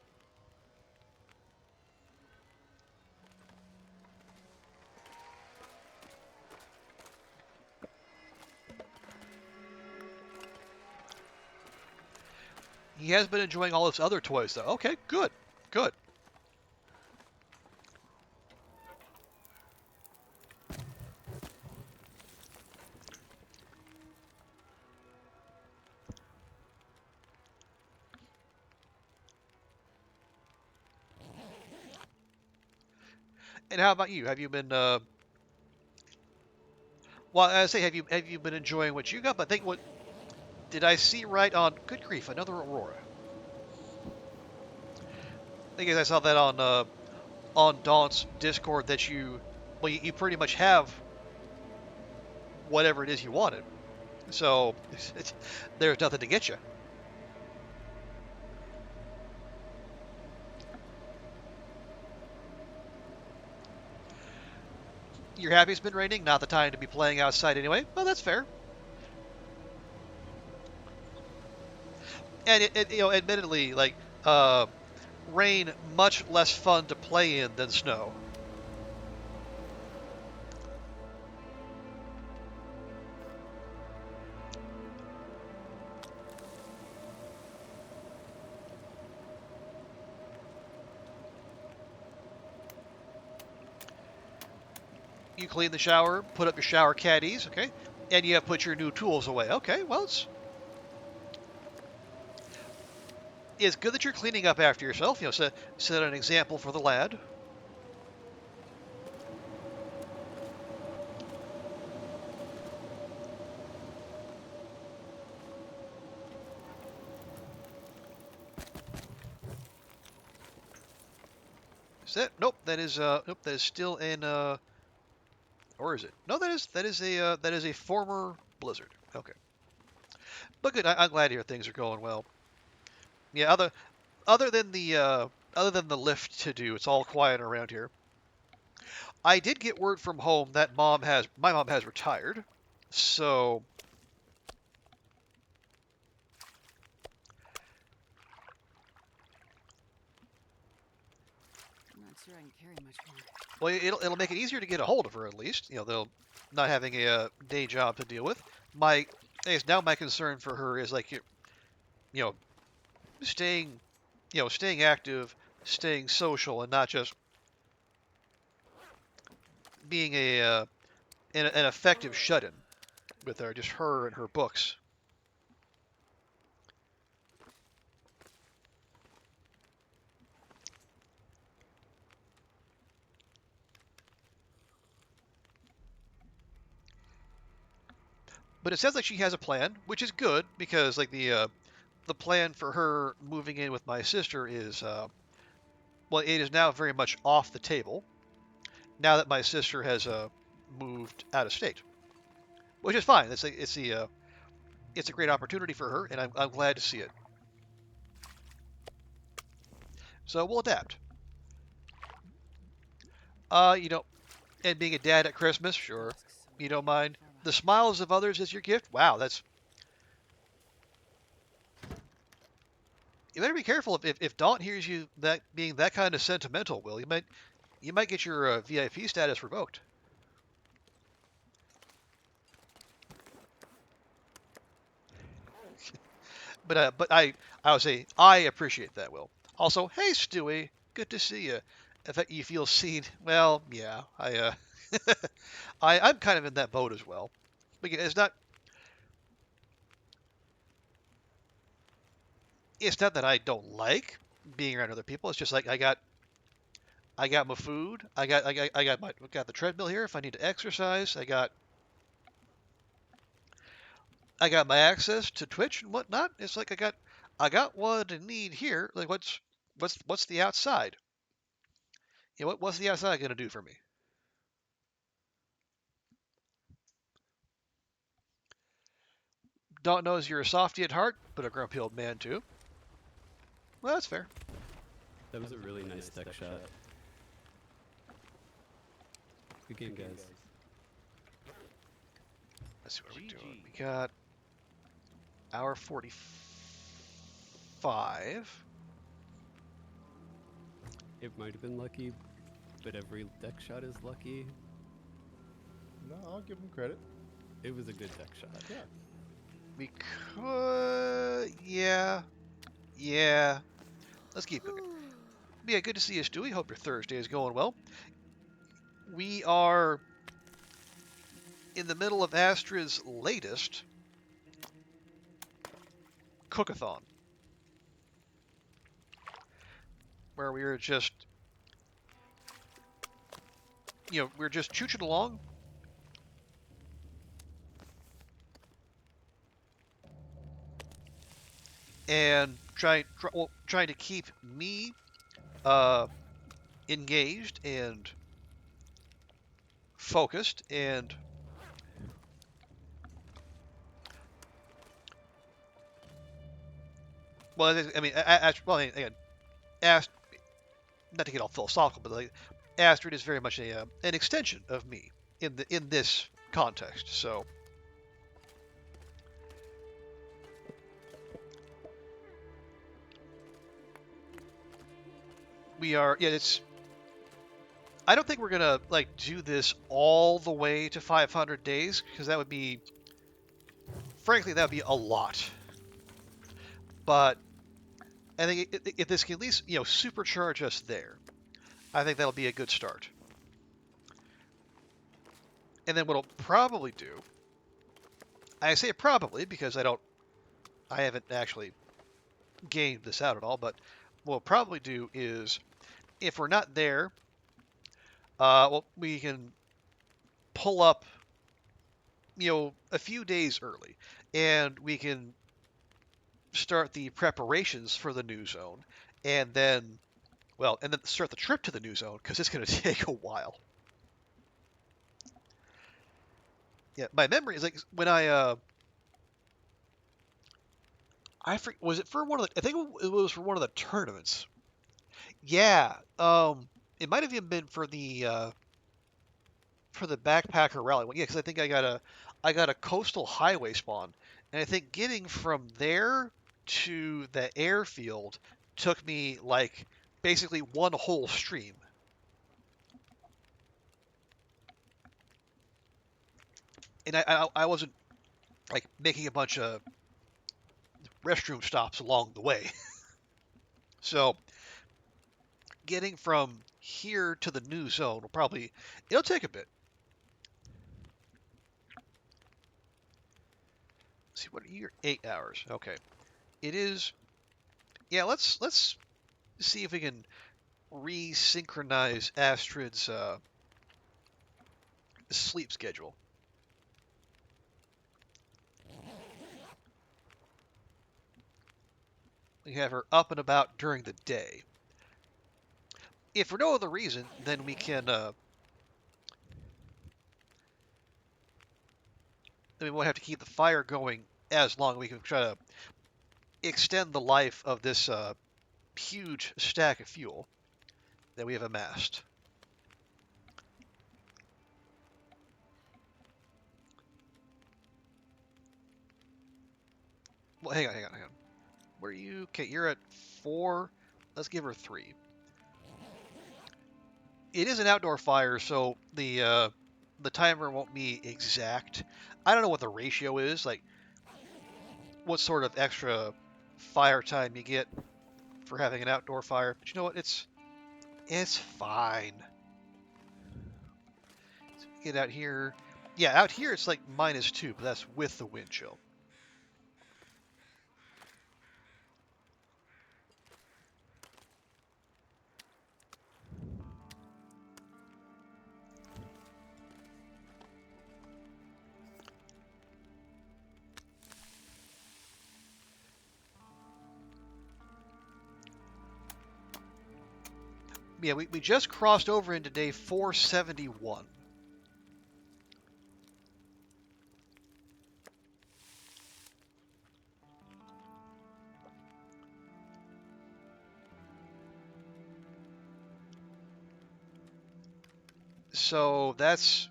He has been enjoying all his other toys, though. Okay, good. Good. And how about you? Have you been, well, I say, have you been enjoying what you got? But I think what, did I see right on, good grief, another Aurora. I think I saw that on Daunt's Discord that you, well, you pretty much have whatever it is you wanted. So there's nothing to get you. You're happy it's been raining? Not the time to be playing outside anyway. Well, that's fair. And you know, admittedly, like rain much less fun to play in than snow. You clean the shower, put up your shower caddies, okay, and you have put your new tools away. Okay, well, it's good that you're cleaning up after yourself. You know, set an example for the lad. Is that? Nope. That is nope. That is still in or is it? No, that is a former Blizzard. Okay, but good. I'm glad to hear things are going well. Yeah. Other than the lift to do, it's all quiet around here. I did get word from home that my mom has retired, so I'm not sure I can carry much more. well, it'll make it easier to get a hold of her at least. You know, they'll not having a day job to deal with. I guess now my concern for her is like you know staying staying active, staying social, and not just being an effective shut-in with her, just her and her books. But it sounds like she has a plan, which is good because like the plan for her moving in with my sister is well, it is now very much off the table now that my sister has moved out of state, which is fine. It's a great opportunity for her, and I'm glad to see it. So we'll adapt. You know, and being a dad at Christmas, sure, you don't mind. The smiles of others is your gift. Wow, that's. You better be careful if Daunt hears you that being that kind of sentimental, Will. You might get your VIP status revoked. But I would say I appreciate that, Will. Also, hey Stewie, good to see you. If you feel seen, well, yeah, I'm kind of in that boat as well. But it's not that I don't like being around other people. It's just like I got my food. I got the treadmill here if I need to exercise. I got my access to Twitch and whatnot. It's like I got what I need here. Like what's the outside? You know, what's the outside gonna do for me? Don't knows you're a softy at heart, but a grumpy old man too. Well, that's fair. That was a really nice tech shot. Good game, guys. Let's see what we're doing. We got hour 40. 5. It might have been lucky, but every deck shot is lucky. No, I'll give him credit. It was a good deck shot. Yeah. We could... Yeah. Yeah. Let's keep cooking. Yeah, good to see you, Stewie. Hope your Thursday is going well. We are in the middle of Astrid's latest cookathon, where we are just, we're just chooching along. And trying to keep me engaged and focused, and well, I mean, again, not to get all philosophical, but like, Astrid is very much an extension of me in this context. So we are, yeah, it's. I don't think we're gonna like do this all the way to 500 days, because that would be, frankly, that would be a lot. But I think if this can at least, supercharge us there, I think that'll be a good start. And then what I'll probably do, I say probably because I haven't actually gamed this out at all, but what we'll probably do is, if we're not there, we can pull up, a few days early, and we can start the preparations for the new zone, and then start the trip to the new zone, because it's going to take a while. Yeah, my memory is like when was it for one of the, I think it was for one of the tournaments. Yeah, it might have even been for the backpacker rally. Yeah, because I think I got a coastal highway spawn, and I think getting from there to the airfield took me like basically one whole stream. And I wasn't like making a bunch of restroom stops along the way. So getting from here to the new zone it'll take a bit. Let's see, what are your 8 hours? Okay. It is, yeah, let's see if we can resynchronize Astrid's sleep schedule. We have her up and about during the day. If for no other reason, then we can then we won't have to keep the fire going as long. We can try to extend the life of this huge stack of fuel that we have amassed. Well, hang on. Where are you? Okay, you're at 4. Let's give her 3. It is an outdoor fire, so the timer won't be exact. I don't know what the ratio is, like what sort of extra fire time you get for having an outdoor fire. But you know what? It's fine. So get out here. Yeah, out here it's like -2, but that's with the wind chill. Yeah, we just crossed over into day 471. So that's,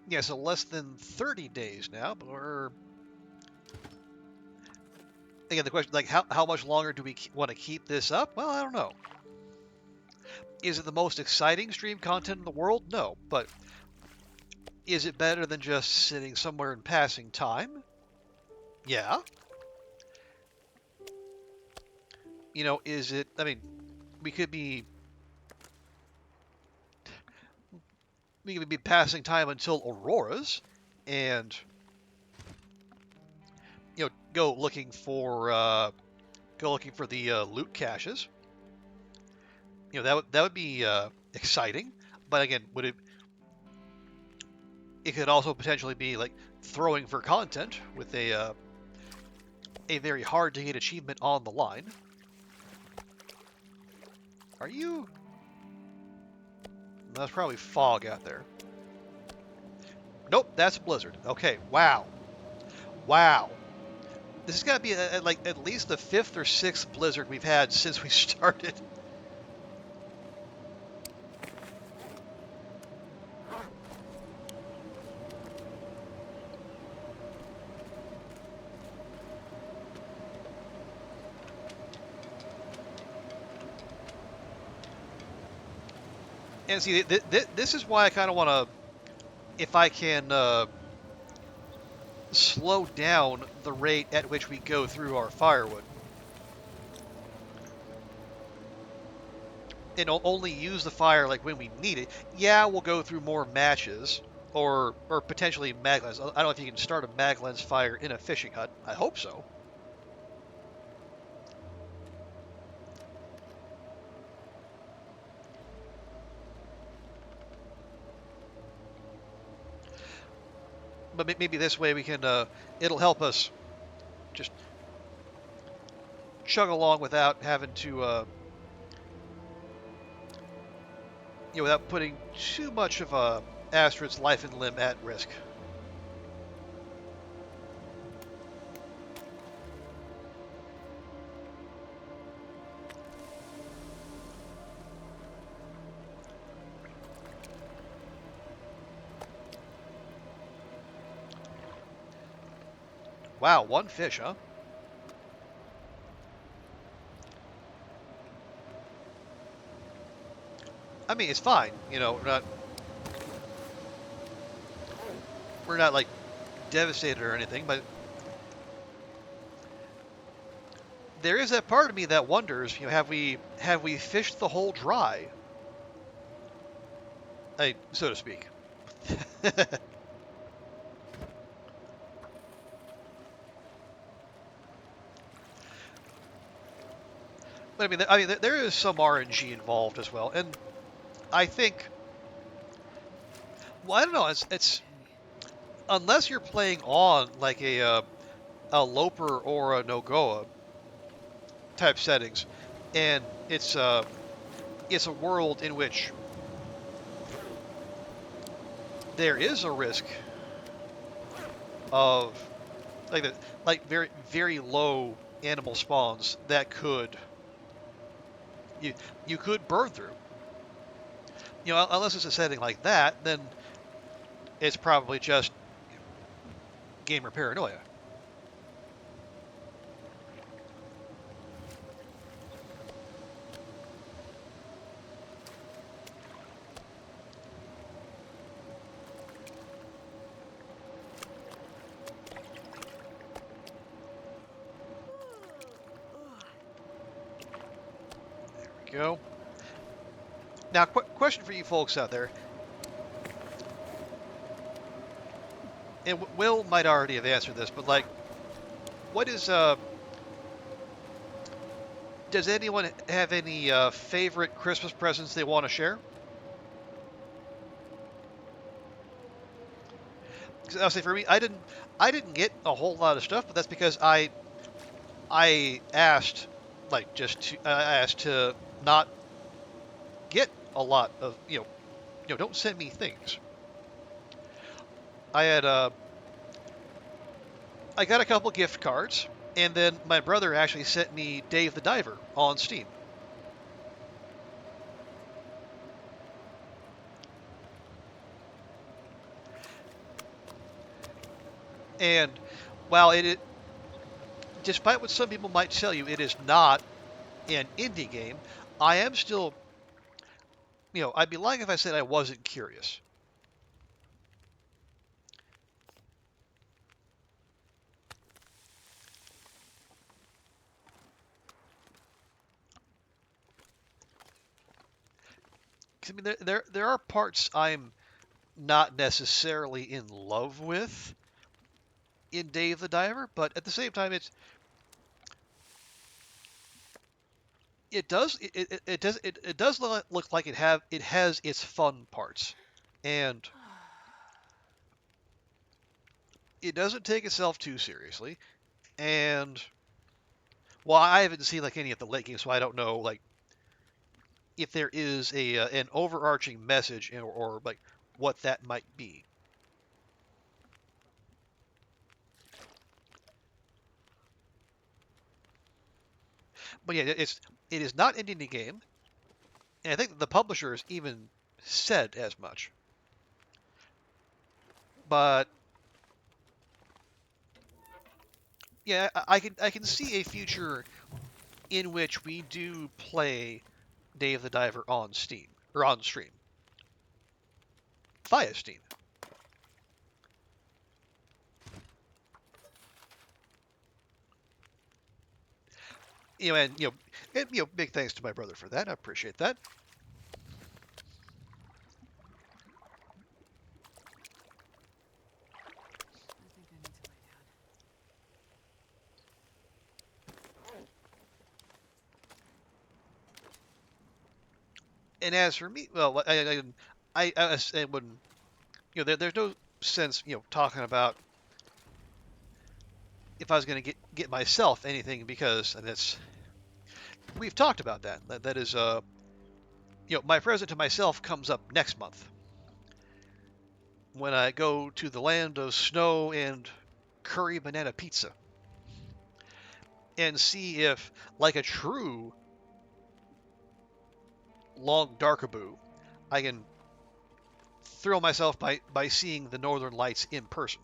yeah, so less than 30 days now, but we're again, the question, like, how much longer do we want to keep this up? Well, I don't know. Is it the most exciting stream content in the world? No. But is it better than just sitting somewhere and passing time? Yeah. You know, is it, I mean, we could be passing time until Auroras and, you know, go looking for the loot caches. You know, that would be exciting. But again, it could also potentially be like throwing for content with a very hard to get achievement on the line. Are you? That's probably fog out there. Nope, that's Blizzard. Okay, wow. Wow. This has got to be like at least the 5th or 6th Blizzard we've had since we started. And see, this is why I kind of want to, if I can slow down the rate at which we go through our firewood. And only use the fire like when we need it. Yeah, we'll go through more matches or potentially maglens. I don't know if you can start a maglens fire in a fishing hut. I hope so. But maybe this way we can, it'll help us just chug along without having to, you know, without putting too much of Astrid's life and limb at risk. Wow, one fish, huh? I mean, it's fine. You know, we're not like devastated or anything, but there is that part of me that wonders, you know, have we fished the hole dry? So to speak. But I mean, there is some RNG involved as well, and I think, well, I don't know. It's unless you're playing on like a Loper or a Nogoa type settings, and it's a world in which there is a risk of like very very low animal spawns that could you could burn through. You know, unless it's a setting like that, then it's probably just gamer paranoia. There we go. Now, question for you folks out there. And Will might already have answered this, but like, what is does anyone have any favorite Christmas presents they want to share? Because I'll say for me, I didn't get a whole lot of stuff, but that's because I asked I asked to not get a lot of don't send me things. I had I got a couple gift cards, and then my brother actually sent me Dave the Diver on Steam. And while despite what some people might tell you, it is not an indie game. I am still, I'd be lying if I said I wasn't curious. I mean, there are parts I'm not necessarily in love with in Dave the Diver, but at the same time, it does look like it has its fun parts, and it doesn't take itself too seriously. And well, I haven't seen like any of the late games, so I don't know like if there is an overarching message or like what that might be. But yeah, it is not an indie game, and I think the publishers even said as much. But yeah, I can see a future in which we do play Dave the Diver on Steam or on stream via Steam. Big thanks to my brother for that. I appreciate that. And as for me, well, I wouldn't, there's no sense, talking about if I was going to get myself anything because, and we've talked about that. That is, my present to myself comes up next month when I go to the land of snow and curry banana pizza and see if, like a true long darkaboo, I can thrill myself by seeing the northern lights in person.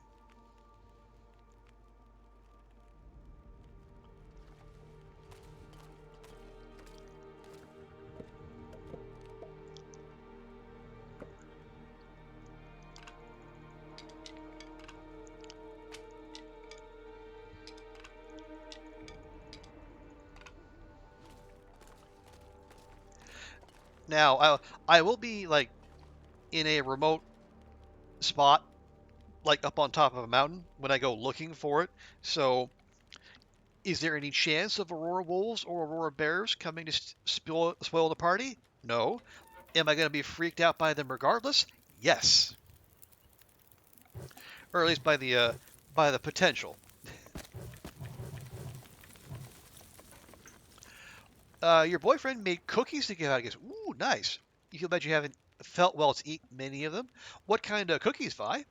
Now, I will be like in a remote spot, like up on top of a mountain when I go looking for it. So, is there any chance of Aurora wolves or Aurora bears coming to spoil the party? No. Am I going to be freaked out by them regardless? Yes. Or at least by the potential. Your boyfriend made cookies to give out. I guess. Ooh, nice. You feel bad you haven't felt well to eat many of them. What kind of cookies, Vi?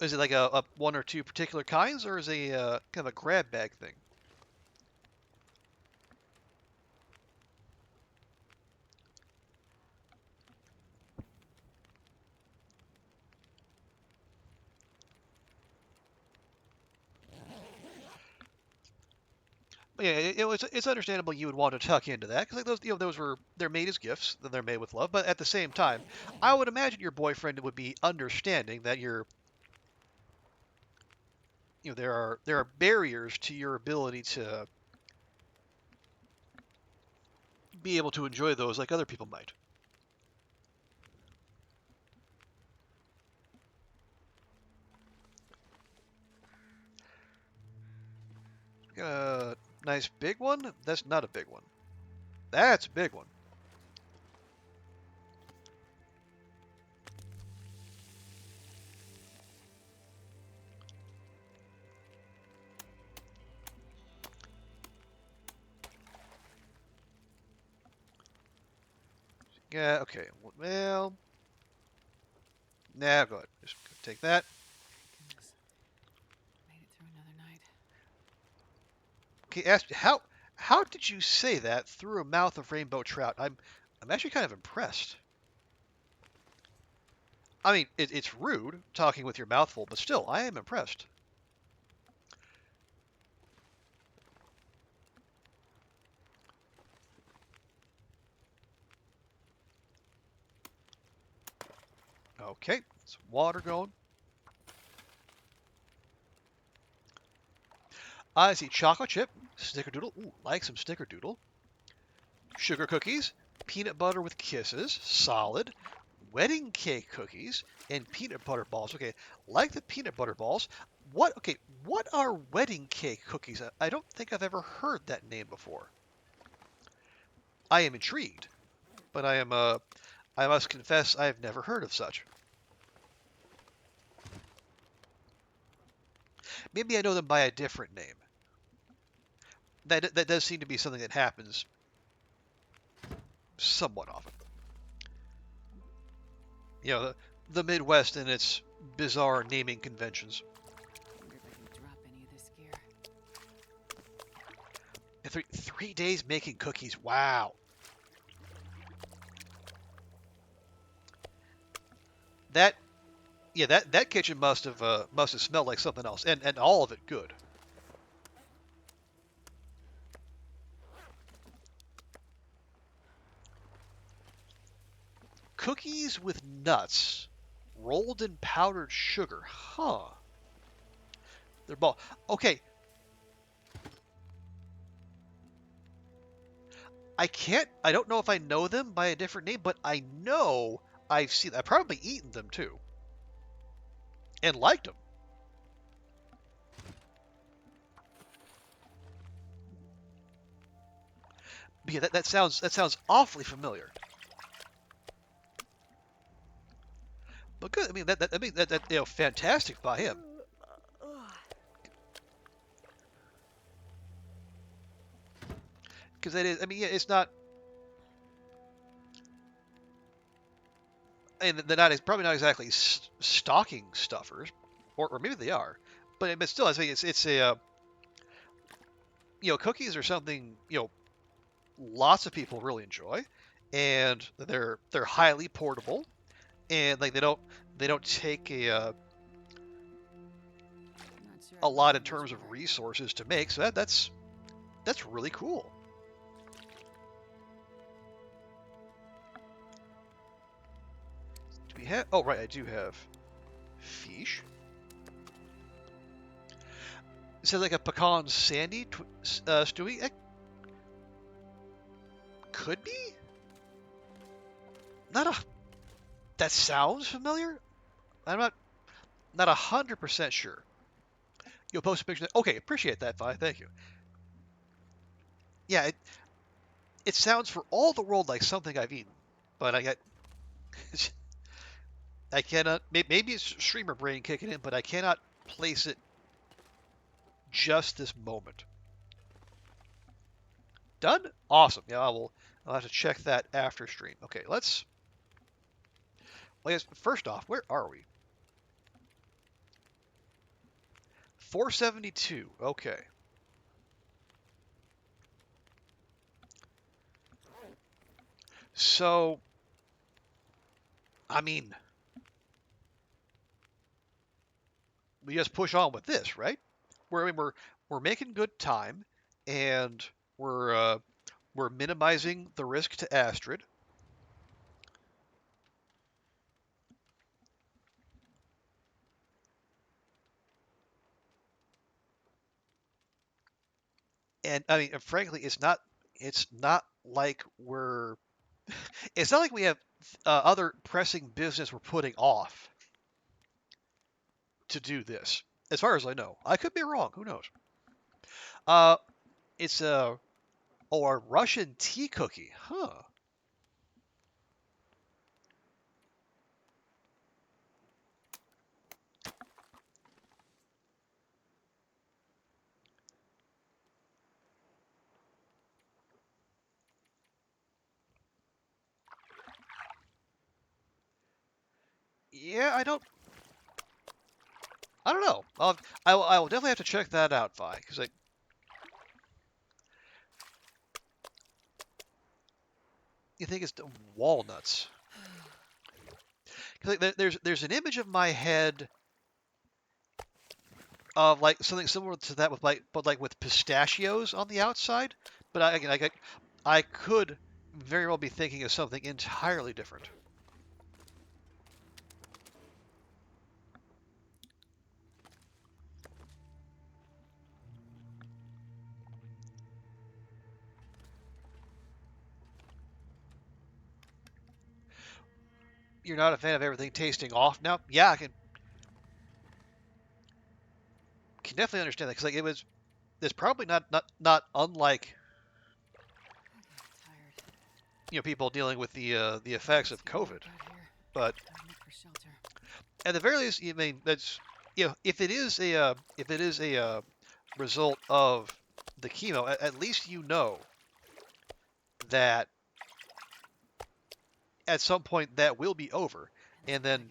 Is it like a one or two particular kinds, or is it a kind of a grab bag thing? But yeah, it's understandable you would want to tuck into that because like they're made as gifts, then they're made with love. But at the same time, I would imagine your boyfriend would be understanding that there are barriers to your ability to be able to enjoy those like other people might. Nice big one? That's not a big one. That's a big one. Yeah, okay. Well, nah, go ahead. Just take that. Made it through another night. Okay, Astrid, how did you say that through a mouth of rainbow trout? I'm actually kind of impressed. I mean, it's rude talking with your mouth full, but still, I am impressed. Okay, some water going. I see chocolate chip, snickerdoodle. Ooh, like some snickerdoodle. Sugar cookies, peanut butter with kisses, solid. Wedding cake cookies, and peanut butter balls. Okay, like the peanut butter balls. What? Okay, what are wedding cake cookies? I don't think I've ever heard that name before. I am intrigued, but I must confess I have never heard of such. Maybe I know them by a different name. That does seem to be something that happens somewhat often. You know, the Midwest and its bizarre naming conventions. Wonder if I can drop any of this gear. 3 days making cookies. Wow. That kitchen must have smelled like something else, and all of it good. Cookies with nuts, rolled in powdered sugar. Huh. They're ball. Okay. I don't know if I know them by a different name, but I know I've probably eaten them too. And liked them. But yeah, that sounds awfully familiar. But good. I mean that fantastic by him. Because that is, I mean, yeah, it's not, and they're not, it's probably not exactly stocking stuffers, or maybe they are, but still, I think it's a, cookies are something, lots of people really enjoy, and they're highly portable, and like they don't take a lot in terms of resources to make, so that's really cool. Do we have? Oh right, I do have fish. It says like a pecan sandy stewie. It could be. That sounds familiar. I'm not 100% sure. You'll post a picture. Okay, appreciate that, Vi. Thank you. Yeah, it sounds for all the world like something I've eaten, but I cannot. Maybe it's streamer brain kicking in, but I cannot place it just this moment. Done? Awesome. Yeah, I'll have to check that after stream. Okay, let's. Well, yes, first off, where are we? 472. Okay. So, I mean, we just push on with this, right? We're making good time, and we're minimizing the risk to Astrid. And I mean, frankly, it's not like it's not like we have other pressing business we're putting off to do this. As far as I know, I could be wrong. Who knows? It's a Russian tea cookie, huh? Yeah, I don't know. I will definitely have to check that out, Vi, because you think it's walnuts? Because there's an image of my head of like something similar to that but with pistachios on the outside. But I could very well be thinking of something entirely different. you're not a fan of everything tasting off now. Yeah, I can definitely understand that because like it's probably not unlike people dealing with the effects of COVID, but at the very least, I mean that's if it is a result of the chemo, at least you know that at some point that will be over, and then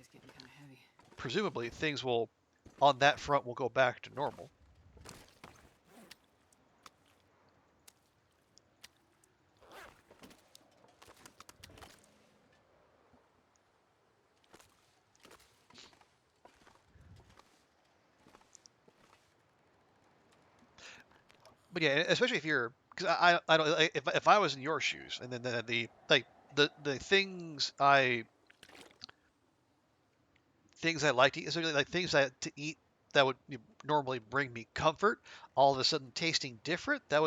presumably things will on that front will go back to normal. But yeah, especially if you're, because I don't like, if I was in your shoes, and then the like the things I like to eat, especially like things that to eat that would normally bring me comfort, all of a sudden tasting different, that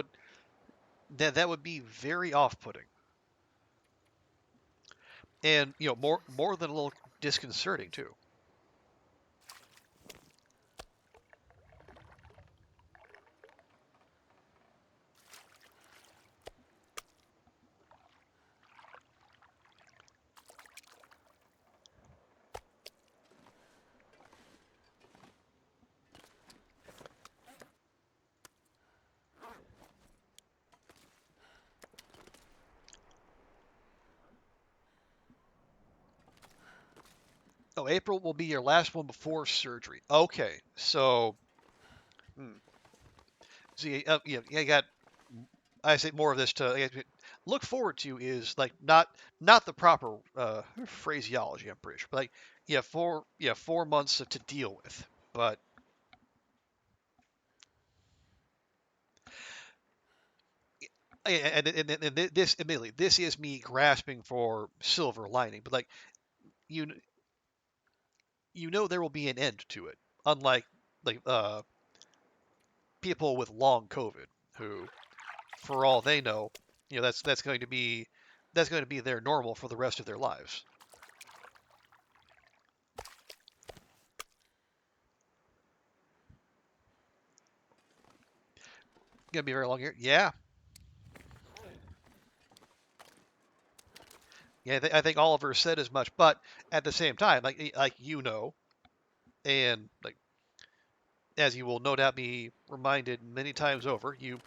would be very off-putting, and more than a little disconcerting too. Oh, April will be your last one before surgery. Okay, so, see, yeah, you got. I say more of this to look forward to is like not the proper phraseology. I'm pretty sure, but like 4 months to deal with. But and this admittedly, this is me grasping for silver lining. But like you there will be an end to it. Unlike like people with long COVID who, for all they know, that's going to be their normal for the rest of their lives. Gonna be very long here. Yeah. Yeah, I think Oliver said as much, but at the same time, like and like as you will no doubt be reminded many times over, you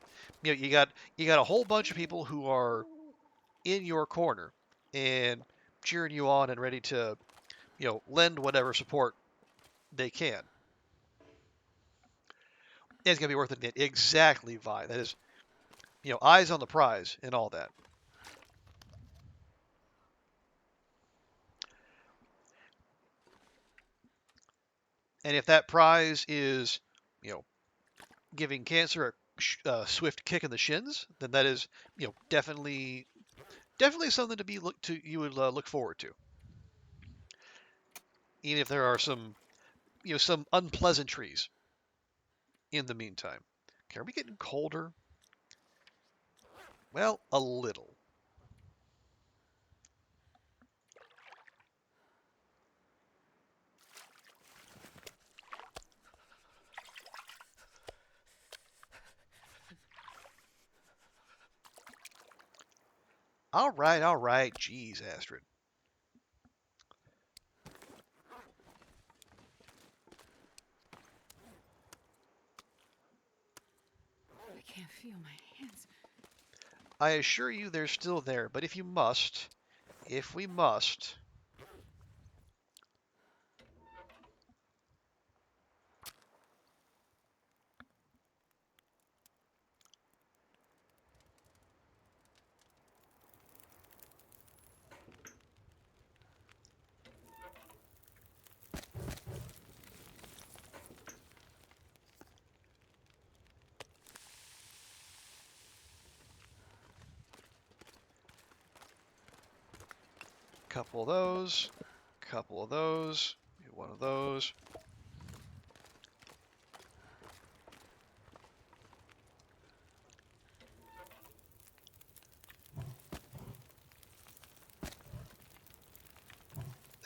got a whole bunch of people who are in your corner and cheering you on and ready to lend whatever support they can. And it's gonna be worth it. Exactly, Vi. That is, eyes on the prize and all that. And if that prize is, giving cancer a swift kick in the shins, then that is, definitely something to be you would look forward to. Even if there are some, some unpleasantries in the meantime. Okay, are we getting colder? Well, a little. All right, all right. Jeez, Astrid. I can't feel my hands. I assure you they're still there, but if we must, couple of those, one of those.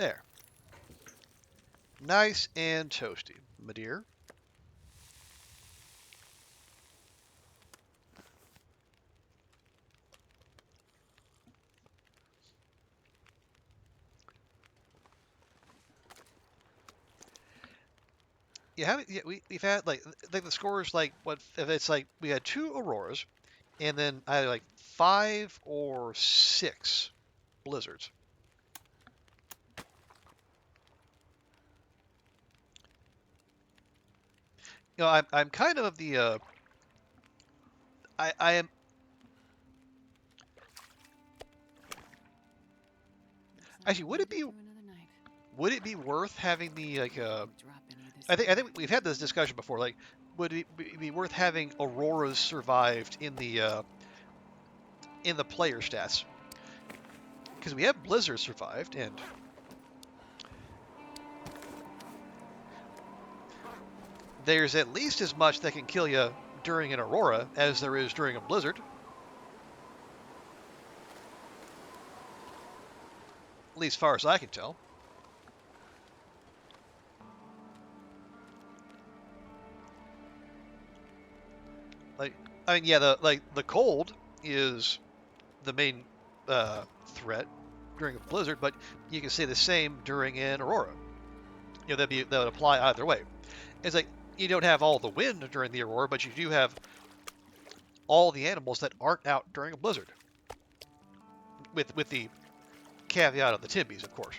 There. Nice and toasty, my dear. We've had like the scores like what if it's like we had 2 Auroras and then I had like 5 or 6 Blizzards. You know, I'm kind of the I am. Actually, would it be worth having the like I think we've had this discussion before. Like, would it be worth having Auroras survived in the player stats? Because we have Blizzard survived, and there's at least as much that can kill you during an Aurora as there is during a Blizzard. At least as far as I can tell. Like, I mean, yeah, the cold is the main threat during a blizzard, but you can say the same during an aurora. You know, that would apply either way. It's like you don't have all the wind during the aurora, but you do have all the animals that aren't out during a blizzard. With the caveat of the Timbies, of course.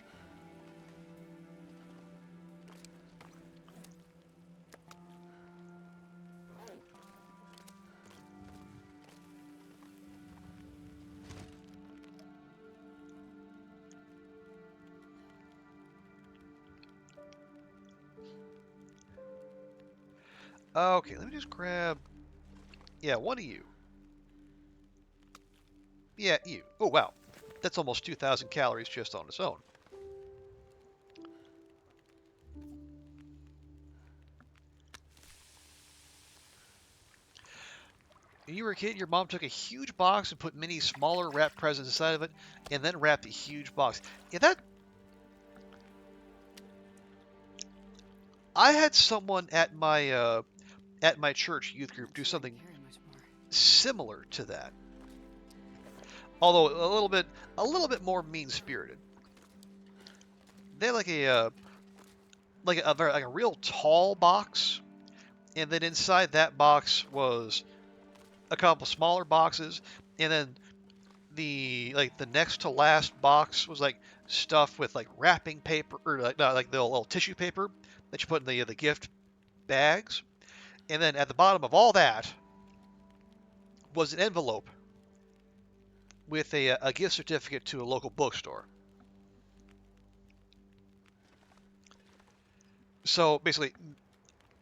Okay, let me just grab... Yeah, one of you. Yeah, you. Oh, wow. That's almost 2,000 calories just on its own. When you were a kid, your mom took a huge box and put many smaller wrapped presents inside of it, and then wrapped a huge box. Yeah, that... I had someone at my church youth group do something similar to that, although a little bit more mean-spirited. They had like a real tall box, and then inside that box was a couple smaller boxes, and then the next to last box was like stuffed with like wrapping paper or like the little tissue paper that you put in the gift bags. And then at the bottom of all that was an envelope with a gift certificate to a local bookstore. So basically,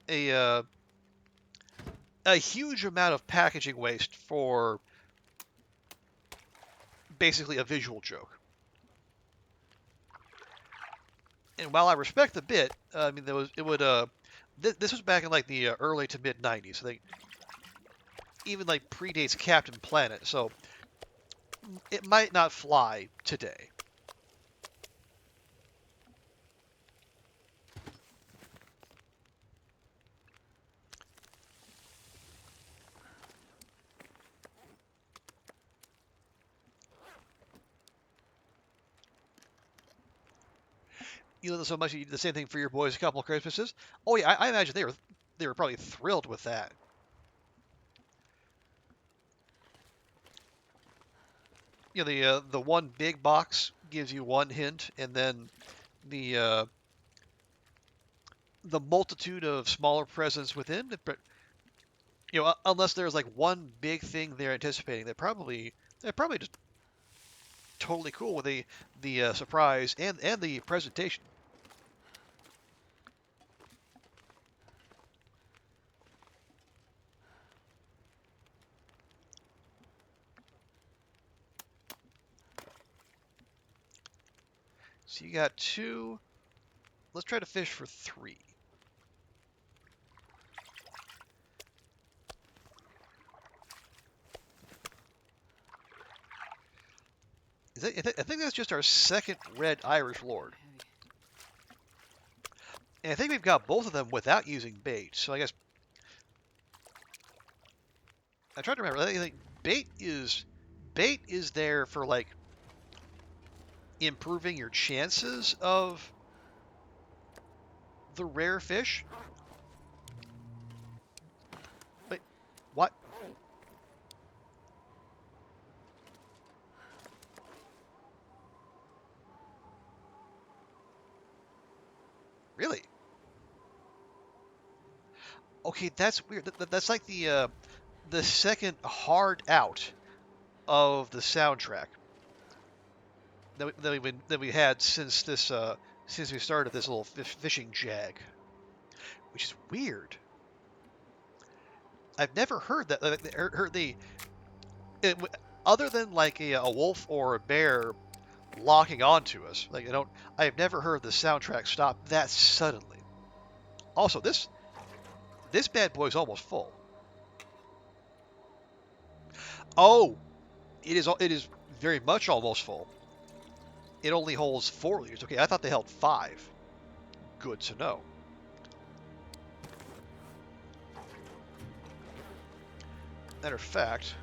a huge amount of packaging waste for basically a visual joke. And while I respect the bit, I mean this was back in like the early to mid '90s. I think even like predates Captain Planet, so it might not fly today. You know so much you did the same thing for your boys a couple of Christmases. Oh yeah, I imagine they were probably thrilled with that. You know, the one big box gives you one hint, and then the multitude of smaller presents within. You know, unless there's like one big thing they're anticipating, they're probably just totally cool with the surprise and the presentation. So you got 2. Let's try to fish for 3. I think that's just our second red Irish Lord. And I think we've got both of them without using bait. So I guess I'm trying to remember. I think bait is there for like improving your chances of the rare fish. Wait, what? Really? Okay, that's weird. That's like the second hard out of the soundtrack that we had since since we started this little fishing jag, which is weird. I've never heard that. Heard it, other than like a wolf or a bear locking onto us. Like I've never heard the soundtrack stop that suddenly. Also, this bad boy's almost full. Oh, it is very much almost full. It only holds 4 liters. Okay, I thought they held 5. Good to know. Matter of fact,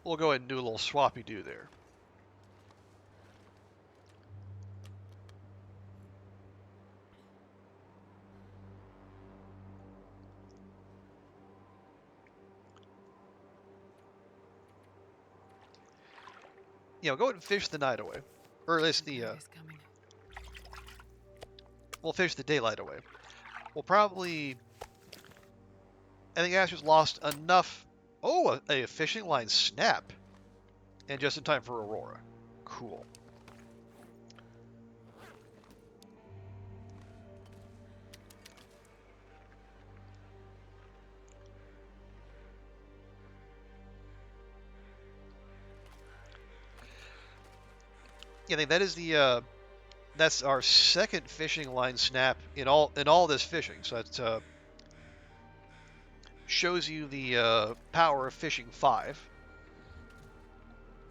we'll go ahead and do a little swappy do there. Yeah, we'll go ahead and fish the night away. Or at least we'll fish the daylight away. We'll probably... I think Astrid's lost enough... Oh, a fishing line snap. And just in time for Aurora. Cool. Yeah, I think that is that's our second fishing line snap in all this fishing. So that shows you the power of fishing 5.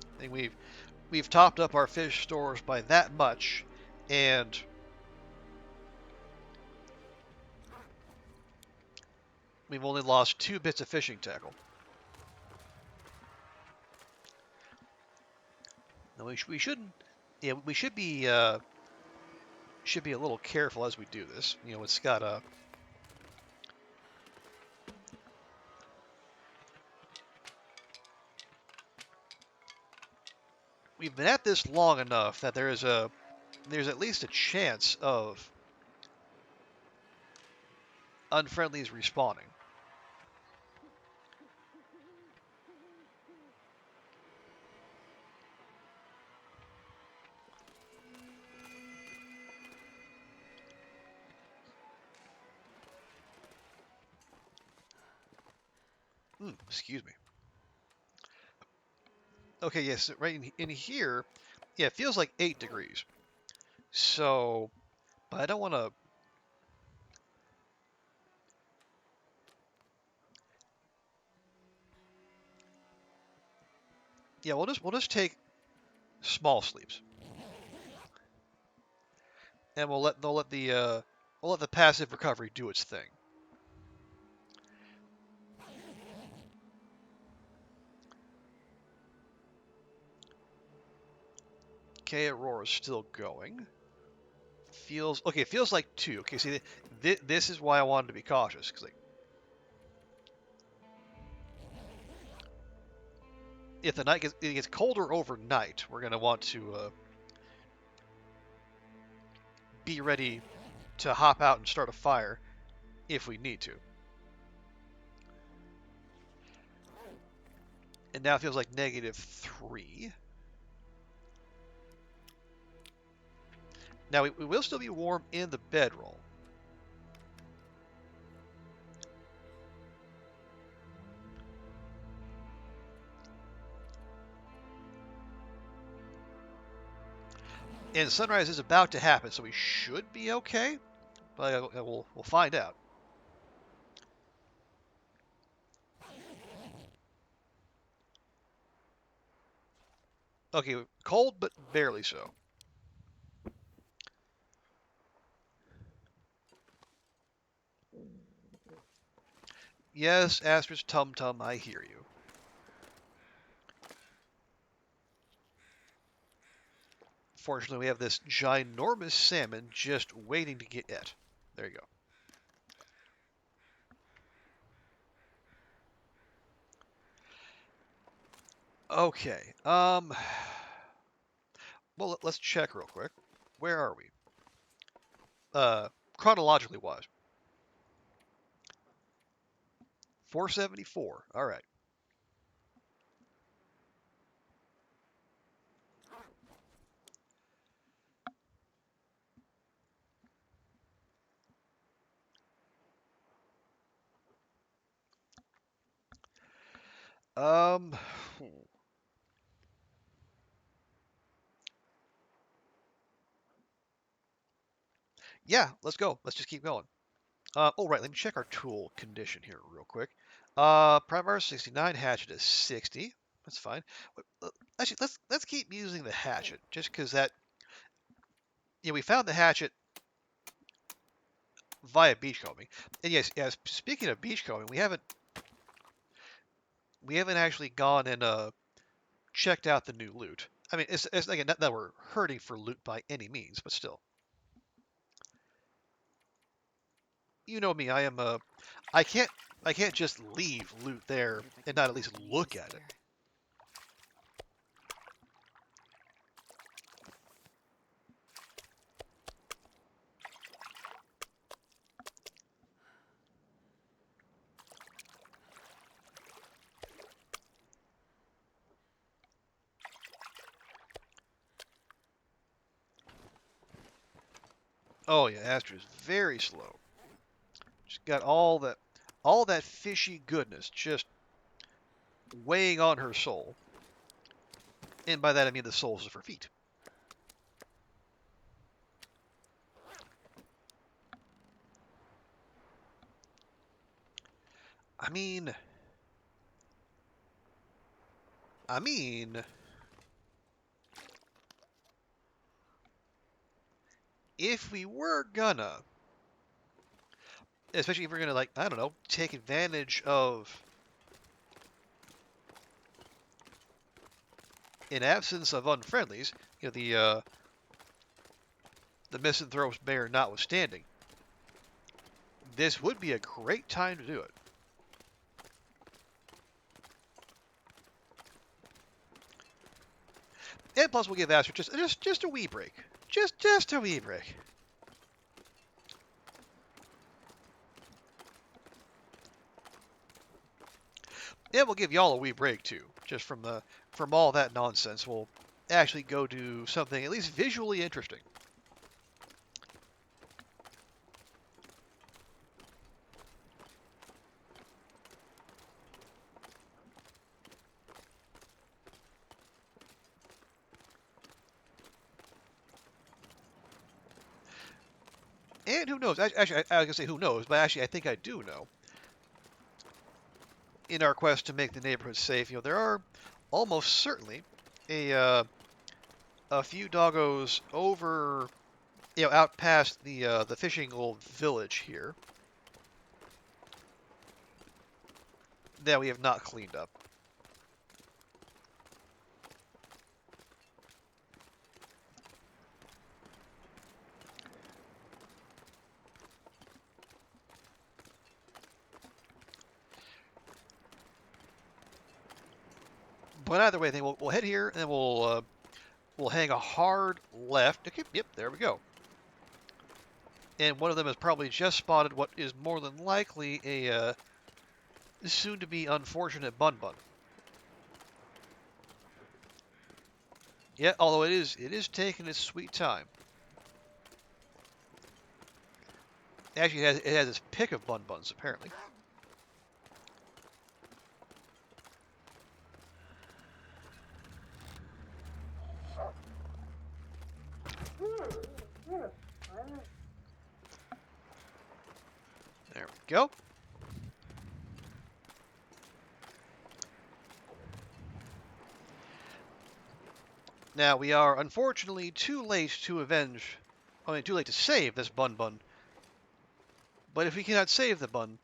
I think we've topped up our fish stores by that much, and we've only lost 2 bits of fishing tackle. Now we shouldn't. Yeah, we should be a little careful as we do this. You know, it's got a... We've been at this long enough that there's at least a chance of unfriendlies respawning. Excuse me. Okay, yes, right in here, yeah, it feels like 8 degrees. So, but I don't want to... Yeah, we'll just take small sleeps, and we'll let the passive recovery do its thing. Okay, Aurora's still going. Feels okay. It feels like 2. Okay, see, this is why I wanted to be cautious, because like, if the night it gets colder overnight, we're gonna want to be ready to hop out and start a fire if we need to. And now it feels like -3. Now, we will still be warm in the bedroll. And sunrise is about to happen, so we should be okay. But we'll find out. Okay, cold, but barely so. Yes, Astrid's tum-tum, I hear you. Fortunately, we have this ginormous salmon just waiting to get et. There you go. Okay. Well, let's check real quick. Where are we? Chronologically wise. 474. All right. Um. Yeah, let's go. Let's just keep going. Oh, right. Let me check our tool condition here real quick. Primar 69, hatchet is 60. That's fine. Actually, let's keep using the hatchet just because that. Yeah, we found the hatchet via beachcombing, and yes. Speaking of beachcombing, we haven't actually gone and checked out the new loot. I mean, it's again not that we're hurting for loot by any means, but still. You know me, I can't just leave loot there and not at least look at it. Oh yeah, Astrid is very slow. She's got all that fishy goodness just weighing on her soul. And by that I mean the soles of her feet. I mean, if we were gonna, especially if we're gonna, like, I don't know, take advantage of in absence of unfriendlies, the misanthropes bear notwithstanding, this would be a great time to do it. And plus, we'll give Astrid just a wee break, just a wee break. And we'll give y'all a wee break too, just from all that nonsense. We'll actually go do something at least visually interesting. And who knows? Actually, I was going to say who knows, but actually I think I do know. In our quest to make the neighborhood safe, there are almost certainly a few doggos over, out past the fishing old village here that we have not cleaned up. But either way, I think we'll head here, and then we'll hang a hard left. Okay, yep, there we go. And one of them has probably just spotted what is more than likely a soon-to-be unfortunate bun. Yeah, although it is taking its sweet time. Actually, it has its pick of buns apparently. There we go. Now we are unfortunately too late to too late to save this bun. But if we cannot save the bun,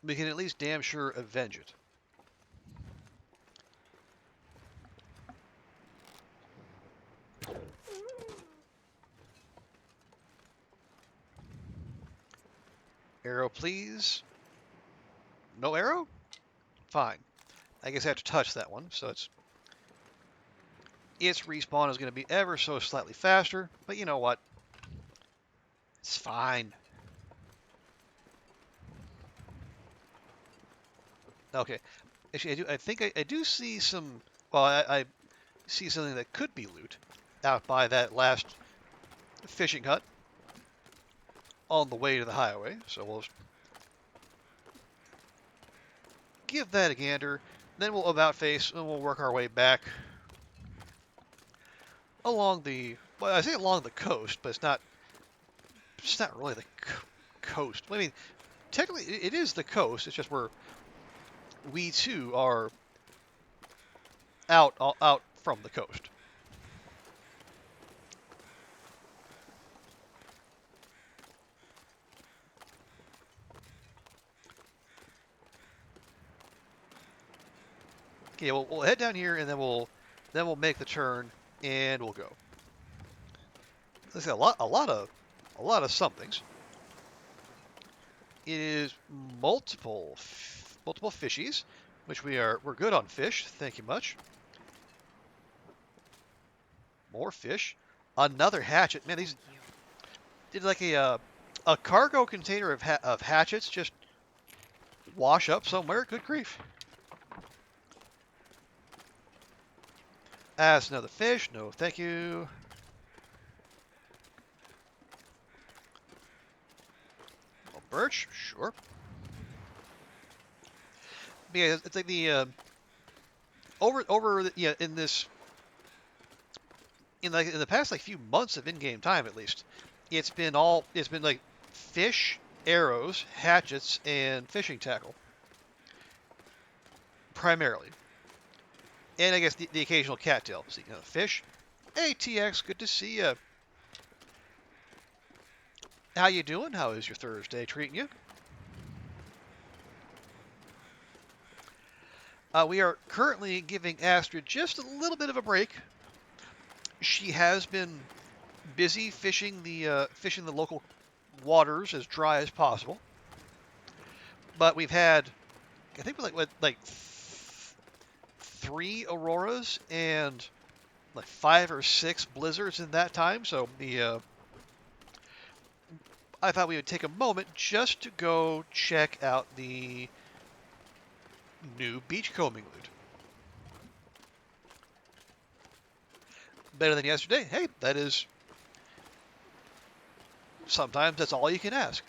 we can at least damn sure avenge it. Arrow, please. No arrow? Fine. I guess I have to touch that one, so its respawn is going to be ever so slightly faster, but you know what? It's fine. Okay. Actually, I think I do see some. Well, I see something that could be loot out by that last fishing hut on the way to the highway. So we'll give that a gander. Then we'll about face and we'll work our way back along the. Well, I say along the coast, but it's not. It's not really the coast. I mean, technically it is the coast. It's just we too are out from the coast. Okay, we'll head down here and then we'll make the turn and we'll go. Let's see, a lot of somethings. It is multiple fishies, which we're good on fish. Thank you much. More fish. Another hatchet. Man, these did like a cargo container of hatchets just wash up somewhere. Good grief. That's another fish. No, thank you. Well, birch, sure. But yeah, it's like the in this in the past like few months of in-game time at least, it's been like fish, arrows, hatchets, and fishing tackle primarily. And I guess the occasional cattail. See, fish. Hey, TX, good to see you. How you doing? How is your Thursday treating you? We are currently giving Astrid just a little bit of a break. She has been busy fishing the local waters as dry as possible. But we've had, I think, like 3 auroras and like 5 or 6 blizzards in that time. So I thought we would take a moment just to go check out the new beachcombing loot. Better than yesterday? Hey, that is... Sometimes that's all you can ask.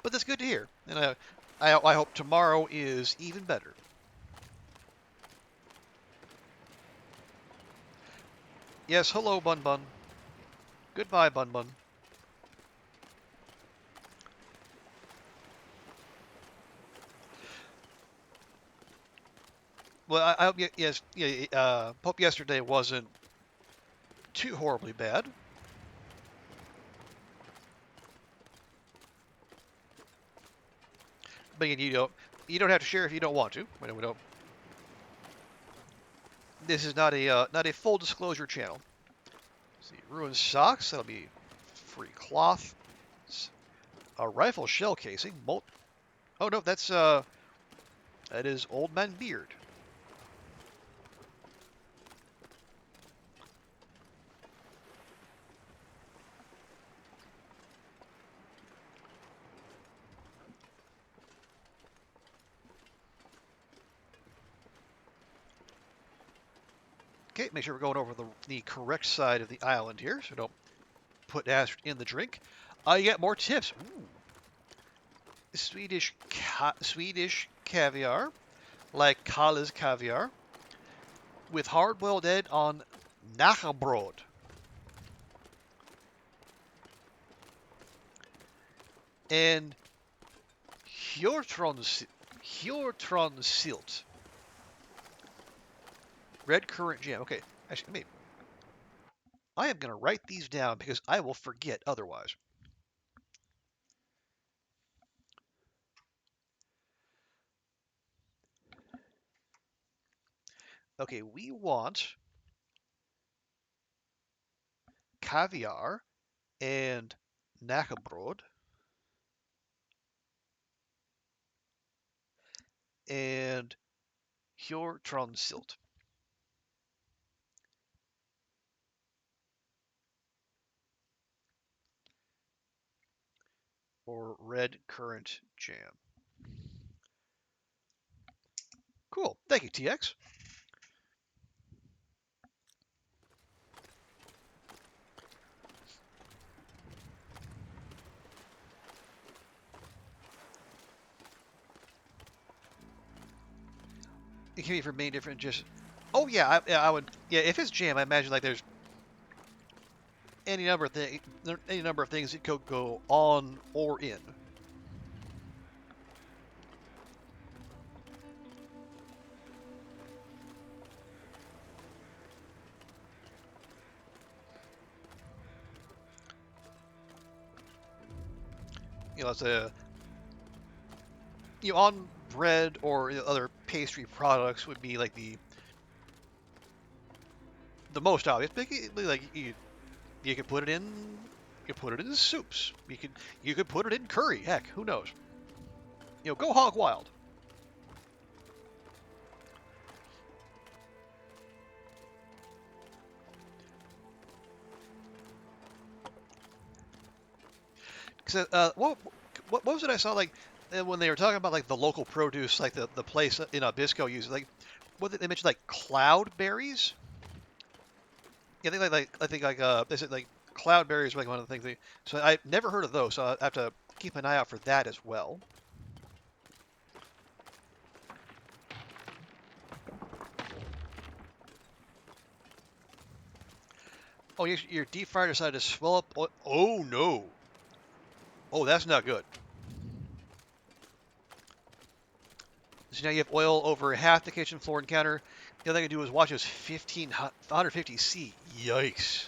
But that's good to hear. And I hope tomorrow is even better. Yes, hello, Bun Bun. Goodbye, Bun Bun. Well, I hope hope yesterday wasn't too horribly bad. But again, you don't have to share if you don't want to. We don't. This is not a full disclosure channel. Let's see, ruined socks. That'll be free cloth. A rifle shell casing. Oh no, that is Old Man Beard. Okay, make sure we're going over the correct side of the island here, so don't put Astrid in the drink. You get more tips. Ooh. Swedish caviar, like Kalle's caviar, with hard-boiled egg on nagelbrod. And Hjortron silt. Red currant jam. Okay, actually, maybe. I am going to write these down because I will forget otherwise. Okay, we want caviar and knackebrod and hjortronsilt. Or red currant jam. Cool. Thank you, TX. It can be for many different just. Oh yeah, I would. Yeah, if it's jam, I imagine like there's any number of things that could go on or in. You know, it's a on bread or other pastry products would be like the most obvious. Like you could put it in. You put it in soups. You could put it in curry. Heck, who knows? Go hog wild. Because what was it I saw like when they were talking about like the local produce, like the place in Abisko uses like what they mentioned like cloudberries. Yeah, I think they said like cloudberries were like one of the things. So I've never heard of those, so I have to keep an eye out for that as well. Oh, your deep fryer decided to swell up. Oh no. Oh, that's not good. So now you have oil over half the kitchen floor and counter. The other thing I do is watch this 150 C. Yikes.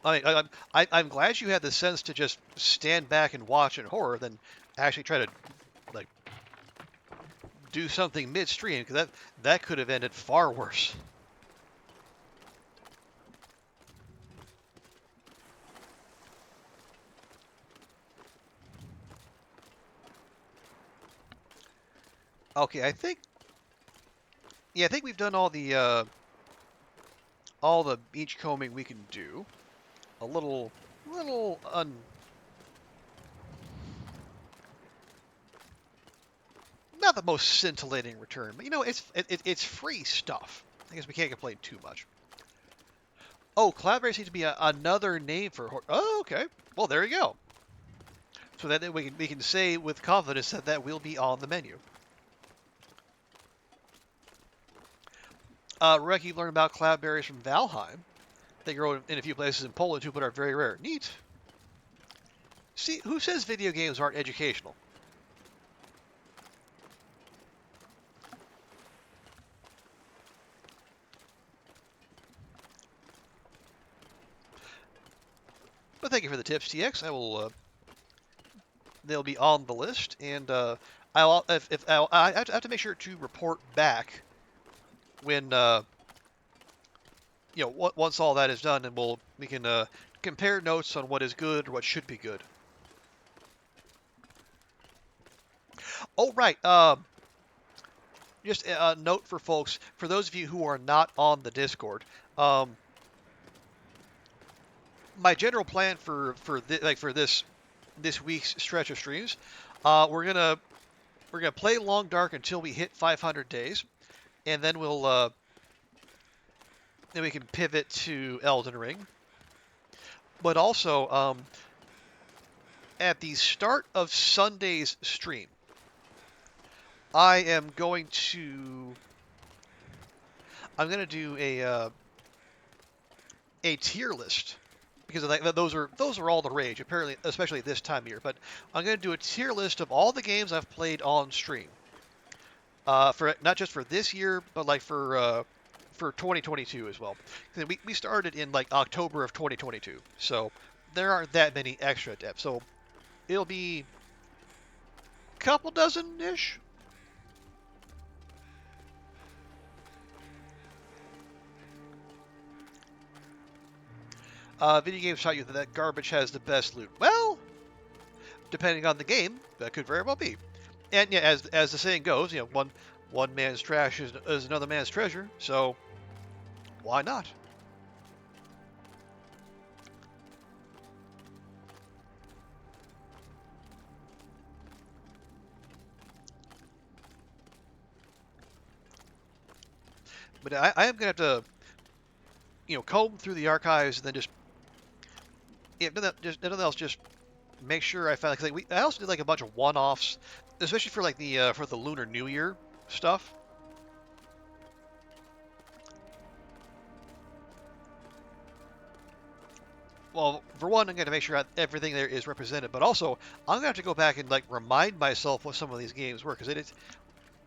I'm glad you had the sense to just stand back and watch in horror than actually try to like do something midstream, because that could have ended far worse. Okay, I think we've done all the beach combing we can do. A little not the most scintillating return, but it's free stuff. I guess we can't complain too much. Oh, cloudberry seems to be another name for. Oh, okay. Well, there you go. So that we can say with confidence that will be on the menu. Reki learned about cloudberries from Valheim. They grow in a few places in Poland too, but are very rare. Neat. See, who says video games aren't educational? But thank you for the tips, TX. I will. They'll be on the list, and I have to make sure to report back when once all that is done, and we can compare notes on what is good or what should be good. Oh right. Just a note for folks, for those of you who are not on the Discord. My general plan for this week's stretch of streams, we're gonna play Long Dark until we hit 500 days, and then then we can pivot to Elden Ring. But also, at the start of Sunday's stream, I'm going to do a tier list, because those are all the rage apparently, especially this time of year. But I'm going to do a tier list of all the games I've played on stream, for not just for this year, but like for 2022 as well. We started in like October of 2022, so there aren't that many extra depths. So it'll be a couple dozen ish. Video games taught you that garbage has the best loot. Well, depending on the game, that could very well be. And yeah, as the saying goes, one man's trash is another man's treasure. So why not? But I am gonna have to, comb through the archives and then just, if nothing else, just make sure I found. Cause I also did like a bunch of one-offs, especially for like the for the Lunar New Year stuff. Well, for one, I'm going to make sure everything there is represented, but also I'm going to have to go back and like remind myself what some of these games were, because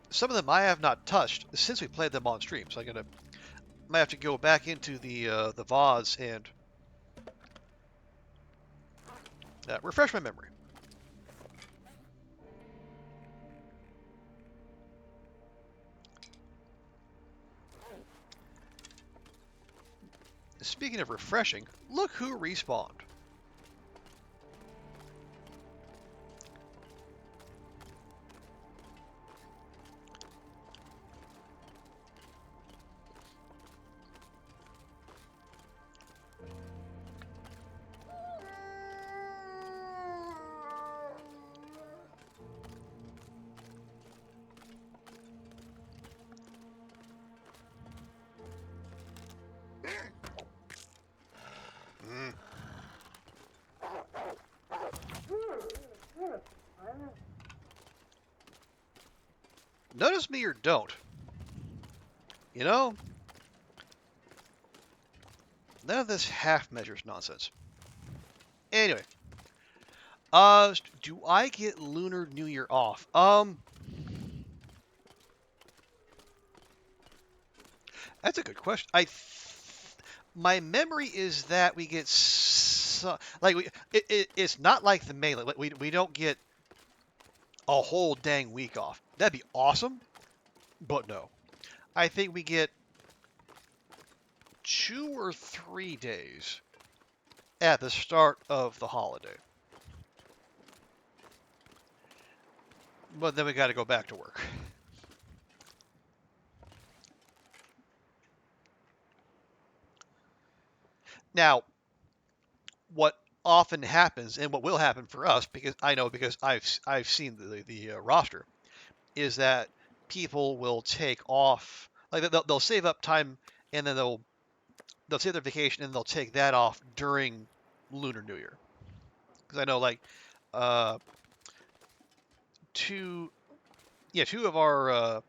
some of them I have not touched since we played them on stream. So might have to go back into the VODs and refresh my memory. Speaking of refreshing, look who respawned. Notice me or don't. None of this half measures nonsense. Anyway, do I get Lunar New Year off? That's a good question. My memory is that we get it's not like the melee. We don't get a whole dang week off. That'd be awesome, but no. I think we get 2 or 3 days at the start of the holiday. But then we got to go back to work. Now, what often happens, and what will happen for us, because I've seen the roster, is that people will take off, like they'll save up time, and then they'll save their vacation and they'll take that off during Lunar New Year. Because I know two of our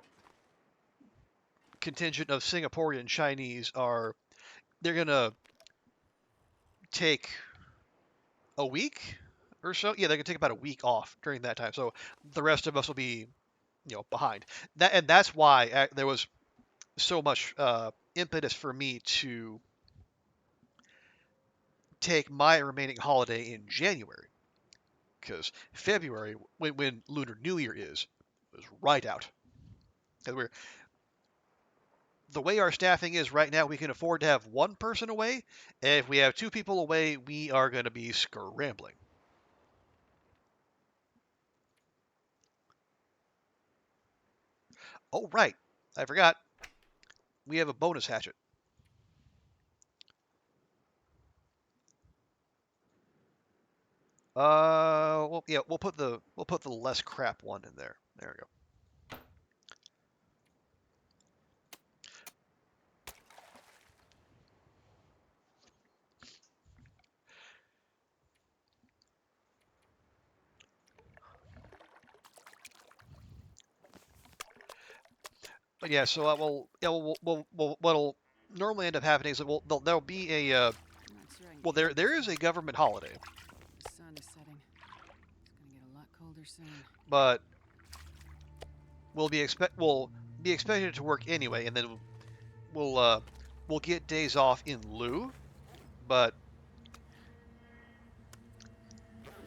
contingent of Singaporean Chinese they're gonna take a week or so. Yeah, they're gonna take about a week off during that time. So the rest of us will be, behind. That's why there was so much impetus for me to take my remaining holiday in January, because February, when Lunar New Year was right out. Because the way our staffing is right now, we can afford to have one person away, and if we have 2 people away, we are going to be scrambling. Oh, right. I forgot. We have a bonus hatchet. Well, yeah, we'll put the less crap one in there. There we go. But yeah, so what'll normally end up happening is that there'll be a there is a government holiday. The sun is setting. It's gonna get a lot colder soon. But we'll be expected to work anyway, and then we'll get days off in lieu. But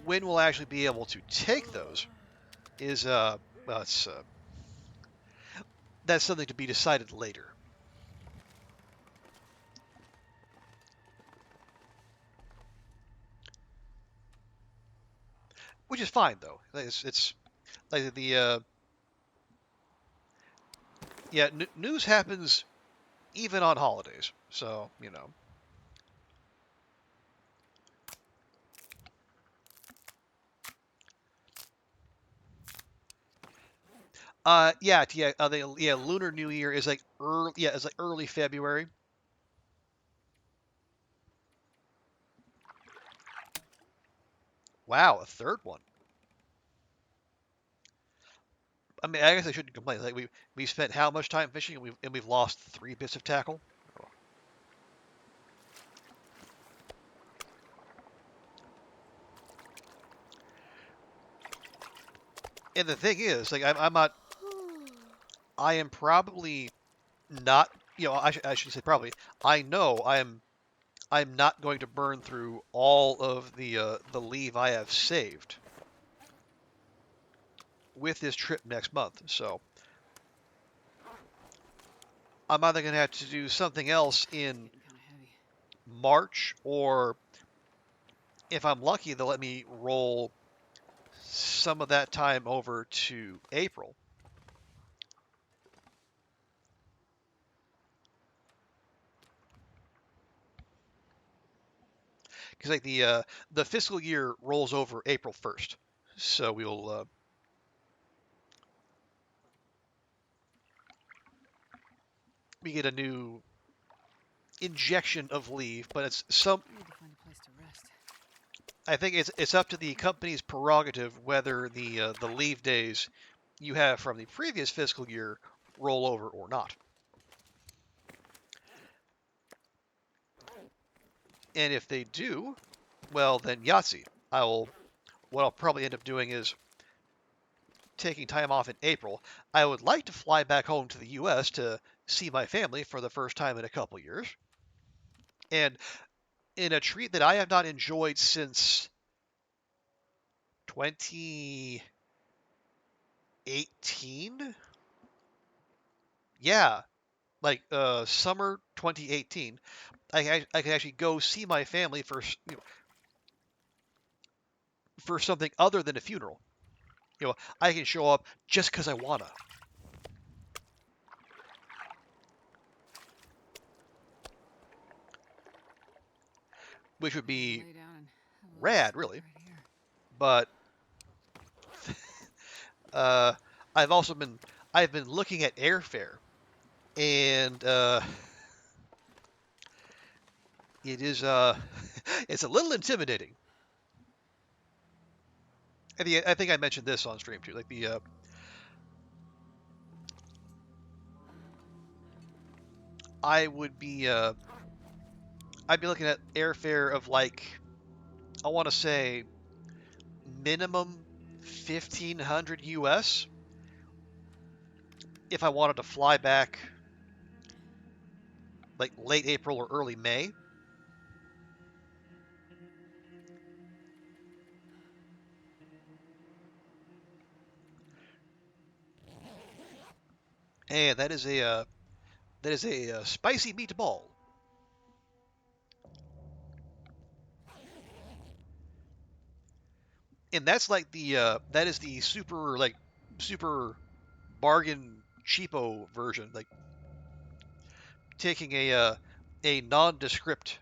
when we'll actually be able to take those is that's something to be decided later. which is fine though. It's like the yeah, news happens even on holidays, so you know. Yeah, Lunar New Year is like early, yeah, it's like early February. Wow, a third one. I mean, I guess I shouldn't complain. Like we spent how much time fishing and we've lost 3 bits of tackle. And the thing is, like I'm not. I am probably not. You know, I should say probably. I know I'm not going to burn through all of the leave I have saved with this trip next month. So I'm either going to have to do something else in March, or if I'm lucky, they'll let me roll some of that time over to April. Because like the fiscal year rolls over April 1st, so we'll we get a new injection of leave, but it's some. I think it's up to the company's prerogative whether the leave days you have from the previous fiscal year roll over or not. And if they do, well then Yahtzee. What I'll probably end up doing is taking time off in April. I would like to fly back home to the U.S. to see my family for the first time in a couple years. And in a treat that I have not enjoyed since 2018. Yeah, like summer 2018. I can actually go see my family for for something other than a funeral. You know, I can show up just because I wanna. Which would be rad, really. But I've been looking at airfare, and it is it's a little intimidating. I think I mentioned this on stream too. Like I would be I'd be looking at airfare of like, I want to say minimum 1,500 US if I wanted to fly back like late April or early May. And that is a spicy meatball. And that's like that is the super bargain cheapo version, like taking a nondescript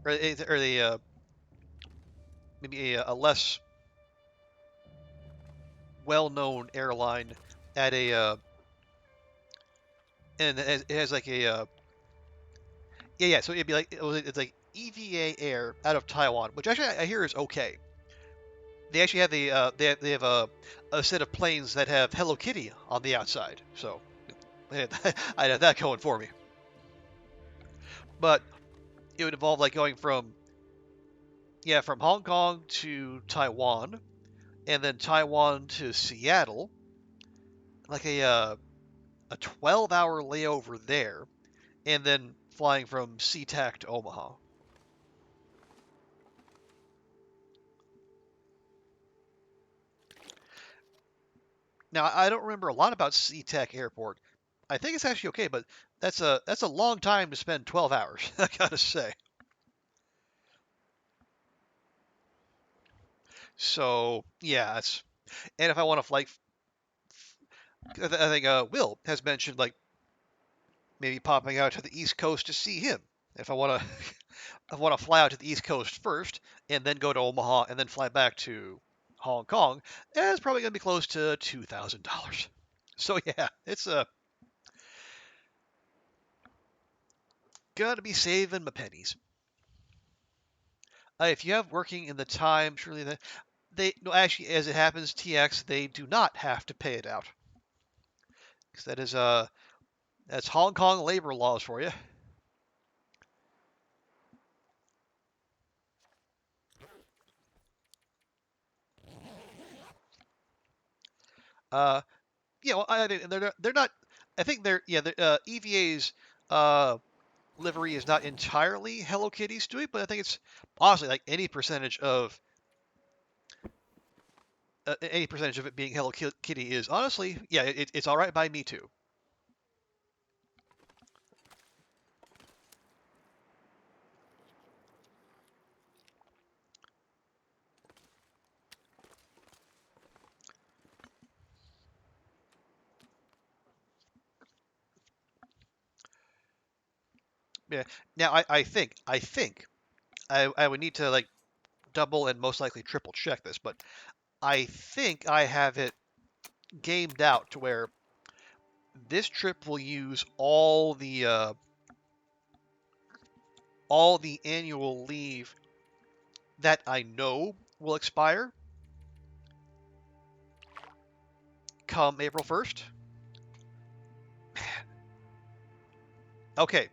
or maybe a less well-known airline at and it has like so it'd be like it's like EVA Air out of Taiwan, which actually I hear is okay. They actually have they have a set of planes that have Hello Kitty on the outside, so I had that going for me. But it would involve like going from Hong Kong to Taiwan, and then Taiwan to Seattle, like a 12-hour layover there, and then flying from SeaTac to Omaha. Now, I don't remember a lot about SeaTac Airport. I think it's actually okay, but that's a long time to spend 12 hours, I gotta say. So yeah, and if I want to like, I think Will has mentioned like maybe popping out to the East Coast to see him. If I want to, I want to fly out to the East Coast first, and then go to Omaha, and then fly back to Hong Kong. It's probably going to be close to $2,000. So yeah, it's gotta be saving my pennies. If you have working in the time, surely they no actually, as it happens, TX they do not have to pay it out because that's Hong Kong labor laws for you. Uh, yeah, well, they're not. I think EVA's livery is not entirely Hello Kitty, Stewie, but I think it's honestly like any percentage of it being Hello Kitty is honestly, yeah, it's all right by me too. Yeah. Now I think I would need to like double and most likely triple check this, but I think I have it gamed out to where this trip will use all the annual leave that I know will expire come April 1st. Okay,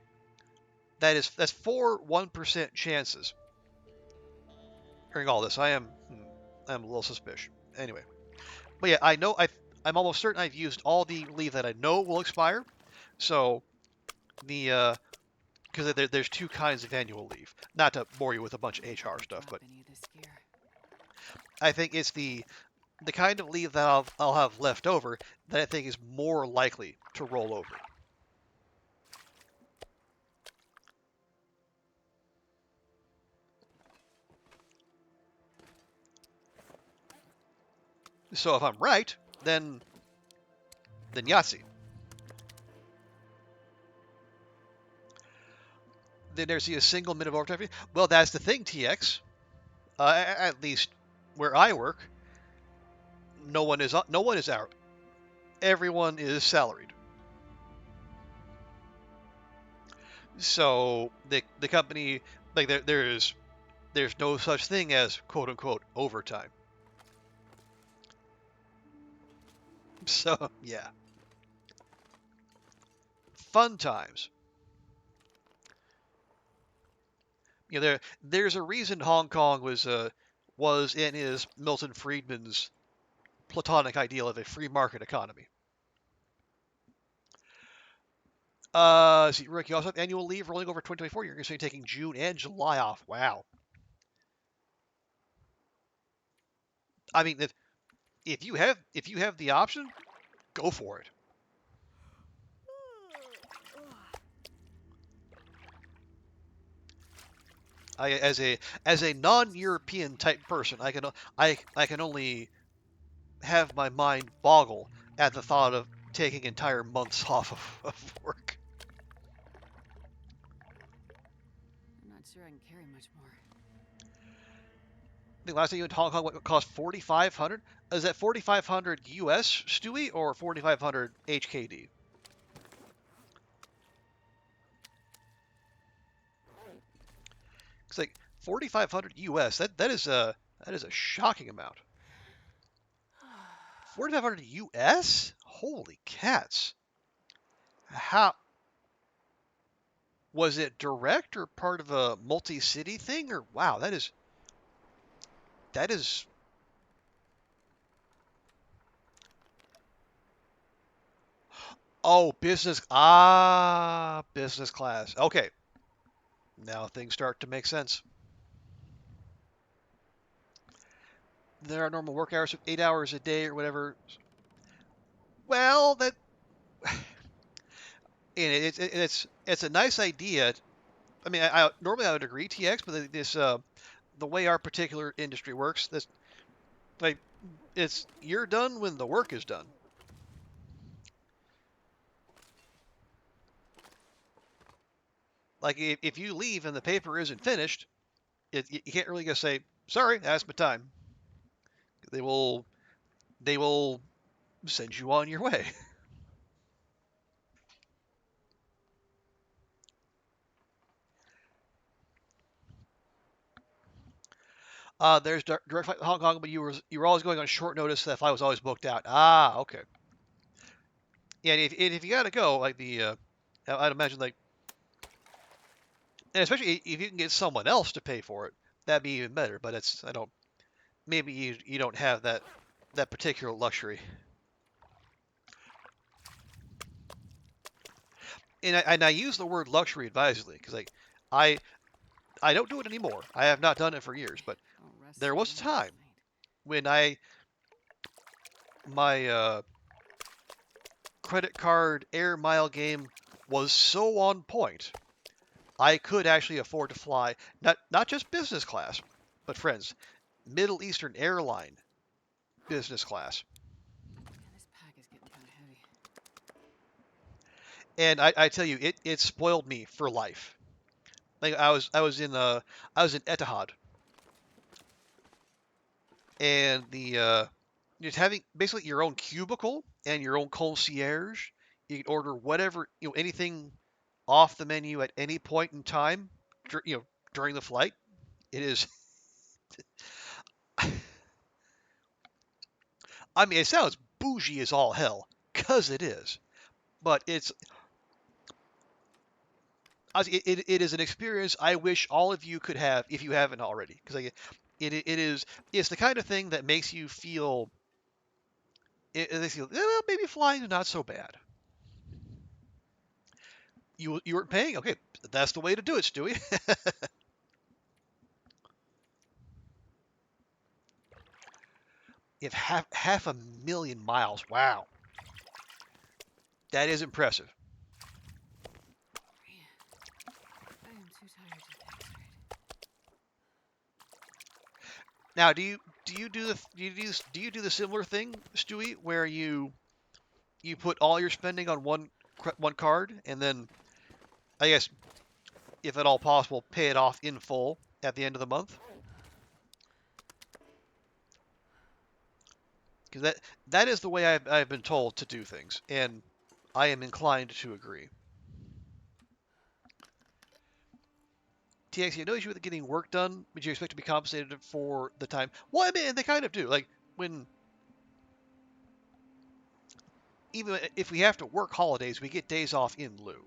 that's 1% chances. Hearing all this, I'm a little suspicious. Anyway, but yeah, I'm almost certain I've used all the leave that I know will expire. So the because there's two kinds of annual leave. Not to bore you with a bunch of HR stuff, but I think it's the kind of leave that I'll have left over that I think is more likely to roll over. So if I'm right, then Yahtzee. Then there's a single minute of overtime. Well, that's the thing, TX. At least where I work, no one is out. Everyone is salaried. So the company, like there's no such thing as quote unquote overtime. So yeah, fun times. You know, there's a reason Hong Kong was and is Milton Friedman's platonic ideal of a free market economy. See, Rick, you also have annual leave rolling over 2024. You're going to be taking June and July off. Wow. I mean, if you have the option, go for it. As a non-European type person, I can only have my mind boggle at the thought of taking entire months off of work. I'm not sure I can carry much more. The last time you went to Hong Kong, what cost 4,500? Is that 4,500 US, Stewie, or 4,500 HKD? It's like 4,500 US. That is a shocking amount. 4,500 US? Holy cats! How was it direct or part of a multi-city thing? Or wow, that is. Oh, business. Business class. Okay. Now things start to make sense. There are normal work hours of 8 hours a day or whatever. Well, that. It's a nice idea. I mean, normally I would agree, TX, but this the way our particular industry works, Like, you're done when the work is done. Like, if you leave and the paper isn't finished, you can't really just say, sorry, that's my time. They will send you on your way. There's direct flight to Hong Kong, but you were always going on short notice. So that flight was always booked out. Ah, okay. Yeah, and if you gotta go, like I'd imagine like, and especially if you can get someone else to pay for it, that'd be even better. But maybe you don't have that particular luxury. And I use the word luxury advisedly because like I don't do it anymore. I have not done it for years, but there was a time when my credit card air mile game was so on point, I could actually afford to fly not just business class, but friends, Middle Eastern airline business class. This pack is getting kind of heavy. And I tell you, it spoiled me for life. Like I was in Etihad, and just having basically your own cubicle and your own concierge. You can order whatever, anything off the menu at any point in time, during the flight. It is. I mean, it sounds bougie as all hell, cause it is, but it is an experience I wish all of you could have if you haven't already, because like, it's the kind of thing that makes you feel. It makes you feel, well, maybe flying is not so bad. You weren't paying? Okay, that's the way to do it, Stewie. If half 1,000,000 miles, wow, that is impressive. I am too tired to think straight. Now, do you do the similar thing, Stewie, where you put all your spending on one card and then, I guess, if at all possible, pay it off in full at the end of the month? Because that is the way I've been told to do things, and I am inclined to agree. TX, you know, you with getting work done, but you expect to be compensated for the time. Well, I mean, they kind of do. Like even if we have to work holidays, we get days off in lieu.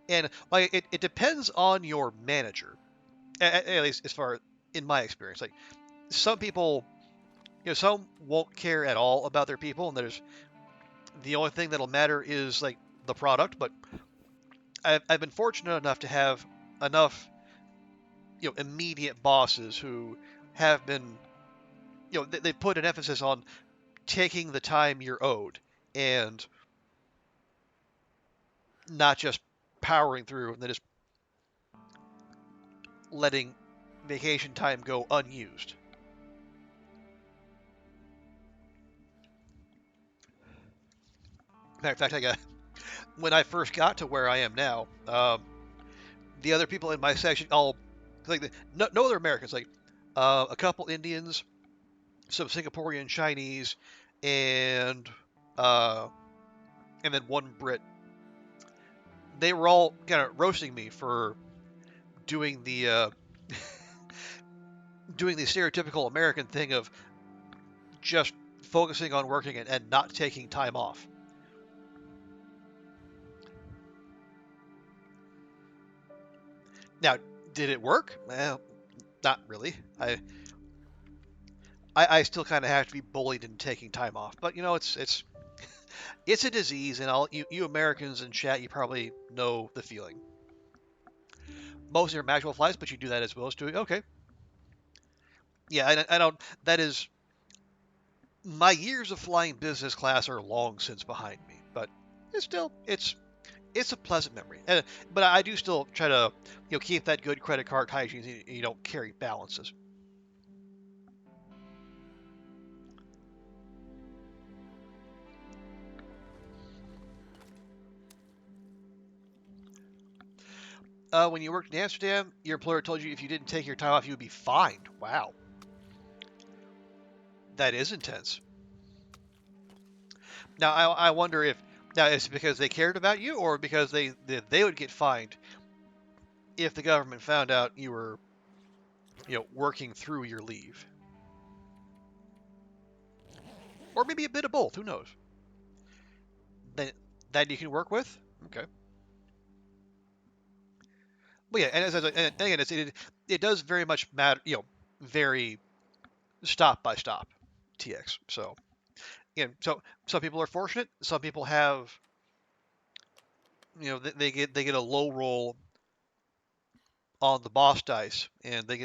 And like it depends on your manager, at least as far in my experience. Like some people, some won't care at all about their people, and the only thing that'll matter is like the product. But I've been fortunate enough to have enough, immediate bosses who have been, they put an emphasis on taking the time you're owed and not just powering through and then just letting vacation time go unused. Matter of fact, when I first got to where I am now, the other people in my section, no other Americans, like a couple Indians, some Singaporean Chinese, and then one Brit. They were all kind of roasting me for doing the doing the stereotypical American thing of just focusing on working and not taking time off. Now, did it work? Well, not really. I still kind of have to be bullied into taking time off, but it's a disease, and you Americans in chat, you probably know the feeling. Most of your actual flights, but you do that as well as doing okay. Yeah, I don't. That is, my years of flying business class are long since behind me, but it's a pleasant memory. But I do still try to keep that good credit card hygiene. You don't carry balances. When you worked in Amsterdam, your employer told you if you didn't take your time off, you would be fined. Wow. That is intense. Now, I wonder if now it's because they cared about you, or because they would get fined if the government found out you were, working through your leave, or maybe a bit of both. Who knows? Then that you can work with. Okay. Well, yeah, and again, it does very much matter. Vary stop by stop, TX. So again, so some people are fortunate. Some people have, they get a low roll on the boss dice, and they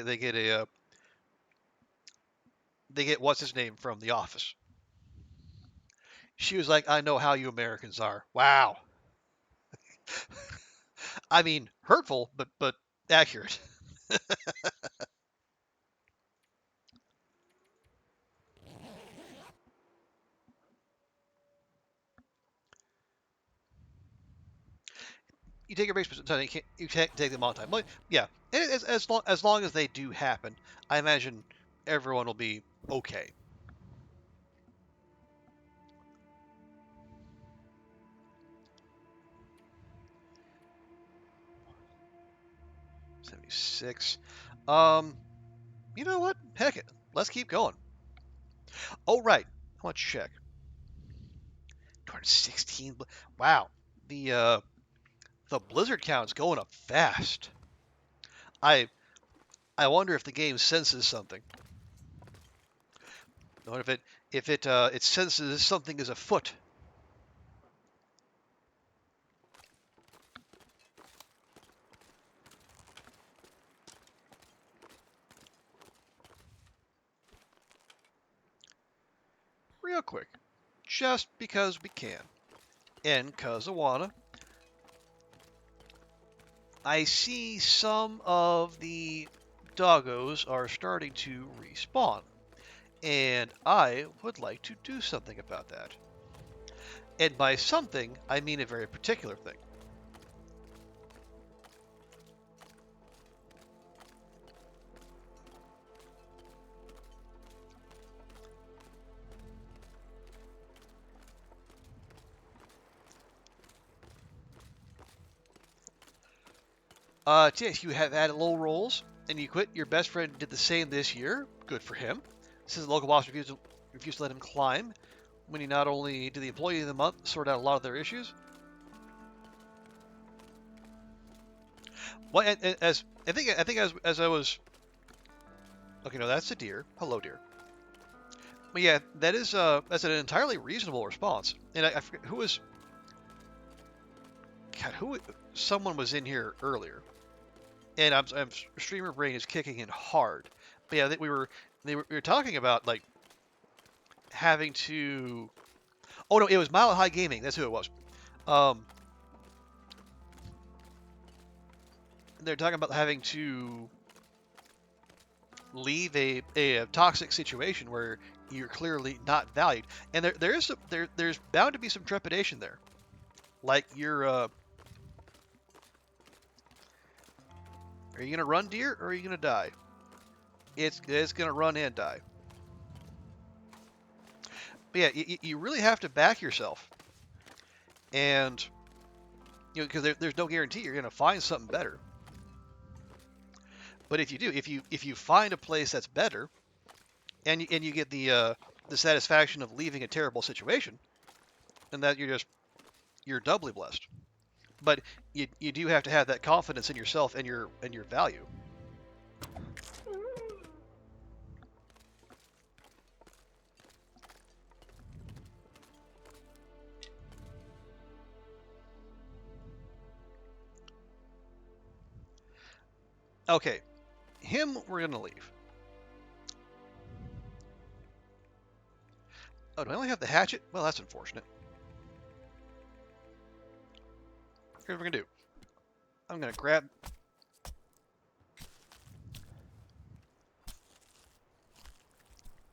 get what's his name from The Office. She was like, "I know how you Americans are." Wow. I mean, hurtful, but accurate. You take your breaks, but you can't take them all the time. But yeah, and as long as they do happen, I imagine everyone will be okay. $76. You know what? Heck it. Let's keep going. Oh right, I want to check. 216. Wow, the blizzard count's going up fast. I wonder if the game senses something. I wonder if it senses something is afoot. Real quick, just because we can, and 'cause I wanna. I see some of the doggos are starting to respawn, and I would like to do something about that. And by something, I mean a very particular thing. Yes, you have added low rolls, and you quit. Your best friend did the same this year. Good for him. Since the local boss refused to let him climb, when he not only did the employee of the month sort out a lot of their issues. Well, and as I think as I was, okay, no, that's a deer. Hello, deer. But yeah, that's an entirely reasonable response. And I forget who was. God, someone was in here earlier, and I'm streamer brain is kicking in hard. But yeah, we were talking about like having to. Oh no, it was Mile High Gaming. That's who it was. They're talking about having to leave a toxic situation where you're clearly not valued, and there's bound to be some trepidation there, like are you gonna run, deer, or are you gonna die? It's gonna run and die. But yeah, you really have to back yourself, and because there's no guarantee you're gonna find something better. But if you do, if you find a place that's better, and you get the satisfaction of leaving a terrible situation, then that you're doubly blessed. But you do have to have that confidence in yourself and your value. Okay, him we're gonna leave. Oh, do I only have the hatchet? Well, that's unfortunate. Here's what we're gonna do. I'm gonna grab.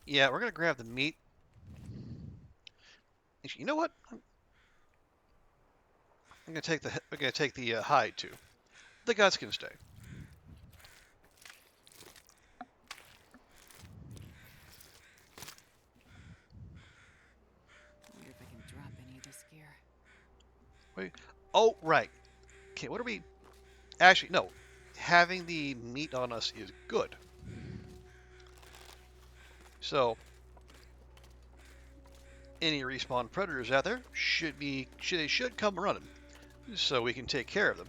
Yeah, we're gonna grab the meat. Actually, you know what? I'm gonna take the hide too. the guts can stay. Wonder if I can drop any of this gear. Wait. Oh, right. Okay, what are we... Actually, no. Having the meat on us is good. So, any respawn predators out there should come running, so we can take care of them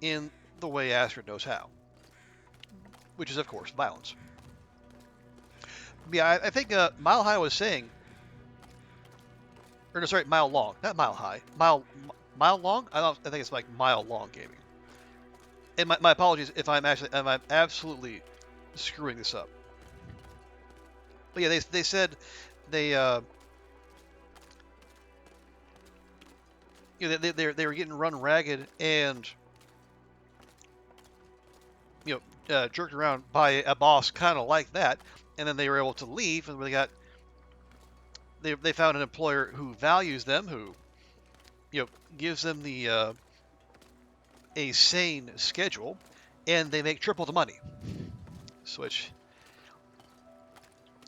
in the way Astrid knows how, which is of course violence. Yeah, I think Mile High was saying, or no, sorry, Mile Long, not Mile High, Mile Long. I think it's like Mile Long Gaming. And my apologies if I'm absolutely screwing this up. But yeah, they said they you know they were getting run ragged and jerked around by a boss kind of like that, and then they were able to leave, and they found an employer who values them, who gives them the a sane schedule, and they make triple the money. So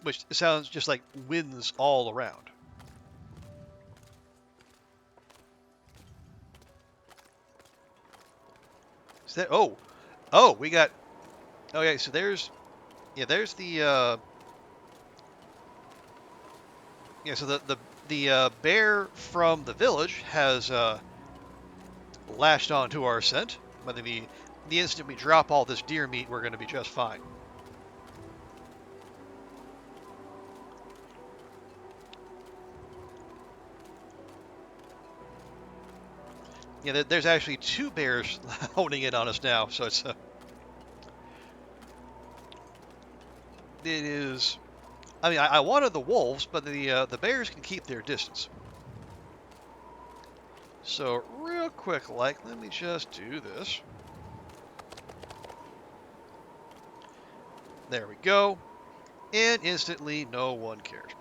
which sounds just like wins all around. Is that we got okay, so there's the so the bear from the village has lashed onto our scent. But the instant we drop all this deer meat, we're going to be just fine. Yeah, there's actually 2 bears honing in on us now, so it's it is. I mean, I wanted the wolves, but the bears can keep their distance. So real quick, let me just do this. There we go, and instantly no one cares.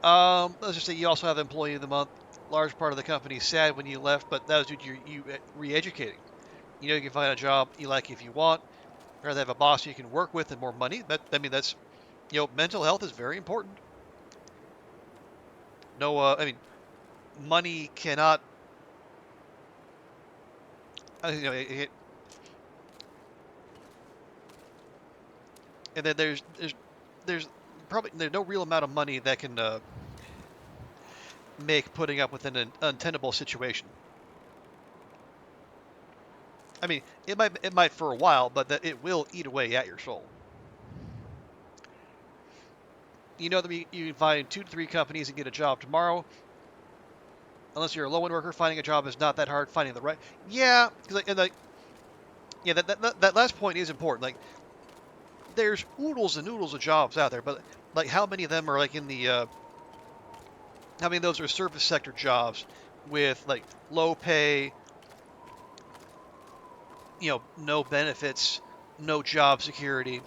Let's just say you also have Employee of the Month. Large part of the company is sad when you left, but that was due to you re-educating. You can find a job you like if you want, or have a boss you can work with and more money. That's mental health is very important. No, money cannot. And then there's probably no real amount of money that can make putting up with an untenable situation. I mean, it might for a while, but that it will eat away at your soul. That you can find 2 to 3 companies and get a job tomorrow. Unless you're a low-end worker, finding a job is not that hard. Finding the right, yeah, because that last point is important. There's oodles and oodles of jobs out there, but how many of them are in the how many of those are service sector jobs with low pay, no benefits, no job security,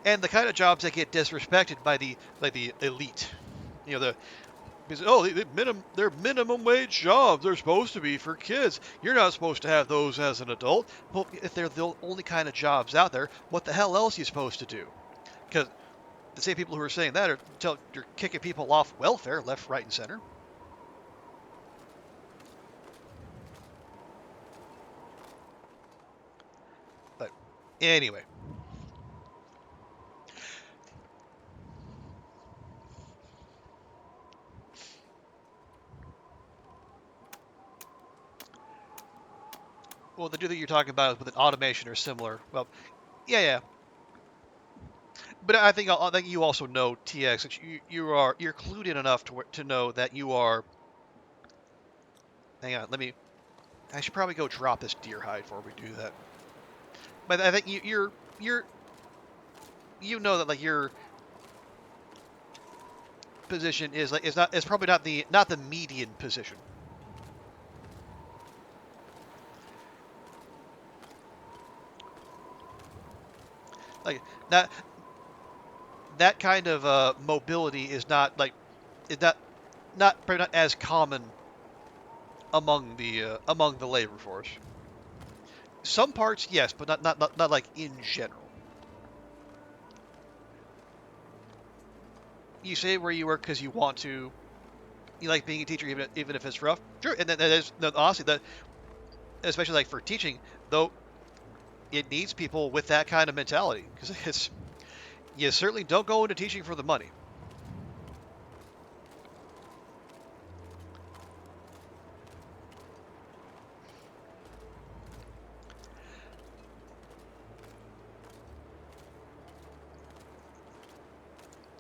and the kind of jobs that get disrespected by the elite, because they're minimum wage jobs. They're supposed to be for kids. You're not supposed to have those as an adult. Well, if they're the only kind of jobs out there, what the hell else are you supposed to do? Because the same people who are saying that you're kicking people off welfare left, right, and center. But anyway. Well, the dude that you're talking about is with an automation or similar. Well, yeah. But I think you also know TX that you're clued in enough to know that you are. Hang on, I should probably go drop this deer hide before we do that. But I think you know that your position is probably not the median position. That kind of mobility is not probably not as common among the labor force. Some parts, yes, but not like in general. You say where you work because you want to. You like being a teacher, even if it's rough. Sure, and that is honestly that, especially like for teaching, though, it needs people with that kind of mentality because it's you certainly don't go into teaching for the money.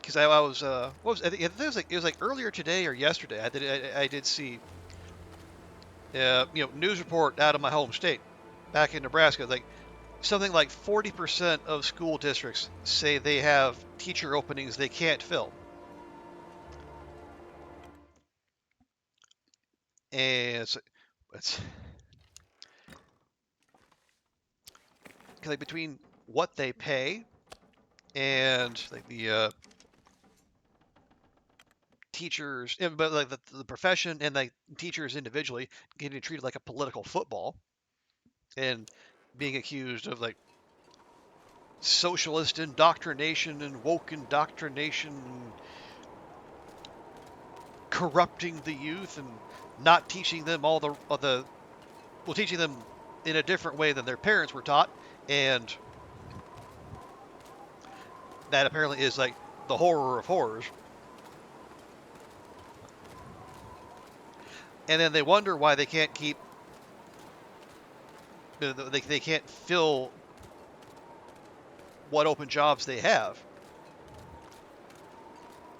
Because I was what was I think it was like earlier today or yesterday. I did see news report out of my home state, back in Nebraska. Like something like 40% of school districts say they have teacher openings they can't fill, and it's like between what they pay and like the teachers, but like the profession and like teachers individually getting treated like a political football and being accused of like socialist indoctrination and woke indoctrination and corrupting the youth and not teaching them all teaching them in a different way than their parents were taught, and that apparently is like the horror of horrors. And then they wonder why they can't they can't fill what open jobs they have.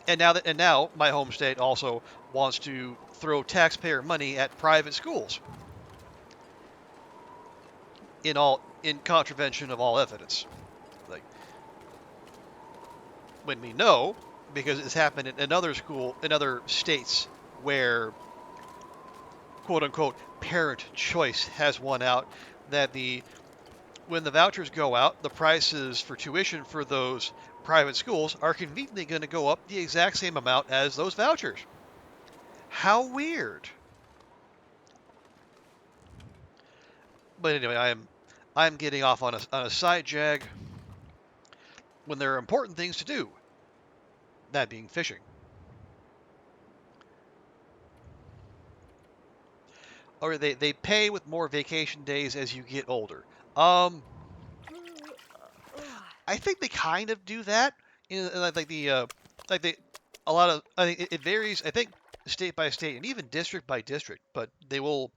And now my home state also wants to throw taxpayer money at private schools in contravention of all evidence. Like when we know, because it's happened in other states where quote unquote parent choice has won out, that when the vouchers go out, the prices for tuition for those private schools are conveniently going to go up the exact same amount as those vouchers. How weird. But anyway, I'm getting off on a side jag when there are important things to do, that being fishing. Or they pay with more vacation days as you get older. I think they kind of do that in like the a lot of, I think it varies. I think state by state and even district by district, but they will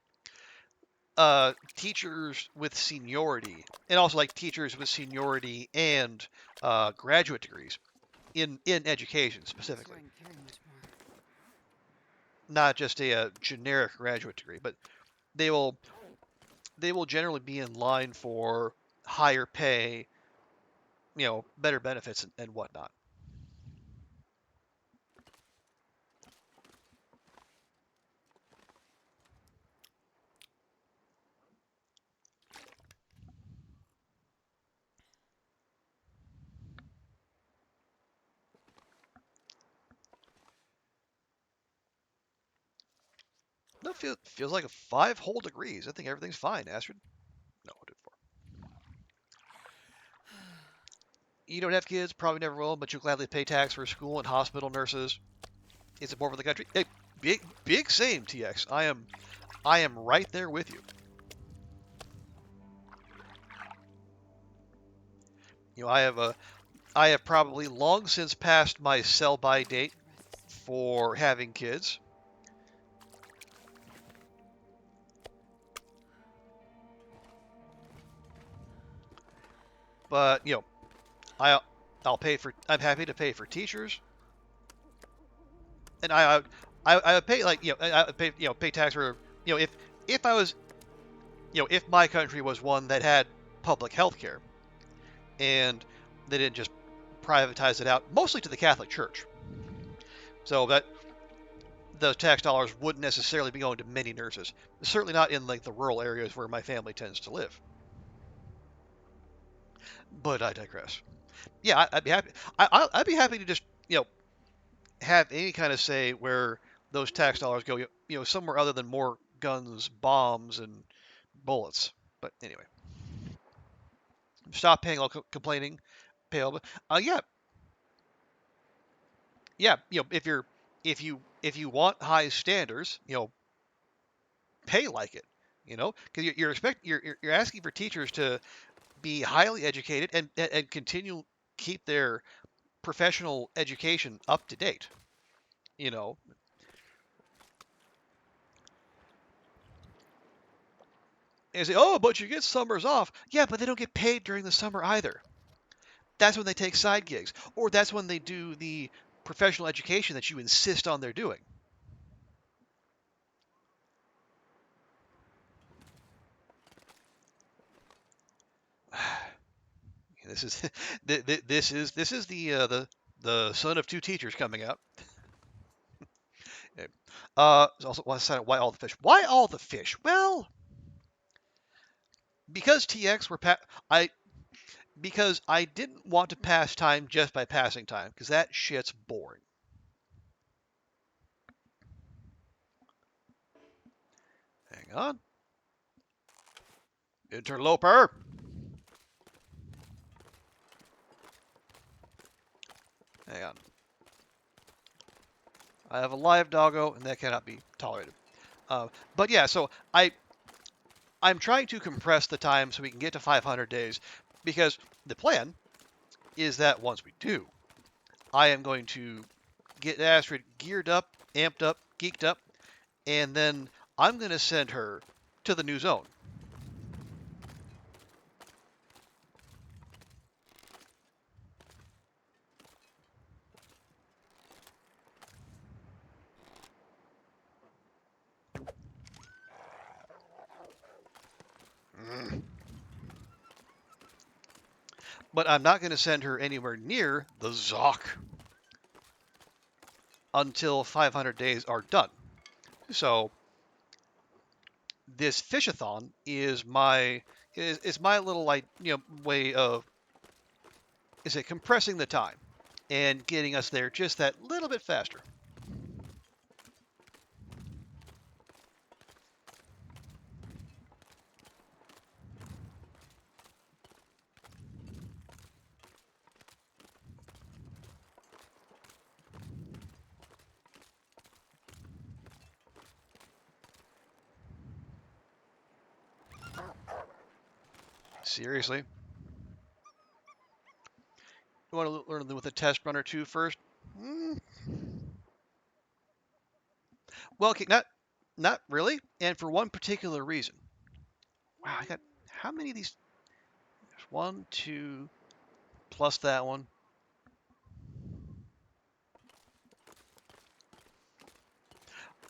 teachers with seniority and also like teachers with seniority and graduate degrees in education specifically, not just a generic graduate degree, but they will generally be in line for higher pay, better benefits and whatnot. No, feels like 5 whole degrees. I think everything's fine, Astrid. No, I did 4. You don't have kids, probably never will, but you'll gladly pay tax for school and hospital nurses. It's support for the country. Hey, big same, TX. I am right there with you. I have probably long since passed my sell-by date for having kids. But, I'll pay for, I'm happy to pay for teachers. And I would pay I would pay tax for, if I was, if my country was one that had public health care and they didn't just privatize it out, mostly to the Catholic Church. So that those tax dollars wouldn't necessarily be going to many nurses. Certainly not in like the rural areas where my family tends to live. But I digress. Yeah, I'd be happy. I'd be happy to just have any kind of say where those tax dollars go, somewhere other than more guns, bombs, and bullets. But anyway, stop paying all complaining. Pay all. Yeah, yeah. If you want high standards, pay like it. Because you're asking for teachers to be highly educated and continue keep their professional education up to date. You know, and say, oh, but you get summers off. Yeah, but they don't get paid during the summer either. That's when they take side gigs, or that's when they do the professional education that you insist on they're doing. This is this is the son of two teachers coming out. Also, why all the fish? Why all the fish? Well, because TX were because I didn't want to pass time just by passing time, because that shit's boring. Hang on. Interloper. Hang on. I have a live doggo, and that cannot be tolerated. But yeah, so I'm trying to compress the time so we can get to 500 days, because the plan is that once we do, I am going to get Astrid geared up, amped up, geeked up, and then I'm going to send her to the new zone. But I'm not going to send her anywhere near the Zoc until 500 days are done. So this fishathon is my little way of compressing the time and getting us there just that little bit faster. Seriously? You want to learn with a test runner too first? Well, okay, not really, and for one particular reason. Wow, I got how many of these? There's 1, 2, plus that one.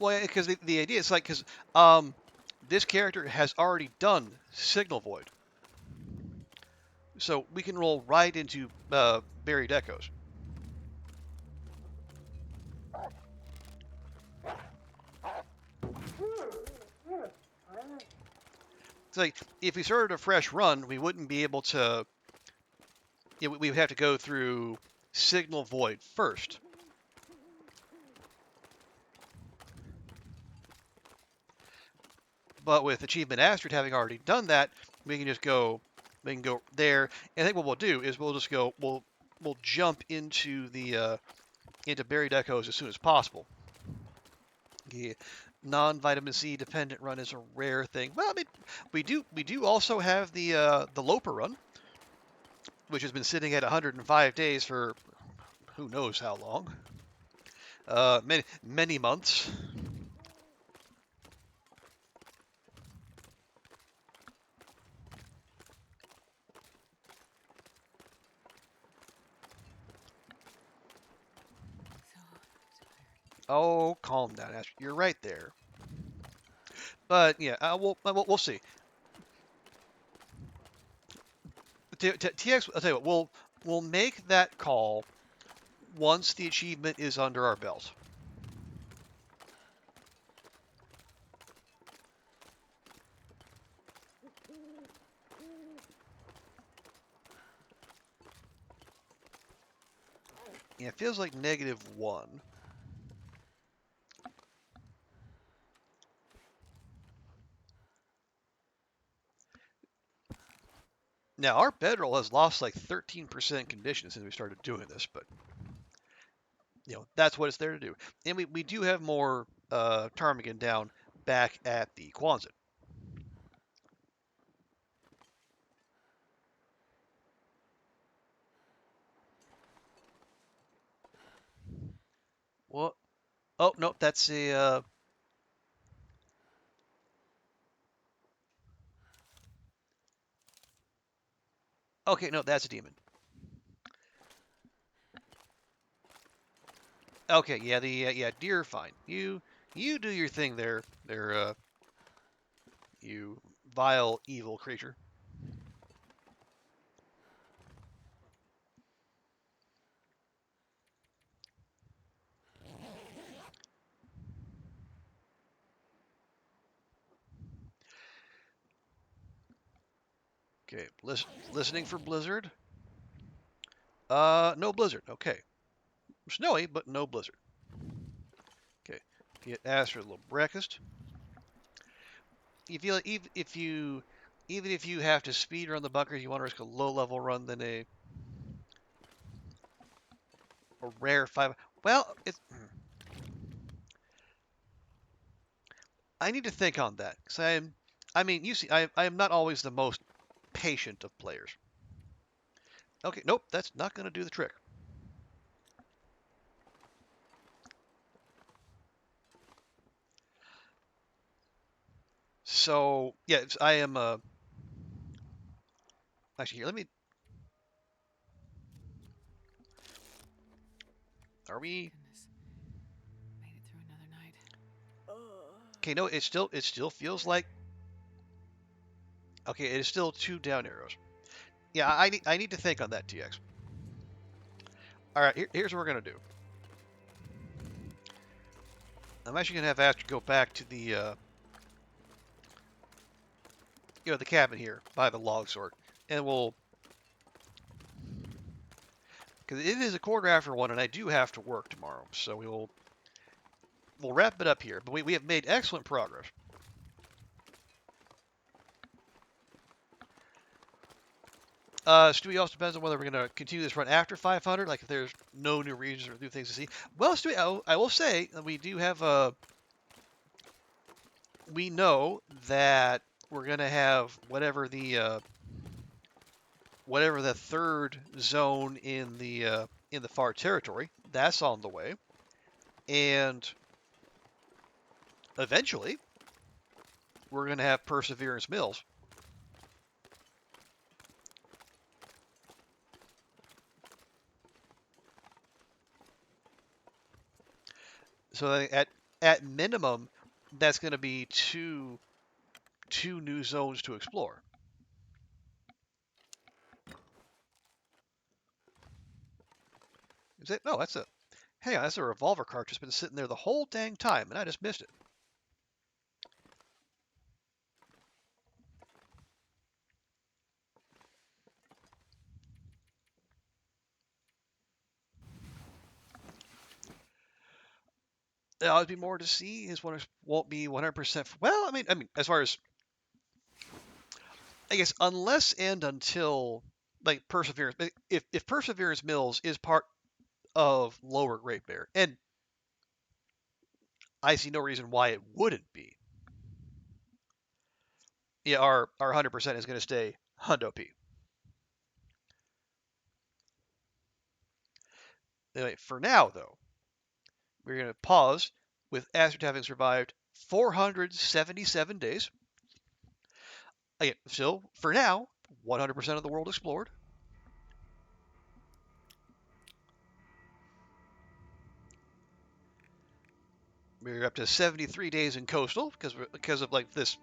Well, because the idea is because this character has already done Signal Void, so we can roll right into Buried Echoes. It's like if we started a fresh run, we wouldn't be able to. We would have to go through Signal Void first. But with Achievement Astrid having already done that, we can just go. We can go there, and I think what we'll do is we'll just go. We'll jump into the into Buried Echoes as soon as possible. The non-vitamin C dependent run is a rare thing. Well, I mean, we do also have the Loper run, which has been sitting at 105 days for who knows how long. Many months. Oh, calm down, Astrid. You're right there. But yeah, we'll see. TX, I'll tell you what. We'll make that call once the achievement is under our belt. Yeah, it feels like -1. Now, our bedroll has lost like 13% condition since we started doing this, but that's what it's there to do. And we do have more ptarmigan down back at the Quonset. What? Oh, no, that's a... Okay, no, that's a demon. Okay, yeah, deer are fine. You do your thing there, you vile, evil creature. Okay, listening for blizzard. No blizzard. Okay, snowy, but no blizzard. Okay, get Astrid a little breakfast. You feel like even if you have to speed run the bunkers, you want to risk a low level run than a rare 5. Well, I need to think on that because you see, I am not always the most patient of players. Okay, nope, that's not going to do the trick. So yeah, I am. Actually, here, let me. Are we? Goodness. Made it through another night. Okay, no, it still feels like. Okay, it is still 2 down arrows. Yeah, I need to think on that, TX. All right, here's what we're gonna do. I'm actually gonna have Astrid go back to the the cabin here by the log sort, and we'll, because it is a quarter after 1, and I do have to work tomorrow, so we'll wrap it up here. But we have made excellent progress. Stewie, also depends on whether we're going to continue this run after 500, like if there's no new regions or new things to see. Well, Stewie, I will say that we do have we know that we're going to have whatever the third zone in the far territory, that's on the way, and eventually we're going to have Perseverance Mills. So at minimum, that's going to be two new zones to explore. Is it? No, that's a. Hang on, that's a revolver cartridge. Been sitting there the whole dang time, and I just missed it. There'll always be more to see. His one won't be 100%. Well, I mean, as far as I guess, unless and until like Perseverance, if Perseverance Mills is part of Lower Great Bear, and I see no reason why it wouldn't be. Yeah, our 100% is going to stay Hundo P. Anyway, for now, though, we're going to pause with Astrid having survived 477 days. Again, so for now, 100% of the world explored. We're up to 73 days in coastal because of like this,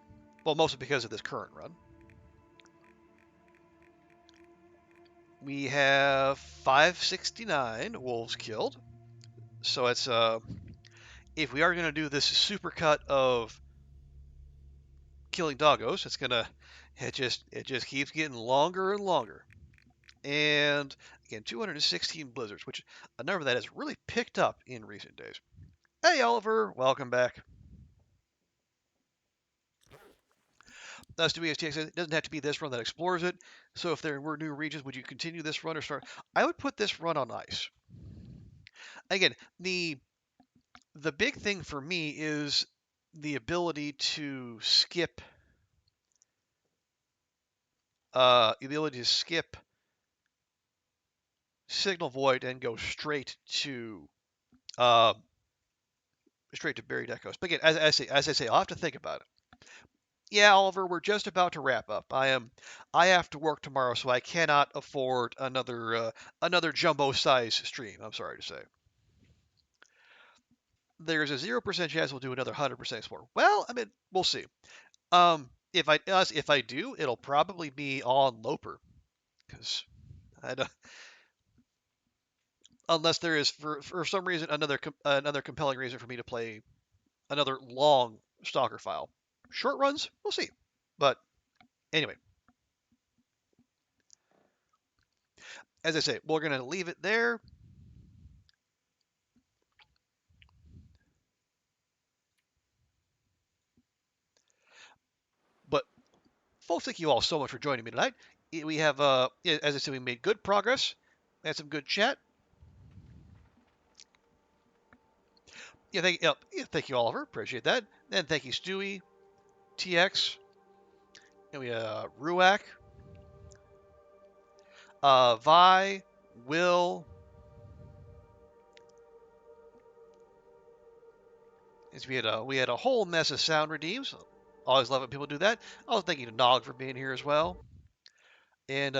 well, mostly because of this current run. We have 569 wolves killed. So it's if we are going to do this super cut of killing doggos, it just keeps getting longer and longer. And again, 216 blizzards, which a number that has really picked up in recent days. Hey Oliver, welcome back. us doing STX, it doesn't have to be this run that explores it. So if there were new regions, would you continue this run or start? I would put this run on ice. Again, the big thing for me is the ability to skip Signal Void and go straight to Buried Echoes. But again, as I say, I'll have to think about it. Yeah, Oliver, we're just about to wrap up. I have to work tomorrow, so I cannot afford another jumbo size stream. I'm sorry to say. There's a 0% chance we'll do another 100% explore. Well, I mean, we'll see. If I do, it'll probably be on Loper, because I don't, unless there is for some reason another compelling reason for me to play another long Stalker file. Short runs, we'll see. But anyway, as I say, we're gonna leave it there. But folks, thank you all so much for joining me tonight. We have, as I said, we made good progress. We had some good chat. Yeah, thank you, Oliver. Appreciate that. And thank you, Stewie, TX, and we have Ruak, Vi, Will. We had a whole mess of sound redeems. Always love when people do that. Also, thank you to Nog for being here as well. And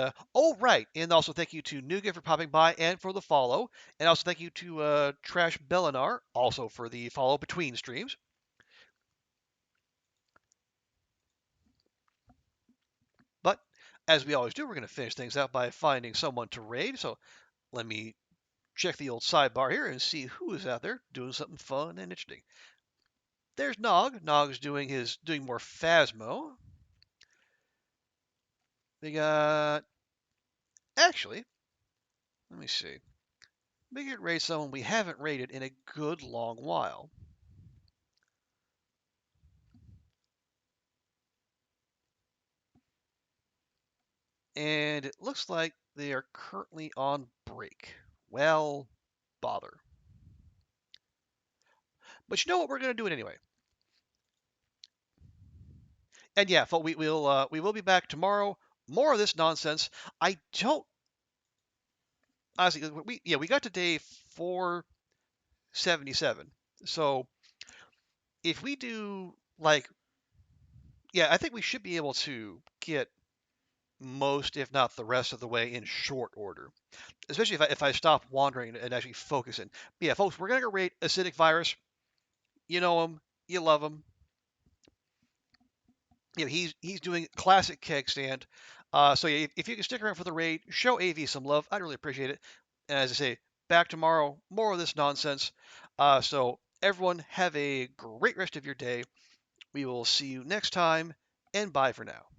right, and also thank you to Nuga for popping by and for the follow, and also thank you to Trash Bellinar also for the follow between streams. But as we always do, we're going to finish things out by finding someone to raid. So let me check the old sidebar here and see who is out there doing something fun and interesting. There's Nog. Nog's doing more Phasmo. We got actually, let me see. We could raid someone we haven't raided in a good long while. And it looks like they are currently on break. Well, bother. But you know what? We're going to do it anyway. And yeah, we will be back tomorrow. More of this nonsense. I don't honestly. We got to day 477. So if we do I think we should be able to get most, if not the rest of the way in short order. Especially if I stop wandering and actually focusing. But yeah, folks, we're gonna go rate Acidic Virus. You know him, you love him. He's doing classic keg stand. So yeah, if you can stick around for the raid, show AV some love. I'd really appreciate it. And as I say, back tomorrow, more of this nonsense. So everyone have a great rest of your day. We will see you next time, and bye for now.